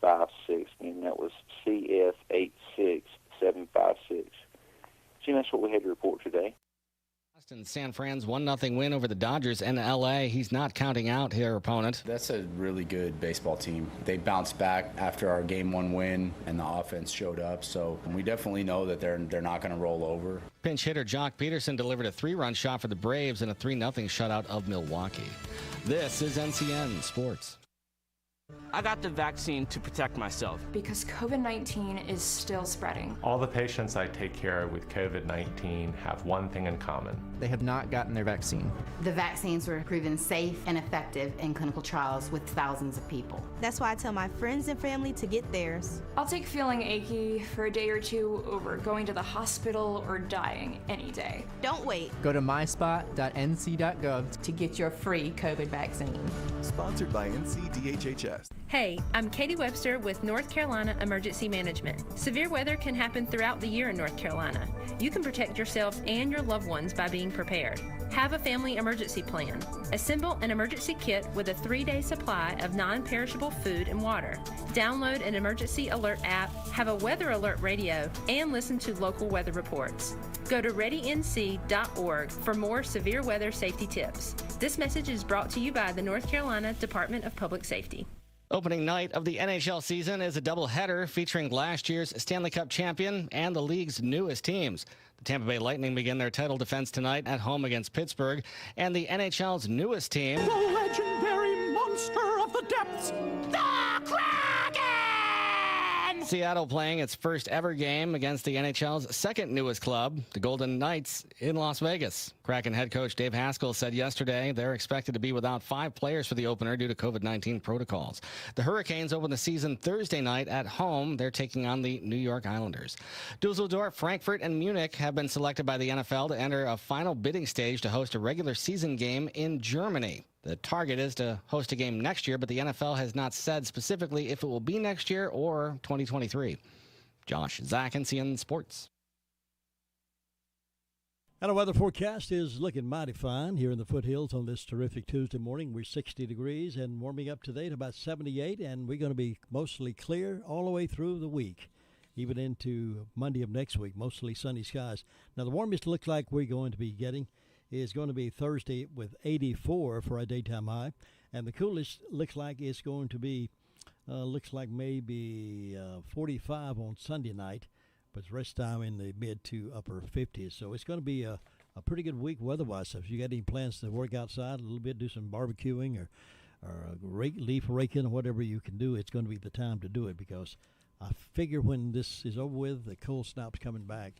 756. And that was CF86756. Jim, that's what we had to report today. Boston, San Fran's 1-0 win over the Dodgers in L.A. He's not counting out their opponent. That's a really good baseball team. They bounced back after our Game 1 win, and the offense showed up. So we definitely know that they're not going to roll over. Pinch hitter Jock Peterson delivered a 3-run shot for the Braves in a 3-0 shutout of Milwaukee. This is NCN Sports. I got the vaccine to protect myself. Because COVID-19 is still spreading. All the patients I take care of with COVID-19 have one thing in common. They have not gotten their vaccine. The vaccines were proven safe and effective in clinical trials with thousands of people. That's why I tell my friends and family to get theirs. I'll take feeling achy for a day or two over going to the hospital or dying any day. Don't wait. Go to myspot.nc.gov to get your free COVID vaccine. Sponsored by NCDHHS. Hey, I'm Katie Webster with North Carolina Emergency Management. Severe weather can happen throughout the year in North Carolina. You can protect yourself and your loved ones by being prepared. Have a family emergency plan. Assemble an emergency kit with a 3-day supply of non-perishable food and water. Download an emergency alert app, have a weather alert radio, and listen to local weather reports. Go to readync.org for more severe weather safety tips. This message is brought to you by the North Carolina Department of Public Safety. Opening night of the NHL season is a doubleheader featuring last year's Stanley Cup champion and the league's newest teams. The Tampa Bay Lightning begin their title defense tonight at home against Pittsburgh, and the NHL's newest team, the legendary monster of the depths, the Kraken! Seattle, playing its first ever game against the NHL's second newest club, the Golden Knights, in Las Vegas. Kraken head coach Dave Haskell said yesterday they're expected to be without 5 players for the opener due to COVID-19 protocols. The Hurricanes open the season Thursday night at home. They're taking on the New York Islanders. Dusseldorf, Frankfurt, and Munich have been selected by the NFL to enter a final bidding stage to host a regular season game in Germany. The target is to host a game next year, but the NFL has not said specifically if it will be next year or 2023. Josh Zach, NCN Sports. And our weather forecast is looking mighty fine here in the foothills on this terrific Tuesday morning. We're 60 degrees and warming up today to about 78, and we're going to be mostly clear all the way through the week, even into Monday of next week, mostly sunny skies. Now, the warmest it looks like we're going to be getting is going to be Thursday with 84 for a daytime high, and the coolest looks like it's going to be maybe 45 on Sunday night, but the rest of the time in the mid to upper 50s. So it's going to be a pretty good week weather-wise. So if you got any plans to work outside a little bit, do some barbecuing or leaf raking or whatever you can do, it's going to be the time to do it, because I figure when this is over with, the cold snap's coming back.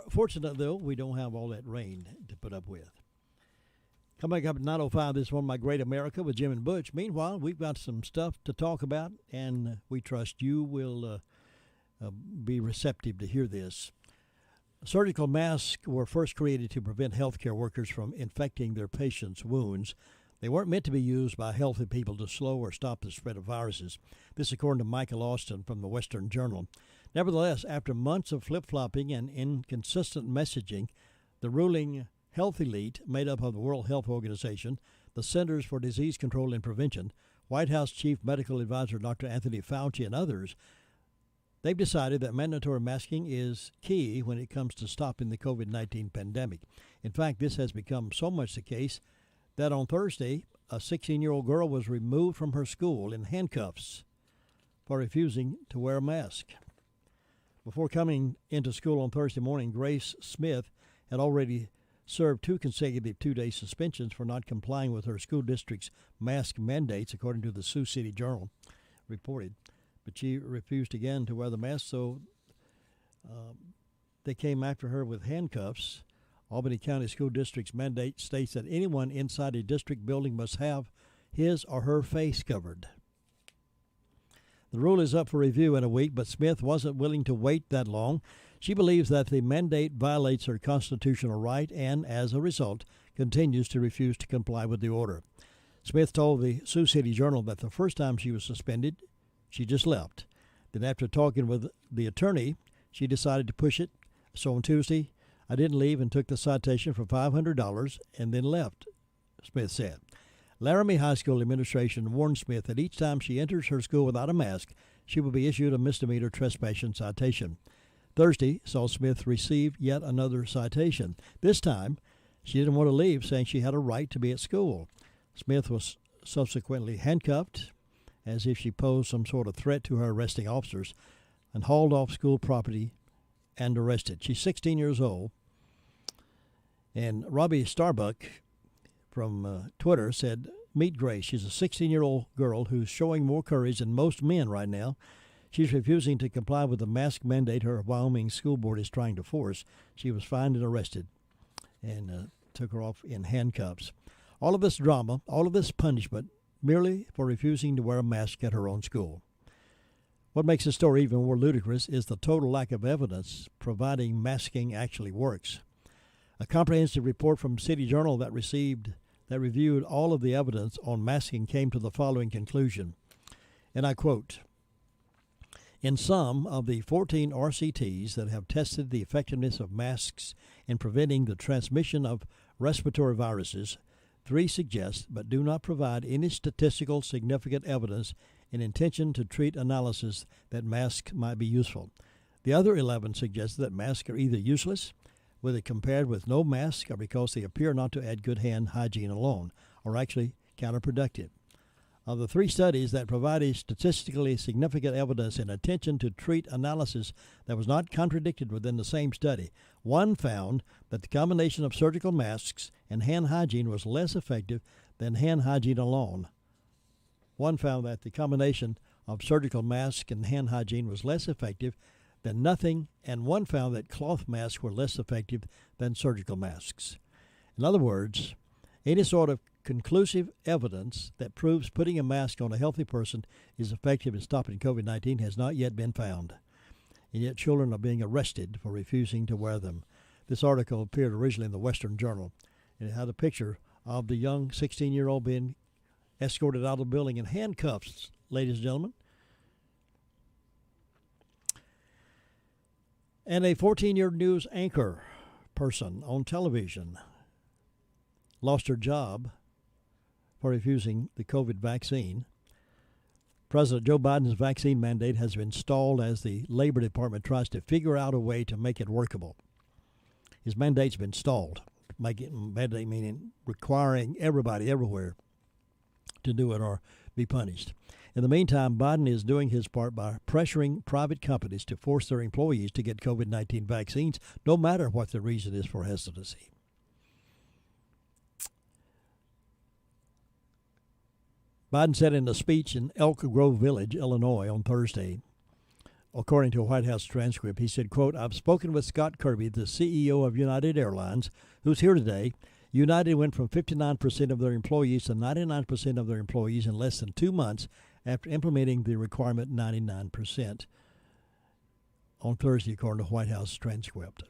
Fortunately, though, we don't have all that rain to put up with. Coming up at 9:05, this is One My Great America with Jim and Butch. Meanwhile, we've got some stuff to talk about, and we trust you will be receptive to hear this. Surgical masks were first created to prevent healthcare workers from infecting their patients' wounds. They weren't meant to be used by healthy people to slow or stop the spread of viruses. This according to Michael Austin from the Western Journal. Nevertheless, after months of flip-flopping and inconsistent messaging, the ruling health elite, made up of the World Health Organization, the Centers for Disease Control and Prevention, White House Chief Medical Advisor Dr. Anthony Fauci, and others, they've decided that mandatory masking is key when it comes to stopping the COVID-19 pandemic. In fact, this has become so much the case that on Thursday, a 16-year-old girl was removed from her school in handcuffs for refusing to wear a mask. Before coming into school on Thursday morning, Grace Smith had already served 2 consecutive 2-day suspensions for not complying with her school district's mask mandates, according to the Sioux City Journal reported. But she refused again to wear the mask, so they came after her with handcuffs. Albany County School District's mandate states that anyone inside a district building must have his or her face covered. The rule is up for review in a week, but Smith wasn't willing to wait that long. She believes that the mandate violates her constitutional right and, as a result, continues to refuse to comply with the order. Smith told the Sioux City Journal that the first time she was suspended, she just left. Then after talking with the attorney, she decided to push it. So on Tuesday, I didn't leave and took the citation for $500 and then left, Smith said. Laramie High School administration warned Smith that each time she enters her school without a mask, she will be issued a misdemeanor trespassing citation. Thursday saw Smith receive yet another citation. This time, she didn't want to leave, saying she had a right to be at school. Smith was subsequently handcuffed, as if she posed some sort of threat to her arresting officers, and hauled off school property and arrested. She's 16 years old. And Robbie Starbuck from Twitter said, "Meet Grace. She's a 16-year-old girl who's showing more courage than most men right now. She's refusing to comply with the mask mandate her Wyoming school board is trying to force. She was fined and arrested and took her off in handcuffs. All of this drama, all of this punishment, merely for refusing to wear a mask at her own school." What makes the story even more ludicrous is the total lack of evidence providing masking actually works. A comprehensive report from City Journal that reviewed all of the evidence on masking came to the following conclusion, and I quote, "In some of the 14 RCTs that have tested the effectiveness of masks in preventing the transmission of respiratory viruses, 3 suggest but do not provide any statistical significant evidence in intention to treat analysis that masks might be useful. The other 11 suggest that masks are either useless, whether compared with no mask, or because they appear not to add good hand hygiene alone, or actually counterproductive. Of the 3 studies that provided statistically significant evidence in intention to treat analysis that was not contradicted within the same study, 1 found that the combination of surgical masks and hand hygiene was less effective than hand hygiene alone. 1 found that the combination of surgical masks and hand hygiene was less effective than nothing, and 1 found that cloth masks were less effective than surgical masks. In other words, any sort of conclusive evidence that proves putting a mask on a healthy person is effective in stopping COVID-19 has not yet been found. And yet children are being arrested for refusing to wear them. This article appeared originally in the Western Journal, and it had a picture of the young 16-year-old being escorted out of the building in handcuffs, ladies and gentlemen. And a 14-year news anchor person on television lost her job for refusing the COVID vaccine. President Joe Biden's vaccine mandate has been stalled as the Labor Department tries to figure out a way to make it workable. His mandate's been stalled. Mandate meaning requiring everybody everywhere to do it or be punished. In the meantime, Biden is doing his part by pressuring private companies to force their employees to get COVID-19 vaccines, no matter what the reason is for hesitancy. Biden said in a speech in Elk Grove Village, Illinois, on Thursday, according to a White House transcript, he said, quote, "I've spoken with Scott Kirby, the CEO of United Airlines, who's here today. United went from 59% of their employees to 99% of their employees in less than 2 months after implementing the requirement 99% on Thursday, according to White House transcript.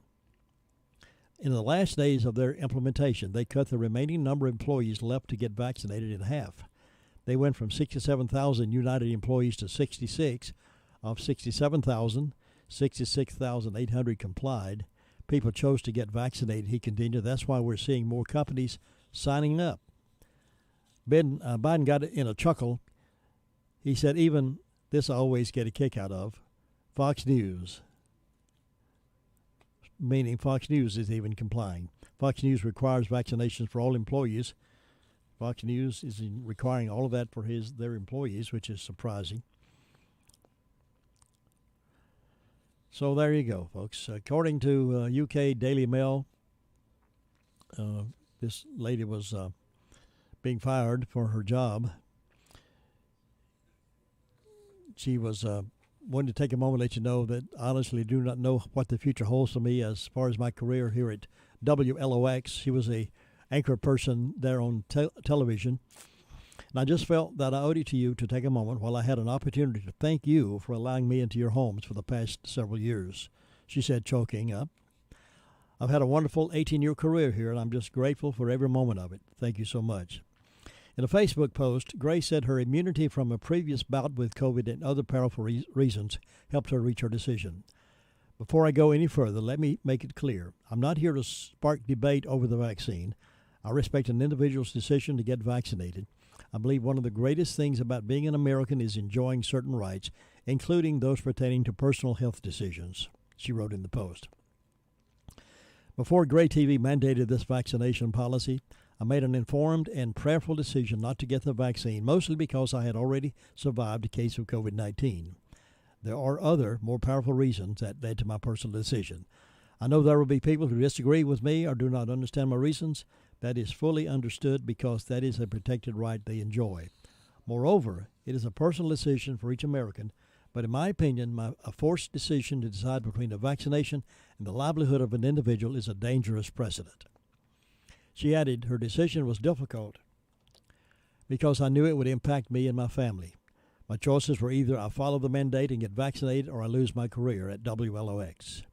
In the last days of their implementation, they cut the remaining number of employees left to get vaccinated in half. They went from 67,000 United employees to 66. Of 67,000, 66,800 complied. People chose to get vaccinated," he continued. "That's why we're seeing more companies signing up." Biden got it in a chuckle. He said, "Even this I always get a kick out of. Fox News," meaning Fox News is even complying. Fox News requires vaccinations for all employees. Fox News is requiring all of that for their employees, which is surprising. So there you go, folks. According to UK Daily Mail, this lady was being fired for her job. She was wanting to take a moment to let you know that I honestly do not know what the future holds for me as far as my career here at WLOX. She was a anchor person there on television. And I just felt that I owed it to you to take a moment while I had an opportunity to thank you for allowing me into your homes for the past several years," she said, choking up. "I've had a wonderful 18-year career here, and I'm just grateful for every moment of it. Thank you so much." In a Facebook post, Grace said her immunity from a previous bout with COVID and other powerful reasons helped her reach her decision. "Before I go any further, let me make it clear. I'm not here to spark debate over the vaccine. I respect an individual's decision to get vaccinated. I believe one of the greatest things about being an American is enjoying certain rights, including those pertaining to personal health decisions, she wrote in the Post. Before Gray TV mandated this vaccination policy, I made an informed and prayerful decision not to get the vaccine, mostly because I had already survived a case of COVID-19. There are other, more powerful reasons that led to my personal decision. I know there will be people who disagree with me or do not understand my reasons. That is fully understood because that is a protected right they enjoy. Moreover, it is a personal decision for each American, but in my opinion, a forced decision to decide between the vaccination and the livelihood of an individual is a dangerous precedent. She added her decision was difficult because I knew it would impact me and my family. My choices were either I follow the mandate and get vaccinated or I lose my career at WLOX.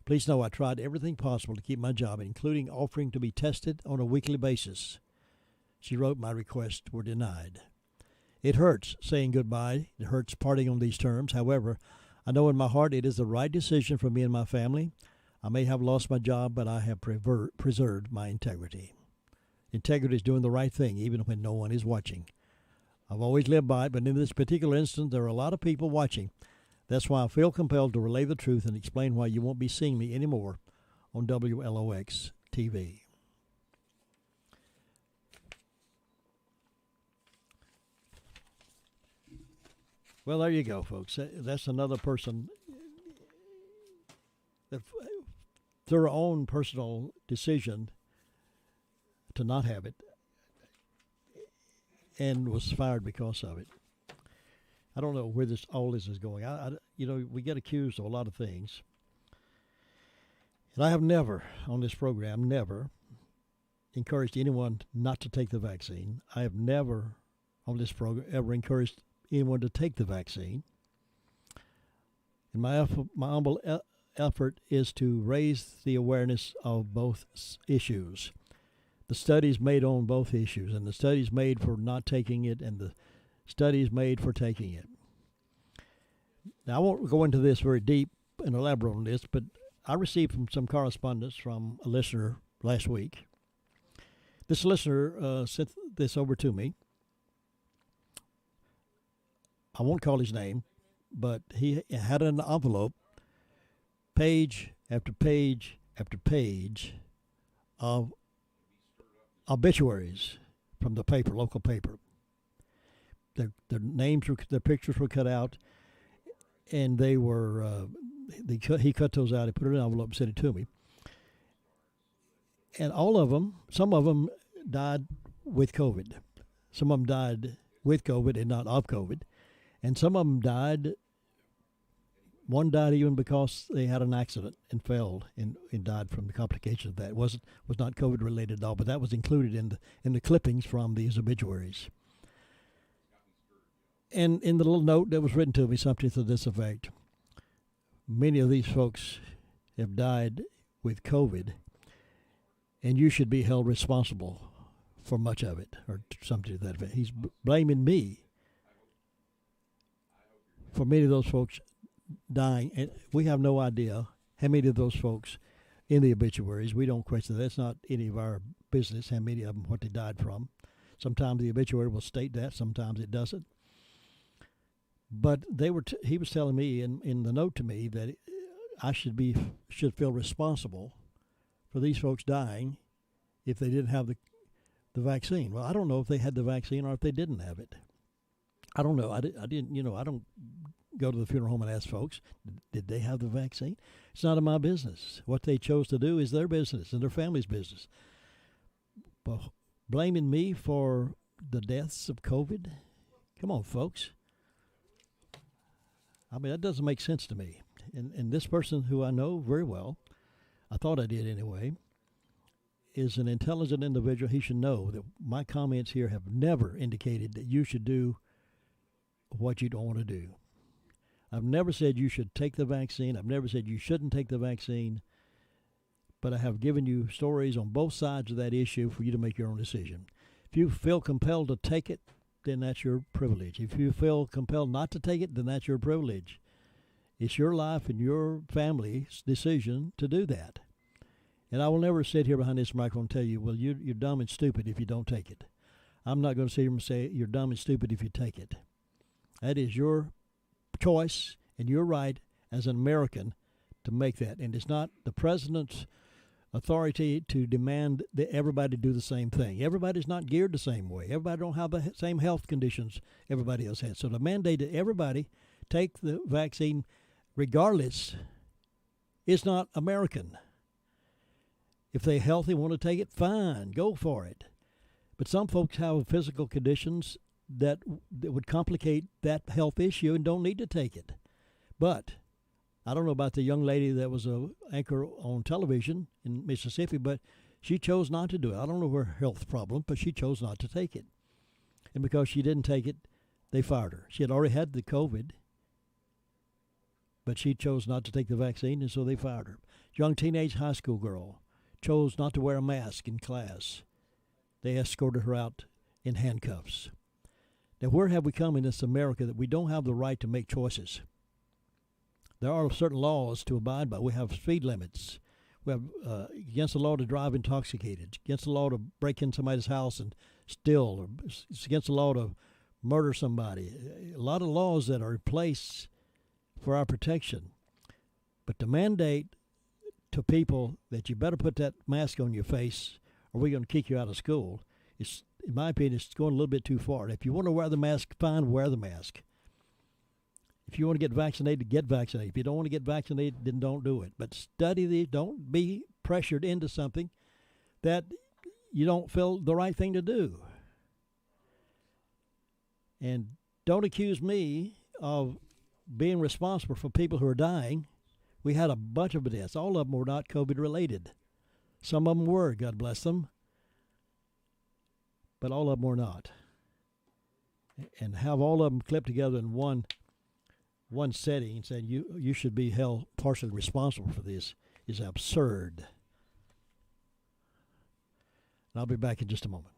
Please know I tried everything possible to keep my job, including offering to be tested on a weekly basis. She wrote my requests were denied. It hurts saying goodbye. It hurts parting on these terms. However, I know in my heart it is the right decision for me and my family. I may have lost my job, but I have preserved my integrity. Integrity is doing the right thing, even when no one is watching. I've always lived by it, but in this particular instance, there are a lot of people watching. That's why I feel compelled to relay the truth and explain why you won't be seeing me anymore on WLOX TV. Well, there you go, folks. That's another person that, through her own personal decision to not have it, and was fired because of it. I don't know where all this is going. We get accused of a lot of things. And I have never, on this program, encouraged anyone not to take the vaccine. I have never, on this program, ever encouraged anyone to take the vaccine. And my humble effort is to raise the awareness of both issues. The studies made on both issues, and the studies made for not taking it, and the studies made for taking it. Now, I won't go into this very deep and elaborate on this, but I received some correspondence from a listener last week. This listener sent this over to me. I won't call his name, but he had an envelope, page after page after page of obituaries from the paper, local paper. Their names, their pictures were cut out, and they were. He cut those out. He put it in an envelope and sent it to me. And all of them, some of them died with COVID. Some of them died with COVID and not of COVID, and some of them died. One died even because they had an accident and failed and died from the complications of that. It was not COVID related at all, but that was included in the clippings from these obituaries. And in the little note that was written to me, something to this effect: many of these folks have died with COVID, and you should be held responsible for much of it, or something to that effect. He's blaming me for many of those folks dying, and we have no idea how many of those folks in the obituaries. We don't question that. That's not any of our business how many of them, what they died from. Sometimes the obituary will state that, sometimes it doesn't. But he was telling me in the note to me that I should feel responsible for these folks dying if they didn't have the vaccine. Well, I don't know if they had the vaccine or if they didn't have it. I don't know. I don't go to the funeral home and ask folks, did they have the vaccine? It's none of my business. What they chose to do is their business and their family's business. But blaming me for the deaths of COVID? Come on, folks. I mean, that doesn't make sense to me. And this person, who I know very well, I thought I did anyway, is an intelligent individual. He should know that my comments here have never indicated that you should do what you don't want to do. I've never said you should take the vaccine. I've never said you shouldn't take the vaccine. But I have given you stories on both sides of that issue for you to make your own decision. If you feel compelled to take it, then that's your privilege. If you feel compelled not to take it, then that's your privilege. It's your life and your family's decision to do that. And I will never sit here behind this microphone and tell you, well, you're dumb and stupid if you don't take it. I'm not going to sit here and say you're dumb and stupid if you take it. That is your choice and your right as an American to make that. And it's not the president's authority to demand that everybody do the same thing. Everybody's not geared the same way. Everybody don't have the same health conditions everybody else has. So to mandate that everybody take the vaccine regardless is not American. If they're healthy, want to take it, fine, go for it. But some folks have physical conditions that would complicate that health issue and don't need to take it. But I don't know about the young lady that was an anchor on television in Mississippi, but she chose not to do it. I don't know her health problem, but she chose not to take it. And because she didn't take it, they fired her. She had already had the COVID, but she chose not to take the vaccine, and so they fired her. Young teenage high school girl chose not to wear a mask in class. They escorted her out in handcuffs. Now, where have we come in this America that we don't have the right to make choices? There are certain laws to abide by. We have speed limits. We have against the law to drive intoxicated, against the law to break in somebody's house and steal, or it's against the law to murder somebody. A lot of laws that are in place for our protection. But to mandate to people that you better put that mask on your face or we're going to kick you out of school, it's, in my opinion, it's going a little bit too far. If you want to wear the mask, fine, wear the mask. If you want to get vaccinated, get vaccinated. If you don't want to get vaccinated, then don't do it. But study these. Don't be pressured into something that you don't feel the right thing to do. And don't accuse me of being responsible for people who are dying. We had a bunch of deaths. All of them were not COVID-related. Some of them were, God bless them. But all of them were not. And have all of them clipped together in one setting and saying you should be held partially responsible for this is absurd. And I'll be back in just a moment.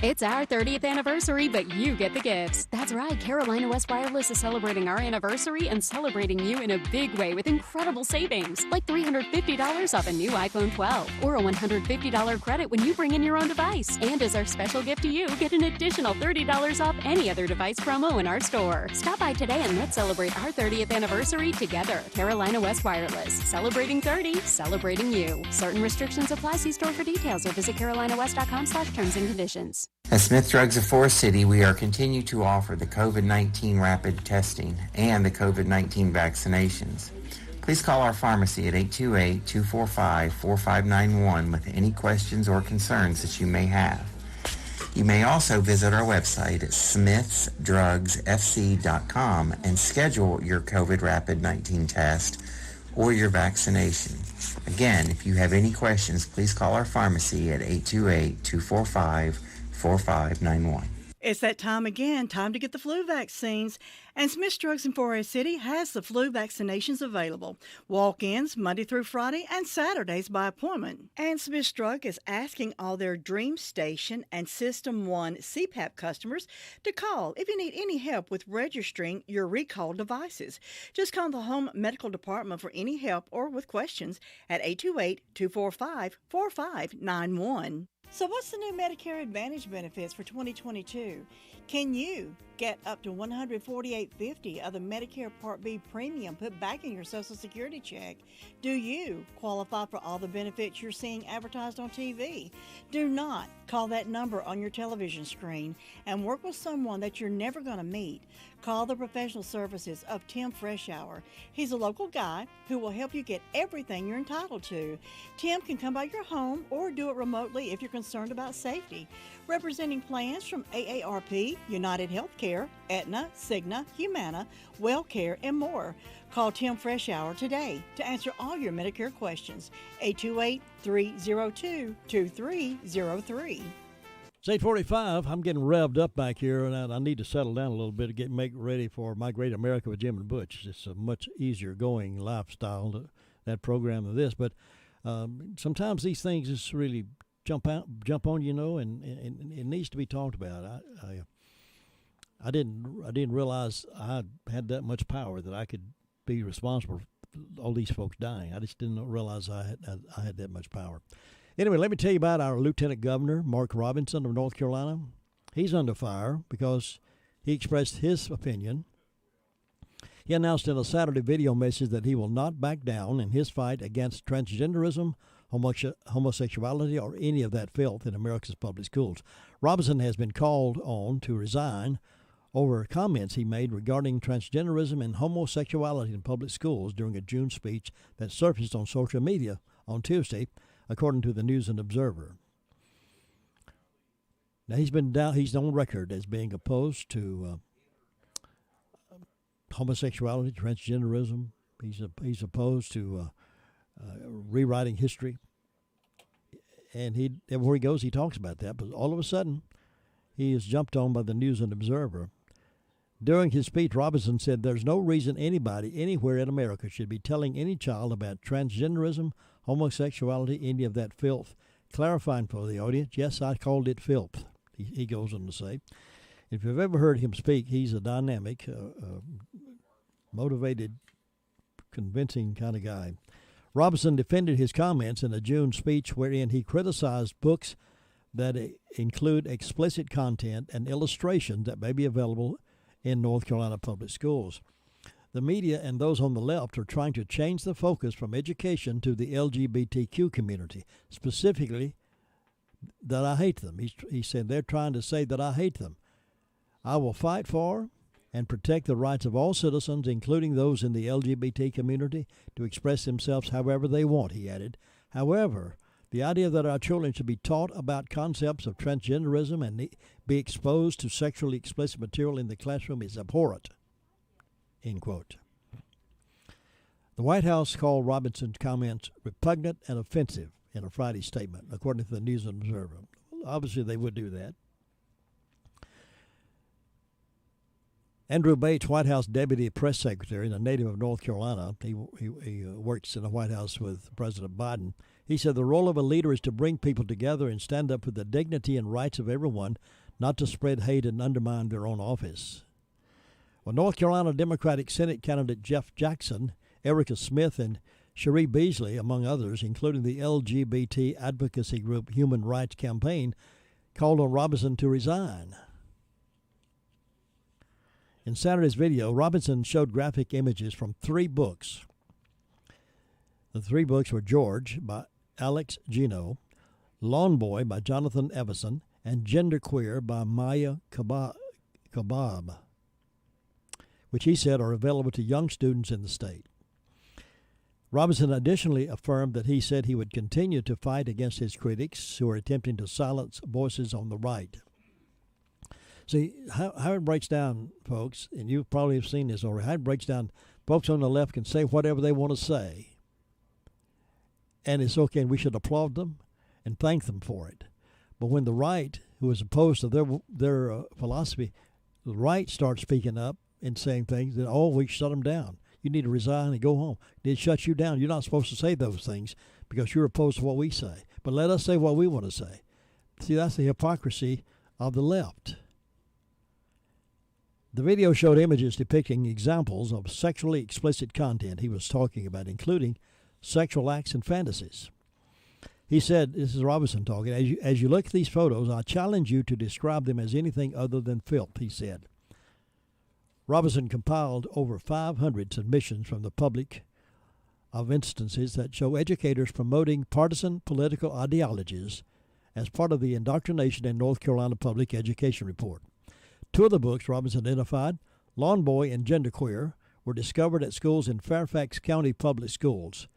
It's our 30th anniversary, but you get the gifts. That's right, Carolina West Wireless is celebrating our anniversary and celebrating you in a big way with incredible savings, like $350 off a new iPhone 12 or a $150 credit when you bring in your own device. And as our special gift to you, get an additional $30 off any other device promo in our store. Stop by today and let's celebrate our 30th anniversary together. Carolina West Wireless, celebrating 30, celebrating you. Certain restrictions apply. See store for details or visit carolinawest.com/terms and conditions. At Smith Drugs of Forest City, we are continue to offer the COVID-19 rapid testing and the COVID-19 vaccinations. Please call our pharmacy at 828-245-4591 with any questions or concerns that you may have. You may also visit our website at smithsdrugsfc.com and schedule your COVID rapid 19 test or your vaccination. Again, if you have any questions, please call our pharmacy at 828-245-4591. It's that time again, time to get the flu vaccines. And Smith's Drugs in Forest City has the flu vaccinations available. Walk-ins Monday through Friday and Saturdays by appointment. And Smith's Drug is asking all their Dream Station and System 1 CPAP customers to call if you need any help with registering your recalled devices. Just call the Home Medical Department for any help or with questions at 828-245-4591. So what's the new Medicare Advantage benefits for 2022? Can you get up to $148.50 of the Medicare Part B premium put back in your Social Security check? Do you qualify for all the benefits you're seeing advertised on TV? Do not call that number on your television screen and work with someone that you're never going to meet. Call the professional services of Tim Freshour. He's a local guy who will help you get everything you're entitled to. Tim can come by your home or do it remotely if you're concerned about safety. Representing plans from AARP, United Healthcare, Aetna, Cigna, Humana, WellCare, and more. Call Tim Freshour today to answer all your Medicare questions. 828-302-2303. It's 8:45. I'm getting revved up back here, and I need to settle down a little bit to make ready for My Great America with Jim and Butch. It's a much easier going lifestyle, that program, than this. But sometimes these things just really jump on, and it needs to be talked about. I didn't realize I had that much power that I could be responsible for all these folks dying. I just didn't realize I had that much power. Anyway, let me tell you about our Lieutenant Governor, Mark Robinson of North Carolina. He's under fire because he expressed his opinion. He announced in a Saturday video message that he will not back down in his fight against transgenderism, homosexuality, or any of that filth in America's public schools. Robinson has been called on to resign over comments he made regarding transgenderism and homosexuality in public schools during a June speech that surfaced on social media on Tuesday, according to the News and Observer. Now, he's on record as being opposed to homosexuality, transgenderism. He's opposed to rewriting history. And everywhere he goes, he talks about that. But all of a sudden, he is jumped on by the News and Observer. During his speech, Robinson said there's no reason anybody anywhere in America should be telling any child about transgenderism, homosexuality, any of that filth. Clarifying for the audience, yes, I called it filth, he goes on to say. If you've ever heard him speak, he's a dynamic, motivated, convincing kind of guy. Robinson defended his comments in a June speech wherein he criticized books that include explicit content and illustrations that may be available in North Carolina public schools. The media and those on the left are trying to change the focus from education to the LGBTQ community, specifically that I hate them. He said they're trying to say that I hate them. I will fight for and protect the rights of all citizens, including those in the LGBT community, to express themselves however they want, he added. However, the idea that our children should be taught about concepts of transgenderism and be exposed to sexually explicit material in the classroom is abhorrent, end quote. The White House called Robinson's comments repugnant and offensive in a Friday statement, according to the News and Observer. Obviously, they would do that. Andrew Bates, White House Deputy Press Secretary and a native of North Carolina, he works in the White House with President Biden. He said the role of a leader is to bring people together and stand up for the dignity and rights of everyone, not to spread hate and undermine their own office. Well, North Carolina Democratic Senate candidate Jeff Jackson, Erica Smith, and Cherie Beasley, among others, including the LGBT advocacy group Human Rights Campaign, called on Robinson to resign. In Saturday's video, Robinson showed graphic images from 3 books. The 3 books were George by Alex Gino, Lawn Boy by Jonathan Evison, and Genderqueer by Maya Kabab, which he said are available to young students in the state. Robinson additionally affirmed that he said he would continue to fight against his critics who are attempting to silence voices on the right. See, how it breaks down, folks, and you probably have seen this already, how it breaks down, folks on the left can say whatever they want to say, and it's okay, and we should applaud them and thank them for it. But when the right, who is opposed to their philosophy, the right starts speaking up and saying things, then, we shut them down. You need to resign and go home. It shuts you down. You're not supposed to say those things because you're opposed to what we say. But let us say what we want to say. See, that's the hypocrisy of the left. The video showed images depicting examples of sexually explicit content he was talking about, including sexual acts and fantasies. He said, this is Robinson talking, as you look at these photos, I challenge you to describe them as anything other than filth, he said. Robinson compiled over 500 submissions from the public of instances that show educators promoting partisan political ideologies as part of the indoctrination in North Carolina Public Education Report. 2 of the books Robinson identified, Lawn Boy and Genderqueer, were discovered at schools in Fairfax County Public Schools.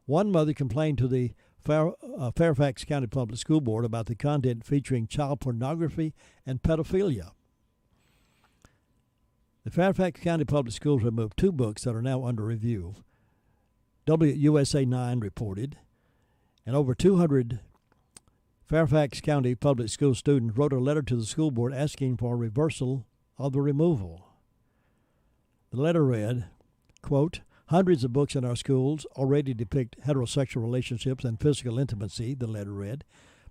One mother complained to the Fairfax County Public School Board about the content featuring child pornography and pedophilia. The Fairfax County Public Schools removed 2 books that are now under review. WUSA 9 reported, and over 200 Fairfax County Public School students wrote a letter to the school board asking for a reversal of the removal. The letter read, quote, hundreds of books in our schools already depict heterosexual relationships and physical intimacy, the letter read.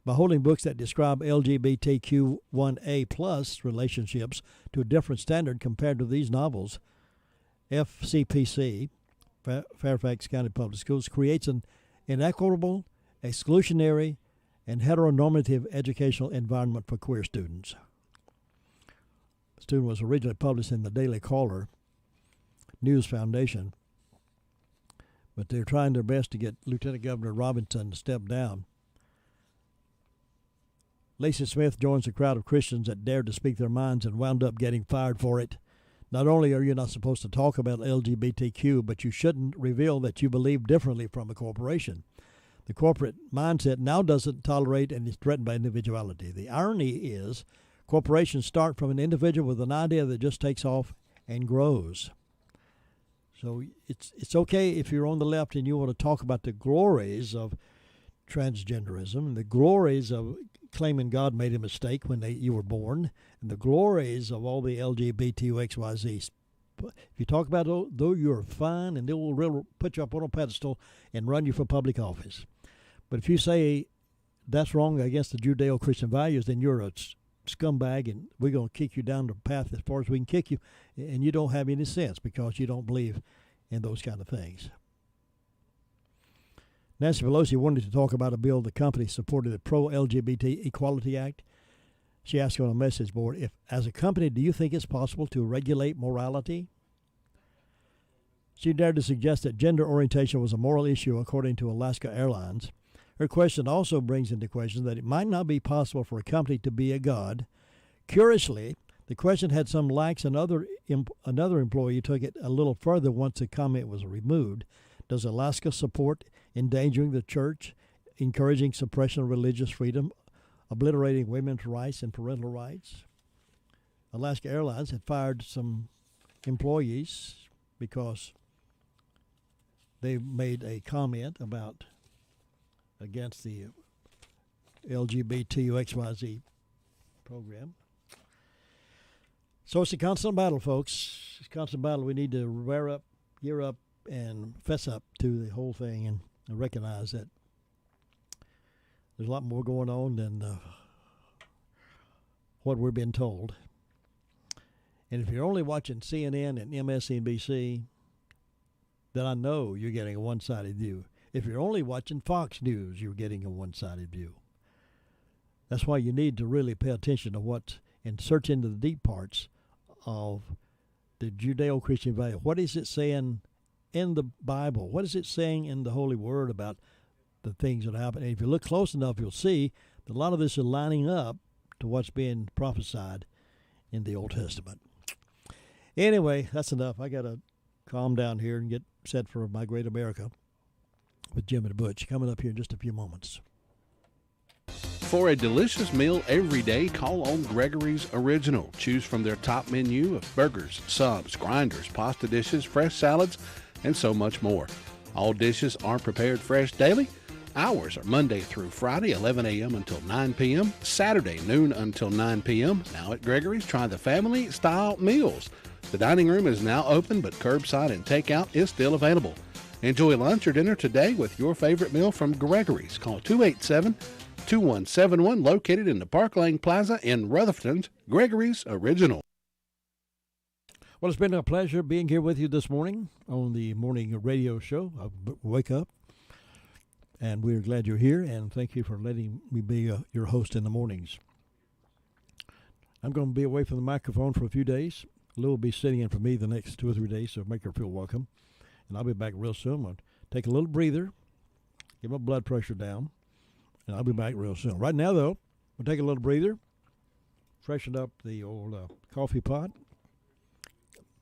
By holding books that describe LGBTQ1A plus relationships to a different standard compared to these novels, FCPC, Fairfax County Public Schools, creates an inequitable, exclusionary, and heteronormative educational environment for queer students. The student was originally published in the Daily Caller News Foundation, but they're trying their best to get Lieutenant Governor Robinson to step down. Lacey Smith joins a crowd of Christians that dared to speak their minds and wound up getting fired for it. Not only are you not supposed to talk about LGBTQ, but you shouldn't reveal that you believe differently from a corporation. The corporate mindset now doesn't tolerate and is threatened by individuality. The irony is corporations start from an individual with an idea that just takes off and grows. So it's okay if you're on the left and you want to talk about the glories of transgenderism and the glories of claiming God made a mistake when you were born and the glories of all the LGBTQXYZ. If you talk about it, though, you're fine, and they will put you up on a pedestal and run you for public office. But if you say that's wrong against the Judeo-Christian values, then you're a scumbag, and we're going to kick you down the path as far as we can kick you, and you don't have any sense because you don't believe in those kind of things. Nancy Pelosi wanted to talk about a bill the company supported, the Pro-LGBT Equality Act. She asked on a message board, if, as a company, do you think it's possible to regulate morality? She dared to suggest that gender orientation was a moral issue according to Alaska Airlines. Her question also brings into question that it might not be possible for a company to be a god. Curiously, the question had some lax, and another employee took it a little further once the comment was removed. Does Alaska support endangering the church, encouraging suppression of religious freedom, obliterating women's rights and parental rights? Alaska Airlines had fired some employees because they made a comment against the LGBTQXYZ program. So it's a constant battle, folks. It's a constant battle. We need to gear up, and fess up to the whole thing and recognize that there's a lot more going on than what we're being told. And if you're only watching CNN and MSNBC, then I know you're getting a one-sided view. If you're only watching Fox News, you're getting a one-sided view. That's why you need to really pay attention to what's and search into the deep parts of the Judeo-Christian value. What is it saying in the Bible? What is it saying in the Holy Word about the things that happen? And if you look close enough, you'll see that a lot of this is lining up to what's being prophesied in the Old Testament. Anyway, that's enough. I got to calm down here and get set for My Great America with Jim and Butch coming up here in just a few moments. For a delicious meal every day, call on Gregory's Original. Choose from their top menu of burgers, subs, grinders, pasta dishes, fresh salads, and so much more. All dishes are prepared fresh daily. Hours are Monday through Friday, 11 a.m. until 9 p.m., Saturday, noon until 9 p.m. Now at Gregory's, try the family-style meals. The dining room is now open, but curbside and takeout is still available. Enjoy lunch or dinner today with your favorite meal from Gregory's. Call 287-2171, located in the Park Lane Plaza in Rutherford. Gregory's Original. Well, it's been a pleasure being here with you this morning on the morning radio show of Wake Up. And we're glad you're here, and thank you for letting me be your host in the mornings. I'm going to be away from the microphone for a few days. Lou will be sitting in for me the next 2 or 3 days, so make her feel welcome. And I'll be back real soon. I'll take a little breather, get my blood pressure down, and I'll be back real soon. Right now, though, we'll take a little breather, freshen up the old coffee pot,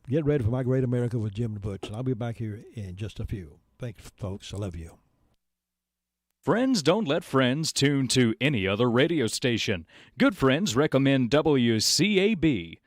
get ready for My Great America with Jim and Butch, and I'll be back here in just a few. Thanks, folks. I love you. Friends don't let friends tune to any other radio station. Good friends recommend WCAB.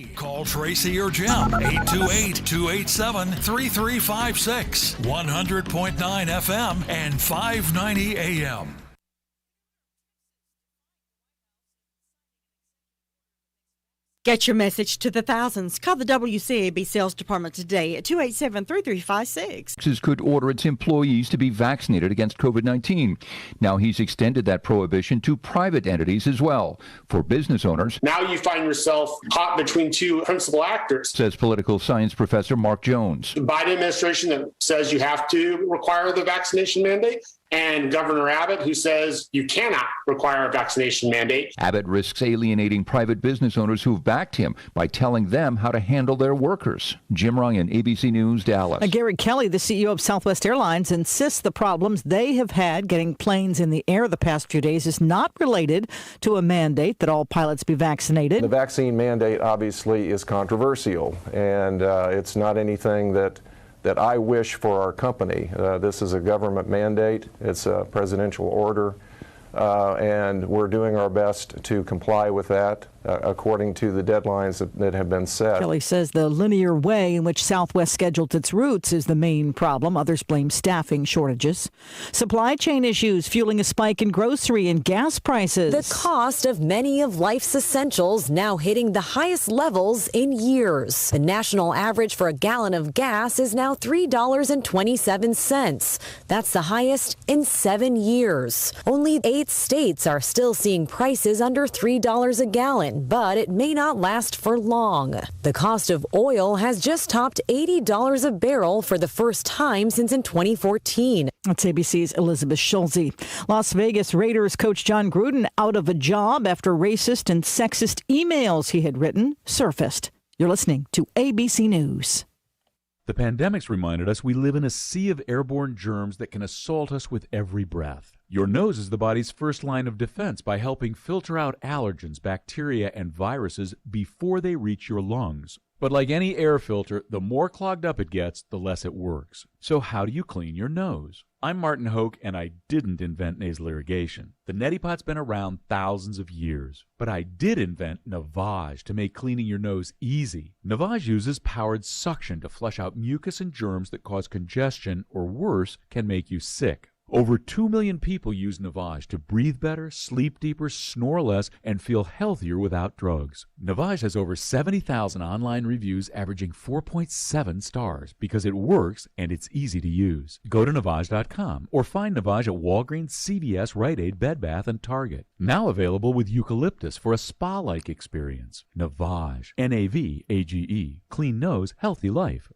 Call Tracy or Jim, 828-287-3356, 100.9 FM and 590 AM. Get your message to the thousands. Call the WCAB Sales Department today at 287-3356. Could order its employees to be vaccinated against COVID-19. Now he's extended that prohibition to private entities as well. For business owners, now you find yourself caught between two principal actors, says political science professor Mark Jones. The Biden administration that says you have to require the vaccination mandate, and Governor Abbott, who says you cannot require a vaccination mandate. Abbott risks alienating private business owners who've backed him by telling them how to handle their workers. Jim Ryan, ABC News, Dallas. Gary Kelly, the CEO of Southwest Airlines, insists the problems they have had getting planes in the air the past few days is not related to a mandate that all pilots be vaccinated. The vaccine mandate obviously is controversial, and it's not anything that I wish for our company. This is a government mandate. It's a presidential order, and we're doing our best to comply with that according to the deadlines that have been set. Kelly says the linear way in which Southwest scheduled its routes is the main problem. Others blame staffing shortages. Supply chain issues fueling a spike in grocery and gas prices. The cost of many of life's essentials now hitting the highest levels in years. The national average for a gallon of gas is now $3.27. That's the highest in 7 years. Only 8 states are still seeing prices under $3 a gallon. But it may not last for long. The cost of oil has just topped $80 a barrel for the first time since in 2014. That's ABC's Elizabeth Schulze. Las Vegas Raiders coach John Gruden out of a job after racist and sexist emails he had written surfaced. You're listening to ABC News. The pandemic's reminded us we live in a sea of airborne germs that can assault us with every breath. Your nose is the body's first line of defense by helping filter out allergens, bacteria, and viruses before they reach your lungs. But like any air filter, the more clogged up it gets, the less it works. So how do you clean your nose? I'm Martin Hoke, and I didn't invent nasal irrigation. The neti pot's been around thousands of years. But I did invent Navage to make cleaning your nose easy. Navage uses powered suction to flush out mucus and germs that cause congestion, or worse, can make you sick. Over 2 million people use Navage to breathe better, sleep deeper, snore less, and feel healthier without drugs. Navage has over 70,000 online reviews averaging 4.7 stars because it works and it's easy to use. Go to Navage.com or find Navage at Walgreens, CVS, Rite Aid, Bed Bath, and Target. Now available with eucalyptus for a spa-like experience. Navage. Navage. Clean nose, healthy life.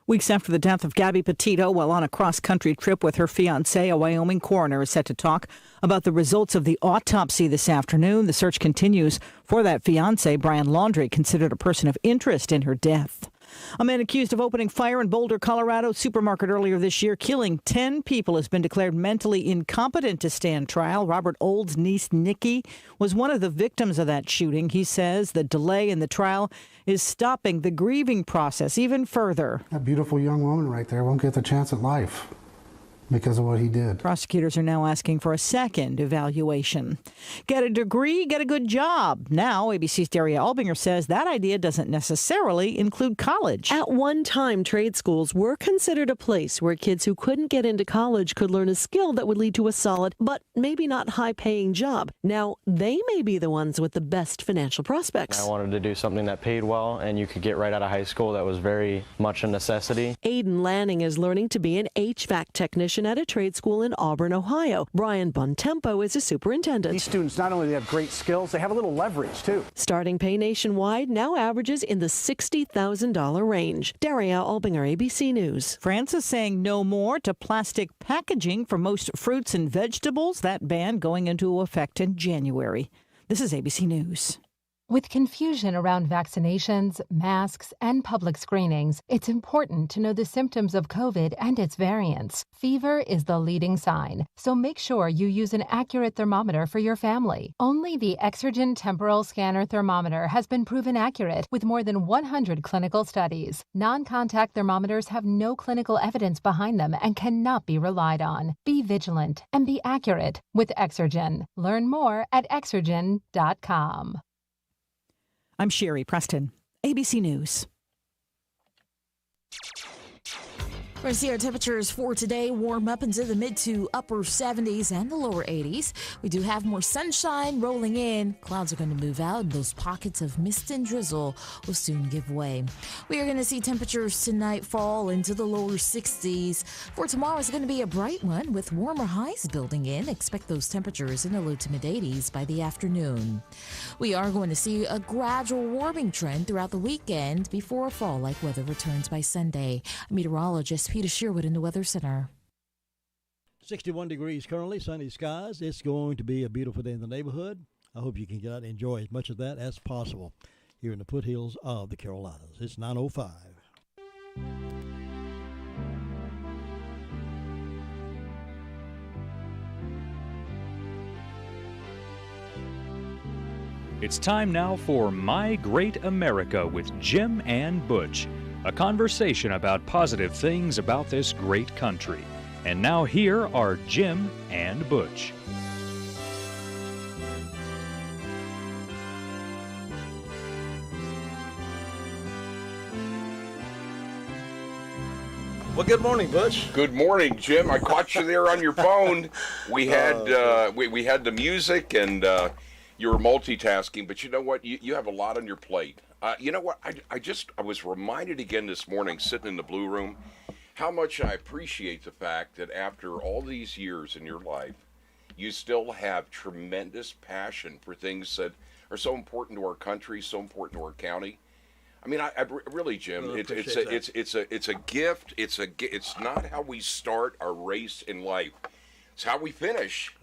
Weeks after the death of Gabby Petito while on a cross-country trip with her fiancé, a Wyoming coroner is set to talk about the results of the autopsy this afternoon. The search continues for that fiancé, Brian Laundrie, considered a person of interest in her death. A man accused of opening fire in Boulder, Colorado supermarket earlier this year, killing 10 people, has been declared mentally incompetent to stand trial. Robert Old's niece, Nikki, was one of the victims of that shooting. He says the delay in the trial is stopping the grieving process even further. That beautiful young woman right there won't get the chance at life because of what he did. Prosecutors are now asking for a second evaluation. Get a degree, get a good job. Now, ABC's Daria Albinger says that idea doesn't necessarily include college. At one time, trade schools were considered a place where kids who couldn't get into college could learn a skill that would lead to a solid, but maybe not high-paying job. Now, they may be the ones with the best financial prospects. I wanted to do something that paid well and you could get right out of high school. That was very much a necessity. Aiden Lanning is learning to be an HVAC technician at a trade school in Auburn, Ohio. Brian Bontempo is a superintendent. These students not only have great skills, they have a little leverage, too. Starting pay nationwide now averages in the $60,000 range. Daria Albinger, ABC News. France is saying no more to plastic packaging for most fruits and vegetables. That ban going into effect in January. This is ABC News. With confusion around vaccinations, masks, and public screenings, it's important to know the symptoms of COVID and its variants. Fever is the leading sign, so make sure you use an accurate thermometer for your family. Only the Exergen Temporal Scanner Thermometer has been proven accurate with more than 100 clinical studies. Non-contact thermometers have no clinical evidence behind them and cannot be relied on. Be vigilant and be accurate with Exergen. Learn more at Exergen.com. I'm Sherry Preston, ABC News. We're going to see our temperatures for today warm up into the mid to upper 70s and the lower 80s. We do have more sunshine rolling in. Clouds are going to move out, and those pockets of mist and drizzle will soon give way. We are going to see temperatures tonight fall into the lower 60s. For tomorrow, it's going to be a bright one with warmer highs building in. Expect those temperatures in the low to mid 80s by the afternoon. We are going to see a gradual warming trend throughout the weekend before fall-like weather returns by Sunday. Meteorologist Peter Sherwood in the Weather Center. 61 degrees currently, sunny skies. It's going to be a beautiful day in the neighborhood. I hope you can get out and enjoy as much of that as possible here in the foothills of the Carolinas. It's 9:05. It's time now for My Great America with Jim and Butch, a conversation about positive things about this great country. And now here are Jim and Butch. Well, good morning, Butch. Good morning, Jim. I caught you there on your phone. We had we had the music, and you were multitasking. But you know what? You have a lot on your plate. You know what? I was reminded again this morning, sitting in the Blue Room, how much I appreciate the fact that after all these years in your life, you still have tremendous passion for things that are so important to our country, so important to our county. I mean, I really, Jim, it's a gift. It's not how we start our race in life. It's how we finish.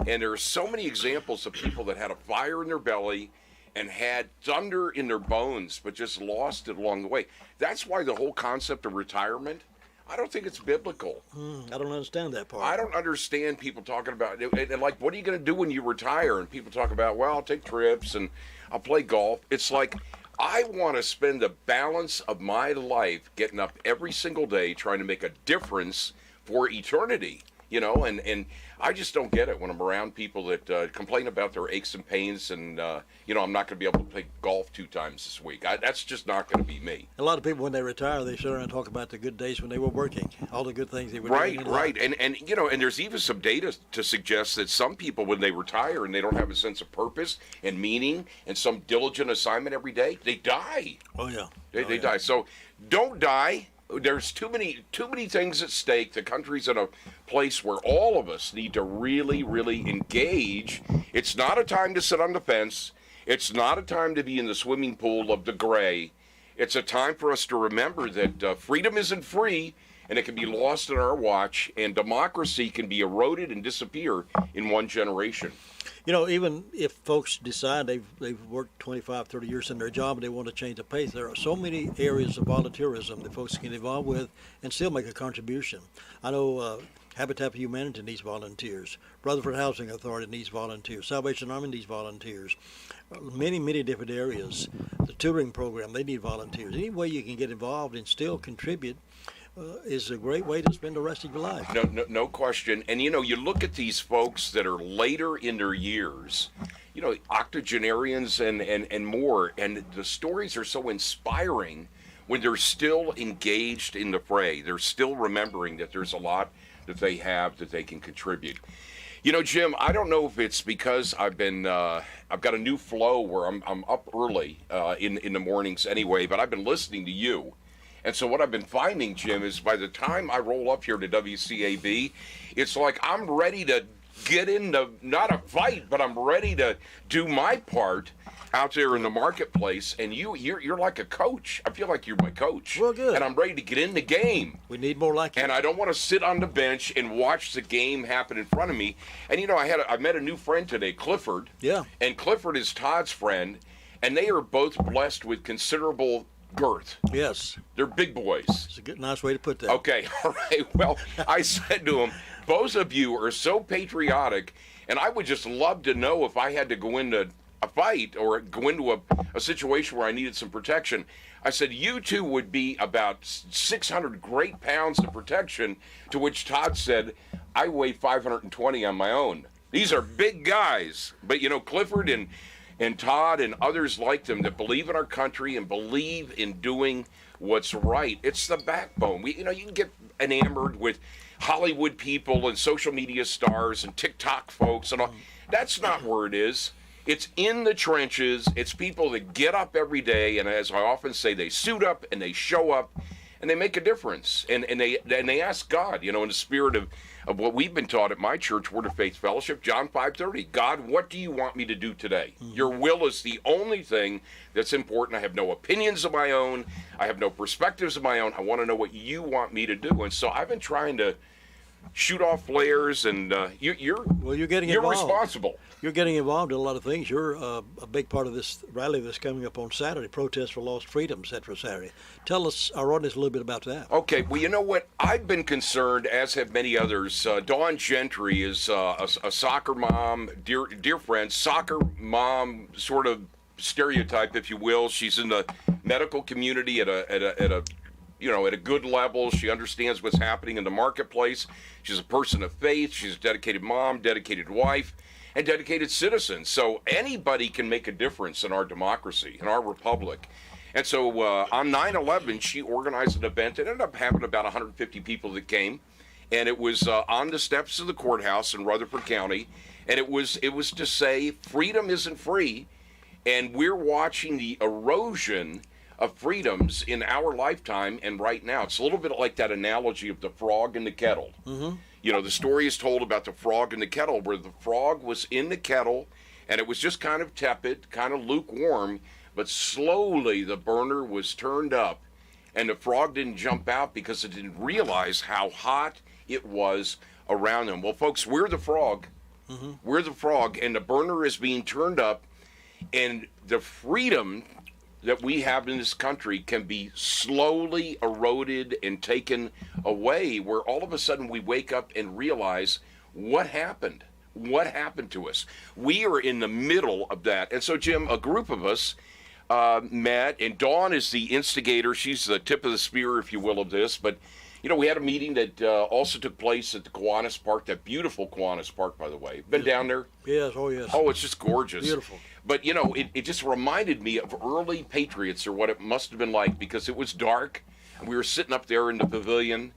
And there are so many examples of people that had a fire in their belly and had thunder in their bones, but just lost it along the way. That's why the whole concept of retirement, I don't think it's biblical. I don't understand that part. I don't understand people talking about it. And like, what are you going to do when you retire? And people talk about, well, I'll take trips and I'll play golf. It's like, I want to spend the balance of my life getting up every single day trying to make a difference for eternity, you know, and I just don't get it when I'm around people that complain about their aches and pains and, you know, I'm not going to be able to play golf 2 times this week. That's just not going to be me. A lot of people, when they retire, they sit around and talk about the good days when they were working, all the good things they were doing. Right. And you know, and there's even some data to suggest that some people, when they retire and they don't have a sense of purpose and meaning and some diligent assignment every day, they die. Oh, yeah. They die. So don't die. There's too many things at stake. The country's in a place where all of us need to really, really engage. It's not a time to sit on the fence. It's not a time to be in the swimming pool of the gray. It's a time for us to remember that freedom isn't free, and it can be lost in our watch, and democracy can be eroded and disappear in one generation. You know, even if folks decide they've worked 25, 30 years in their job and they want to change the pace, there are so many areas of volunteerism that folks can involve with and still make a contribution. I know Habitat for Humanity needs volunteers. Rutherford Housing Authority needs volunteers. Salvation Army needs volunteers. Many, many different areas. The tutoring program, they need volunteers. Any way you can get involved and still contribute is a great way to spend the rest of your life. No question. And, you know, you look at these folks that are later in their years, you know, octogenarians and more, and the stories are so inspiring when they're still engaged in the fray. They're still remembering that there's a lot that they have that they can contribute. You know, Jim, I don't know if it's because I've got a new flow where I'm up early in the mornings anyway, but I've been listening to you. And so what I've been finding, Jim, is by the time I roll up here to WCAB, it's like I'm ready to get into, not a fight, but I'm ready to do my part out there in the marketplace. And you're like a coach. I feel like you're my coach. Well, good. And I'm ready to get in the game. We need more like you. And I don't want to sit on the bench and watch the game happen in front of me. And, you know, I met a new friend today, Clifford. Yeah. And Clifford is Todd's friend. And they are both blessed with considerable girth. Yes. They're big boys. It's a good, nice way to put that. Okay, all right. Well, I said to him, both of you are so patriotic, and I would just love to know if I had to go into a fight or go into a situation where I needed some protection. I said, you two would be about 600 great pounds of protection, to which Todd said, I weigh 520 on my own. These are big guys. But, you know, Clifford and and Todd and others like them that believe in our country and believe in doing what's right. It's the backbone. You can get enamored with Hollywood people and social media stars and TikTok folks and all. That's not where it is. It's in the trenches. It's people that get up every day, and as I often say, they suit up and they show up and they make a difference. And they ask God, in the spirit of what we've been taught at my church, Word of Faith Fellowship, John 5:30. God, what do you want me to do today? Your will is the only thing that's important. I have no opinions of my own. I have no perspectives of my own. I want to know what you want me to do. And so I've been trying to shoot off flares, and you're getting you're involved. responsible. You're getting involved in a lot of things. You're a big part of this rally that's coming up on Saturday, Protest for Lost Freedom, set for Saturday. Tell us, our audience, a little bit about that. Okay, well, you know what? I've been concerned, as have many others. Dawn Gentry is a soccer mom, dear friend, soccer mom sort of stereotype, if you will. She's in the medical community at a good level. She understands what's happening in the marketplace. She's a person of faith. She's a dedicated mom, dedicated wife, and dedicated citizen. So anybody can make a difference in our democracy, in our republic. And so on 9/11, she organized an event. It ended up having about 150 people that came, and it was on the steps of the courthouse in Rutherford County. And it was to say freedom isn't free, and we're watching the erosion of freedoms in our lifetime and right now. It's a little bit like that analogy of the frog in the kettle. Mm-hmm. The story is told about the frog in the kettle, where the frog was in the kettle and it was just kind of tepid, kind of lukewarm, but slowly the burner was turned up and the frog didn't jump out because it didn't realize how hot it was around them. Well, folks, we're the frog. Mm-hmm. We're the frog, and the burner is being turned up, and the freedom that we have in this country can be slowly eroded and taken away, where all of a sudden we wake up and realize what happened. What happened to us? We are in the middle of that. And so, Jim, a group of us met, and Dawn is the instigator. She's the tip of the spear, if you will, of this. But, we had a meeting that also took place at the Kiwanis Park, that beautiful Kiwanis Park, by the way. Been down there? Yes, oh yes. Oh, it's just gorgeous. Beautiful. But, it just reminded me of early Patriots, or what it must have been like, because it was dark, and we were sitting up there in the pavilion,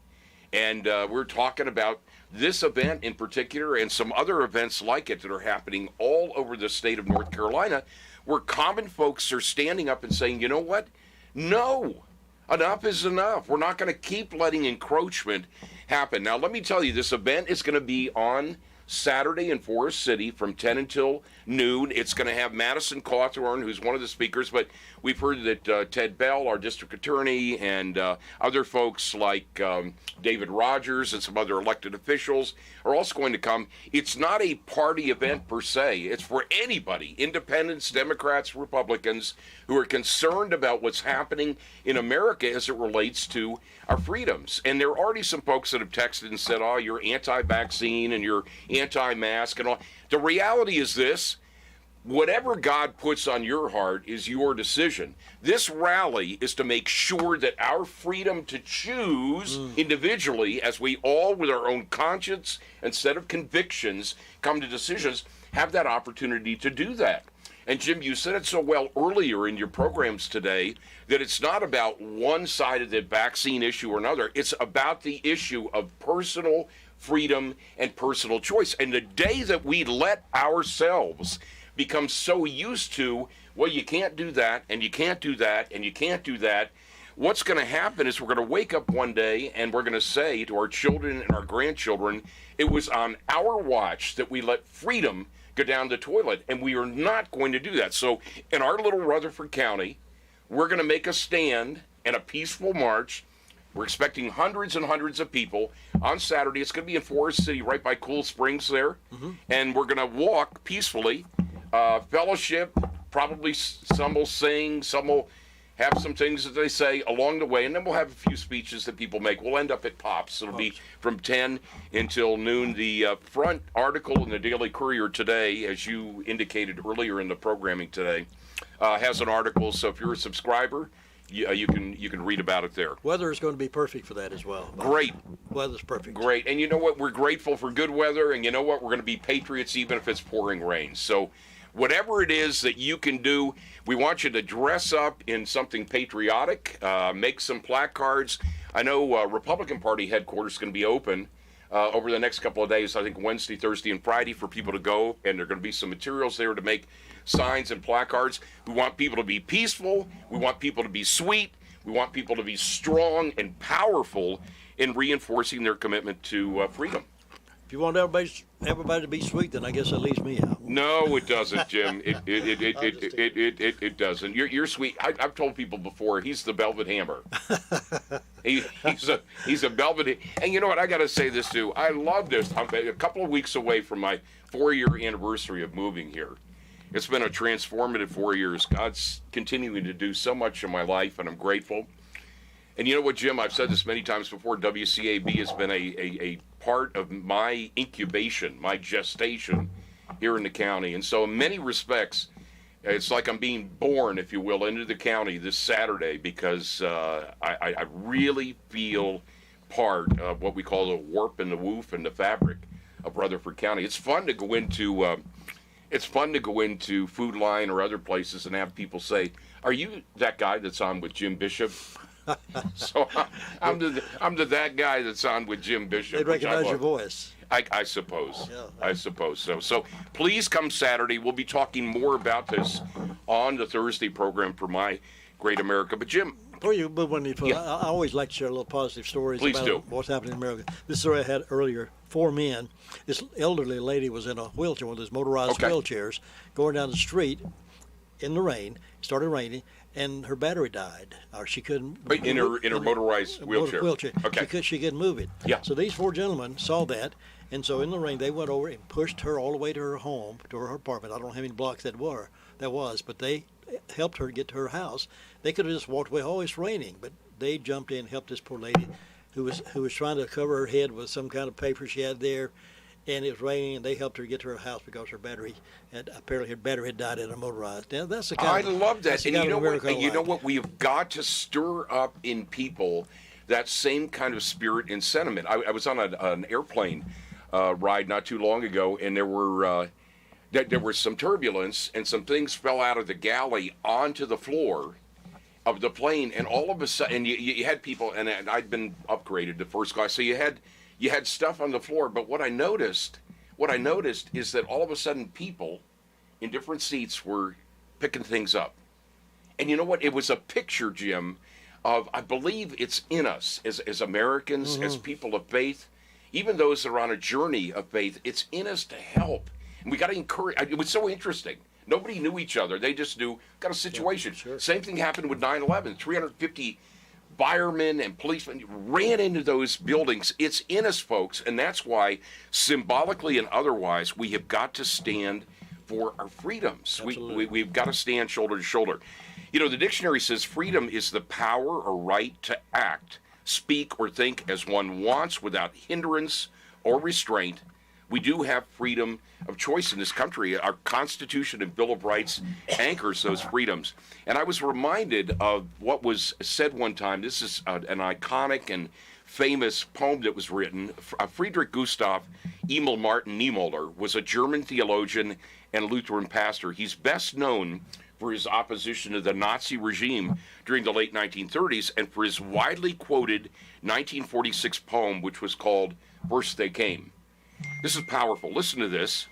and we were talking about this event in particular and some other events like it that are happening all over the state of North Carolina, where common folks are standing up and saying, you know what? No, enough is enough. We're not going to keep letting encroachment happen. Now, let me tell you, this event is going to be on Saturday in Forest City from 10 until noon. It's going to have Madison Cawthorn, who's one of the speakers, but we've heard that Ted Bell, our district attorney, and other folks like David Rogers and some other elected officials are also going to come. It's not a party event per se. It's for anybody, independents, Democrats, Republicans, who are concerned about what's happening in America as it relates to our freedoms. And there are already some folks that have texted and said, oh, you're anti-vaccine and you're anti-mask and all. The reality is this: whatever God puts on your heart is your decision. This rally is to make sure that our freedom to choose individually, as we all, with our own conscience and set of convictions, come to decisions, have that opportunity to do that. And Jim, you said it so well earlier in your programs today that it's not about one side of the vaccine issue or another. It's about the issue of personal freedom and personal choice. And the day that we let ourselves become so used to, well, you can't do that, and you can't do that, and you can't do that, what's going to happen is we're going to wake up one day and we're going to say to our children and our grandchildren, it was on our watch that we let freedom go down the toilet, and we are not going to do that. So in our little Rutherford County, we're going to make a stand and a peaceful march. We're expecting hundreds and hundreds of people on Saturday. It's going to be in Forest City, right by Cool Springs there, and we're going to walk peacefully, fellowship, probably some will sing, some will have some things that they say along the way, and then we'll have a few speeches that people make. We'll end up at Pops. It'll be from 10 until noon. The front article in the Daily Courier today, as you indicated earlier in the programming today, has an article. So if you're a subscriber, you can read about it there. Weather is going to be perfect for that as well. Great. Weather's perfect. Great. And you know what? We're grateful for good weather, and you know what? We're going to be patriots even if it's pouring rain. So whatever it is that you can do, we want you to dress up in something patriotic, make some placards. I know Republican Party headquarters is going to be open over the next couple of days, I think Wednesday, Thursday, and Friday for people to go, and there are going to be some materials there to make signs and placards. We want people to be peaceful. We want people to be sweet. We want people to be strong and powerful in reinforcing their commitment to freedom. If you want everybody to be sweet, then I guess that leaves me out. No, it doesn't, Jim. It doesn't. You're sweet. I've told people before, he's the velvet hammer. He's a velvet. And you know what? I got to say this too. I love this. I'm a couple of weeks away from my 4-year anniversary of moving here. It's been a transformative 4 years. God's continuing to do so much in my life, and I'm grateful. And you know what, Jim? I've said this many times before. WCAB has been a part of my incubation, my gestation here in the county. And so in many respects, it's like I'm being born, if you will, into the county this Saturday because I really feel part of what we call the warp and the woof and the fabric of Rutherford County. It's fun to go into Food Line or other places and have people say, "Are you that guy that's on with Jim Bishop?" So I'm that guy that's on with Jim Bishop. They recognize your voice. I suppose. Yeah. I suppose so. So please come Saturday. We'll be talking more about this on the Thursday program for My Great America. But Jim, before you move on, I always like to share a little positive stories about what's happening in America. This story I had earlier. 4 men. This elderly lady was in a wheelchair, one of those motorized wheelchairs, going down the street in the rain. It started raining, and her battery died, or she couldn't. In her motorized wheelchair. Okay. She couldn't move it. Yeah. So these 4 gentlemen saw that, and so in the rain they went over and pushed her all the way to her home, to her apartment. I don't know how many blocks that was, but they helped her get to her house. They could have just walked away. Oh, it's raining, but they jumped in and helped this poor lady, who was trying to cover her head with some kind of paper she had there, and it was raining, and they helped her get to her house because her battery had died in a motorized. Now that's the kind. I love that, and you know what? We've got to stir up in people that same kind of spirit and sentiment. I was on an airplane ride not too long ago, and there was some turbulence, and some things fell out of the galley onto the floor of the plane, and all of a sudden, you had people, and I'd been upgraded to first class, so you had stuff on the floor. But what I noticed is that all of a sudden, people in different seats were picking things up, and you know what? It was a picture, Jim, of I believe it's in us as Americans, as people of faith, even those that are on a journey of faith. It's in us to help, and we got to encourage. It was so interesting. Nobody knew each other. They just knew, got a situation. Yeah, sure. Same thing happened with 9/11. 350 firemen and policemen ran into those buildings. It's in us, folks, and that's why, symbolically and otherwise, we have got to stand for our freedoms. We've got to stand shoulder to shoulder. You know, the dictionary says freedom is the power or right to act, speak, or think as one wants without hindrance or restraint. We do have freedom of choice in this country. Our Constitution and Bill of Rights anchors those freedoms. And I was reminded of what was said one time. This is an iconic and famous poem that was written. Friedrich Gustav Emil Martin Niemöller was a German theologian and Lutheran pastor. He's best known for his opposition to the Nazi regime during the late 1930s and for his widely quoted 1946 poem, which was called First They Came. This is powerful. Listen to this.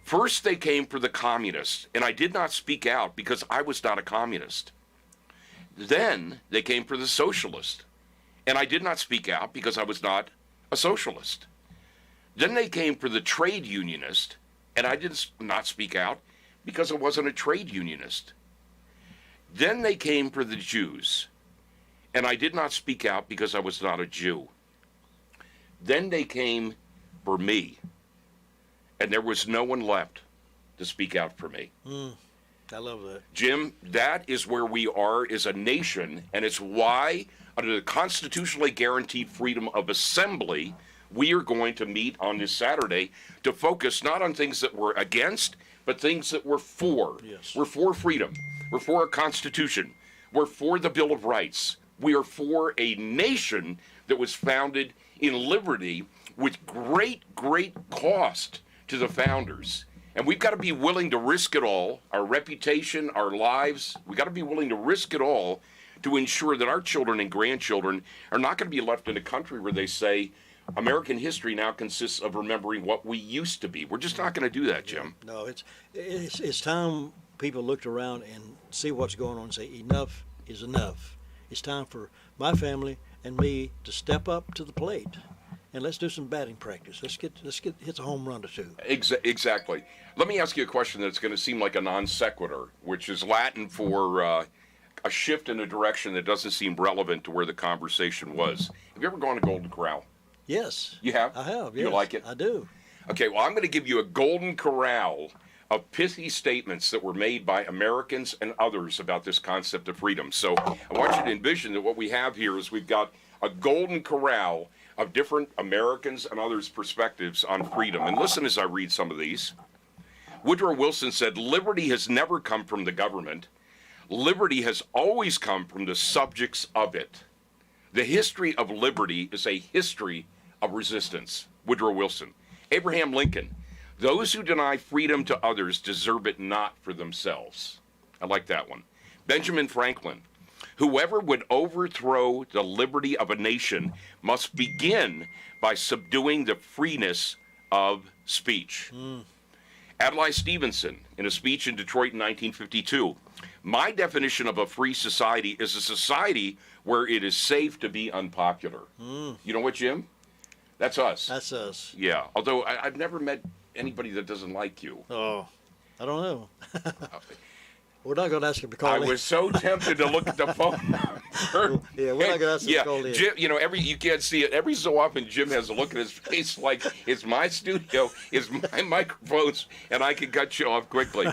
First they came for the communists, and I did not speak out because I was not a communist. Then they came for the socialist, and I did not speak out because I was not a socialist. Then they came for the trade unionist, and I did not speak out because I wasn't a trade unionist. Then they came for the Jews, and I did not speak out because I was not a Jew. Then they came for me, and there was no one left to speak out for me. I love that. Jim, that is where we are as a nation, and it's why, under the constitutionally guaranteed freedom of assembly, we are going to meet on this Saturday to focus not on things that we're against, but things that we're for. Yes. We're for freedom. We're for a Constitution. We're for the Bill of Rights. We are for a nation that was founded in liberty with great, great cost to the founders. And we've got to be willing to risk it all, our reputation, our lives. We've got to be willing to risk it all to ensure that our children and grandchildren are not going to be left in a country where they say, American history now consists of remembering what we used to be. We're just not going to do that, Jim. No, it's time people looked around and see what's going on and say, enough is enough. It's time for my family and me to step up to the plate. And let's do some batting practice. Let's get hit a home run or two. Exactly. Let me ask you a question that's going to seem like a non sequitur, which is Latin for a shift in a direction that doesn't seem relevant to where the conversation was. Have you ever gone to Golden Corral? Yes. You have? I have, yes. You like it? I do. Okay, well, I'm going to give you a golden corral of pithy statements that were made by Americans and others about this concept of freedom. So I want you to envision that what we have here is we've got a golden corral of different Americans and others' perspectives on freedom. And listen as I read some of these. Woodrow Wilson said, "Liberty has never come from the government. Liberty has always come from the subjects of it. The history of liberty is a history of resistance." Woodrow Wilson. Abraham Lincoln. "Those who deny freedom to others deserve it not for themselves." I like that one. Benjamin Franklin. "Whoever would overthrow the liberty of a nation must begin by subduing the freeness of speech." Adlai Stevenson, in a speech in Detroit in 1952, "My definition of a free society is a society where it is safe to be unpopular." You know what, Jim? That's us. That's us. Yeah, although I've never met anybody that doesn't like you. Oh, I don't know. We're not going to ask him to call in. I was so tempted to look at the phone. Yeah, we're not going to ask him to call in. Jim, you know, you can't see it. Every so often, Jim has a look at his face like, it's my studio, it's my microphones, and I can cut you off quickly.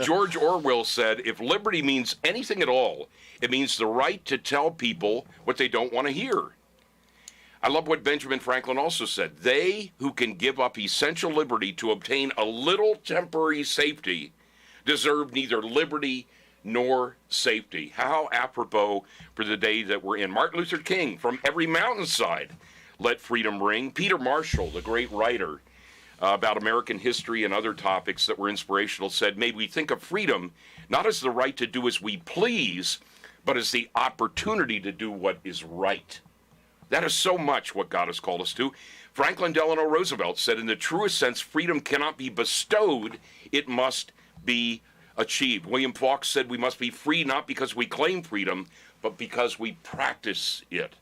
George Orwell said, "If liberty means anything at all, it means the right to tell people what they don't want to hear." I love what Benjamin Franklin also said. "They who can give up essential liberty to obtain a little temporary safety deserve neither liberty nor safety." How apropos for the day that we're in. Martin Luther King, "From every mountainside, let freedom ring." Peter Marshall, the great writer about American history and other topics that were inspirational, said, "May we think of freedom not as the right to do as we please, but as the opportunity to do what is right." That is so much what God has called us to. Franklin Delano Roosevelt said, "In the truest sense, freedom cannot be bestowed, it must be achieved." William Faulks said, "We must be free not because we claim freedom, but because we practice it."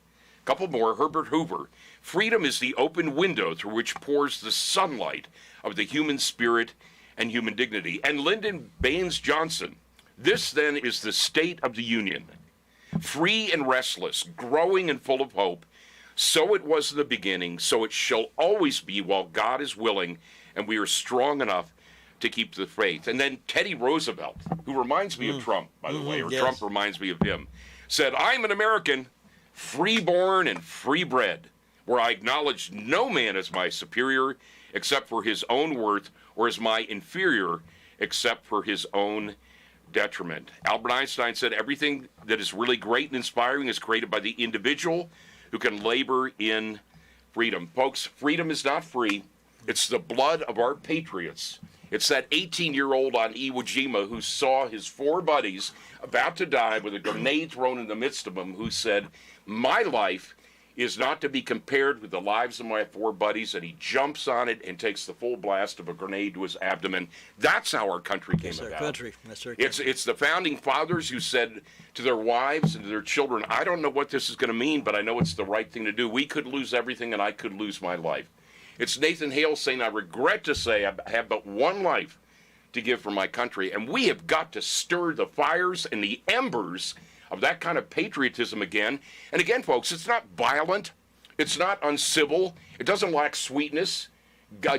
A couple more. Herbert Hoover. "Freedom is the open window through which pours the sunlight of the human spirit and human dignity." And Lyndon Baines Johnson. "This then is the state of the Union, free and restless, growing and full of hope. So it was in the beginning, so it shall always be while God is willing and we are strong enough to keep the faith." And then Teddy Roosevelt, who reminds me of Trump, by the way, or yes. Trump reminds me of him, said, "I'm an American, free-born and free-bred, where I acknowledge no man as my superior except for his own worth, or as my inferior except for his own detriment." Albert Einstein said, "Everything that is really great and inspiring is created by the individual who can labor in freedom." Folks, freedom is not free. It's the blood of our patriots. It's that 18-year-old on Iwo Jima who saw his four buddies about to die with a grenade thrown in the midst of them, who said, "My life is not to be compared with the lives of my four buddies," and he jumps on it and takes the full blast of a grenade to his abdomen. That's how our country came about. That's our country. It's the founding fathers who said to their wives and to their children, "I don't know what this is going to mean, but I know it's the right thing to do. We could lose everything and I could lose my life." It's Nathan Hale saying, "I regret to say I have but one life to give for my country." And we have got to stir the fires and the embers of that kind of patriotism again. And again, folks, it's not violent. It's not uncivil. It doesn't lack sweetness.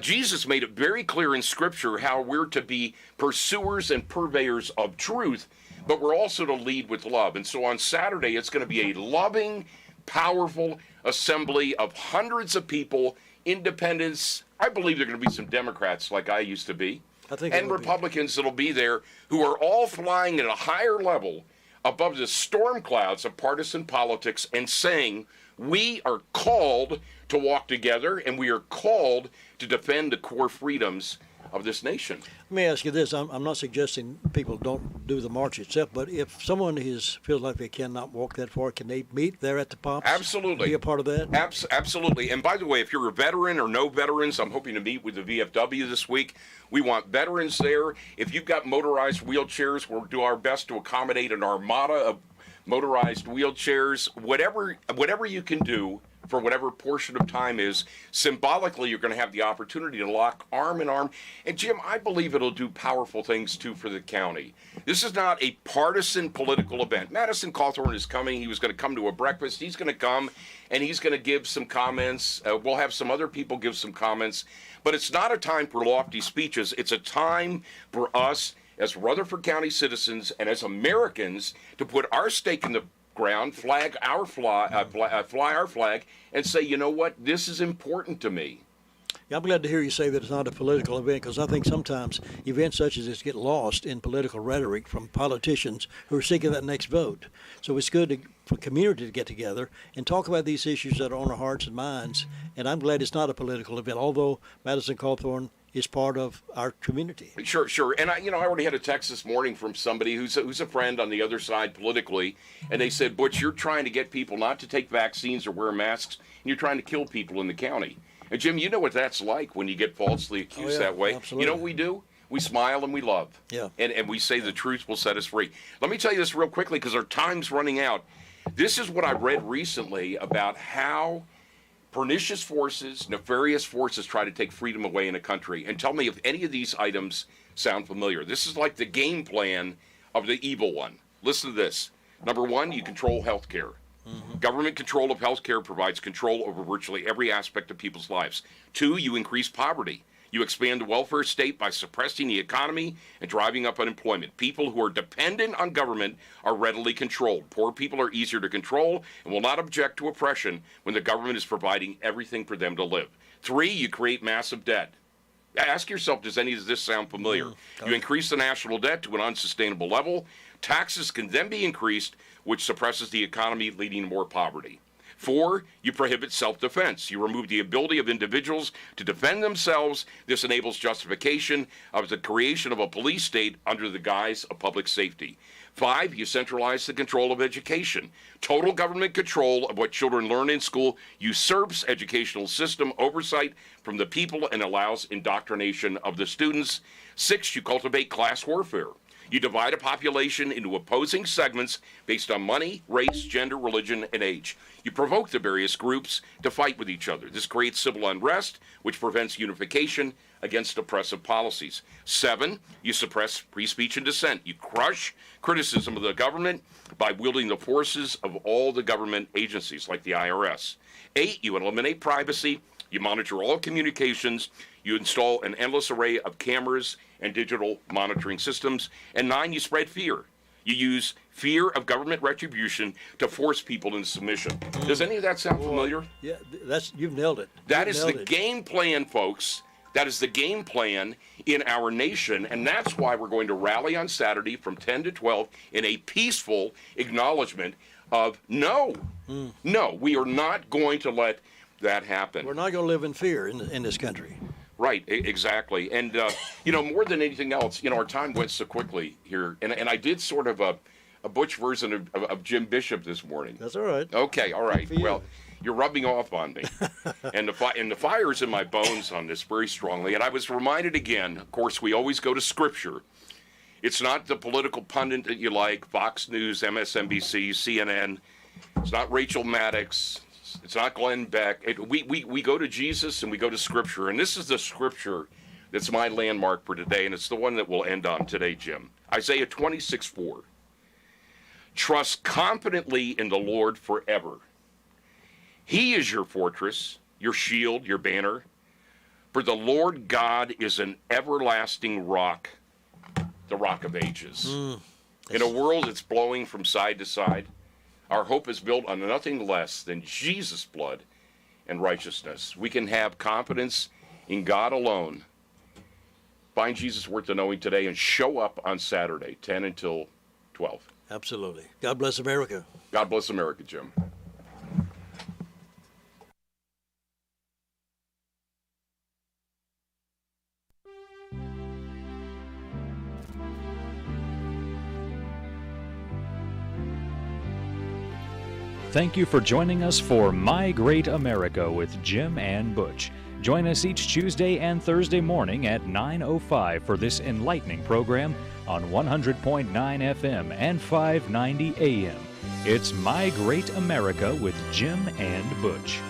Jesus made it very clear in Scripture how we're to be pursuers and purveyors of truth, but we're also to lead with love. And so on Saturday, it's going to be a loving, powerful assembly of hundreds of people, independents. I believe there are going to be some Democrats like I used to be, and Republicans that'll be there, who are all flying at a higher level above the storm clouds of partisan politics and saying, we are called to walk together and we are called to defend the core freedoms of this nation. Let me ask you this. I'm not suggesting people don't do the march itself, but if someone feels like they cannot walk that far, can they meet there at the pumps? Absolutely. Be a part of that? Absolutely. And by the way, if you're a veteran or no veterans, I'm hoping to meet with the VFW this week. We want veterans there. If you've got motorized wheelchairs, we'll do our best to accommodate an armada of motorized wheelchairs. Whatever you can do for whatever portion of time is, symbolically, you're going to have the opportunity to lock arm in arm. And Jim, I believe it'll do powerful things too for the county. This is not a partisan political event. Madison Cawthorn is coming. He was going to come to a breakfast. He's going to come and he's going to give some comments. We'll have some other people give some comments. But it's not a time for lofty speeches. It's a time for us as Rutherford County citizens and as Americans to put our stake in the ground, fly our flag, and say, you know what, this is important to me. Yeah, I'm glad to hear you say that it's not a political event, because I think sometimes events such as this get lost in political rhetoric from politicians who are seeking that next vote. So it's good for community to get together and talk about these issues that are on our hearts and minds. And I'm glad it's not a political event, although Madison Cawthorn is part of our community. Sure. And I already had a text this morning from somebody who's a friend on the other side politically, and they said, Butch, you're trying to get people not to take vaccines or wear masks, and you're trying to kill people in the county. And Jim, you know what that's like when you get falsely accused that way. Absolutely. You know what we do? We smile and we love. Yeah. And we say the truth will set us free. Let me tell you this real quickly, because our time's running out. This is what I read recently about how pernicious forces, nefarious forces try to take freedom away in a country. And tell me if any of these items sound familiar. This is like the game plan of the evil one. Listen to this. Number one, you control health care. Mm-hmm. Government control of health care provides control over virtually every aspect of people's lives. Two, you increase poverty. You expand the welfare state by suppressing the economy and driving up unemployment. People who are dependent on government are readily controlled. Poor people are easier to control and will not object to oppression when the government is providing everything for them to live. Three, you create massive debt. Ask yourself, does any of this sound familiar? You increase the national debt to an unsustainable level. Taxes can then be increased, which suppresses the economy, leading to more poverty. Four, you prohibit self-defense. You remove the ability of individuals to defend themselves. This enables justification of the creation of a police state under the guise of public safety. Five, you centralize the control of education. Total government control of what children learn in school usurps educational system oversight from the people and allows indoctrination of the students. Six, you cultivate class warfare. You divide a population into opposing segments based on money, race, gender, religion, and age. You provoke the various groups to fight with each other. This creates civil unrest, which prevents unification against oppressive policies. Seven, you suppress free speech and dissent. You crush criticism of the government by wielding the forces of all the government agencies, like the IRS. Eight, you eliminate privacy. You monitor all communications. You install an endless array of cameras and digital monitoring systems. And nine, you spread fear. You use fear of government retribution to force people into submission. Does any of that sound familiar? Yeah, you've nailed it. That is the game plan, folks. That is the game plan in our nation, and that's why we're going to rally on Saturday from 10 to 12 in a peaceful acknowledgement of no, we are not going to let that happen. We're not going to live in fear in this country. Right, exactly. And, more than anything else, our time went so quickly here. And I did sort of a Butch version of Jim Bishop this morning. That's all right. Okay, all right. Well, you're rubbing off on me. and the fire's in my bones on this very strongly. And I was reminded again, of course, we always go to Scripture. It's not the political pundit that you like, Fox News, MSNBC, CNN. It's not Rachel Maddox. It's not Glenn Beck. We go to Jesus and we go to Scripture. And this is the Scripture that's my landmark for today, and it's the one that we'll end on today, Jim. Isaiah 26:4. Trust confidently in the Lord forever. He is your fortress, your shield, your banner. For the Lord God is an everlasting rock, the rock of ages. In a world that's blowing from side to side, our hope is built on nothing less than Jesus' blood and righteousness. We can have confidence in God alone. Find Jesus worth the knowing today and show up on Saturday, 10 until 12. Absolutely. God bless America. God bless America, Jim. thank you for joining us for My Great America with Jim and Butch. Join us each Tuesday and Thursday morning at 9:05 for this enlightening program on 100.9 FM and 590 AM. It's My Great America with Jim and Butch.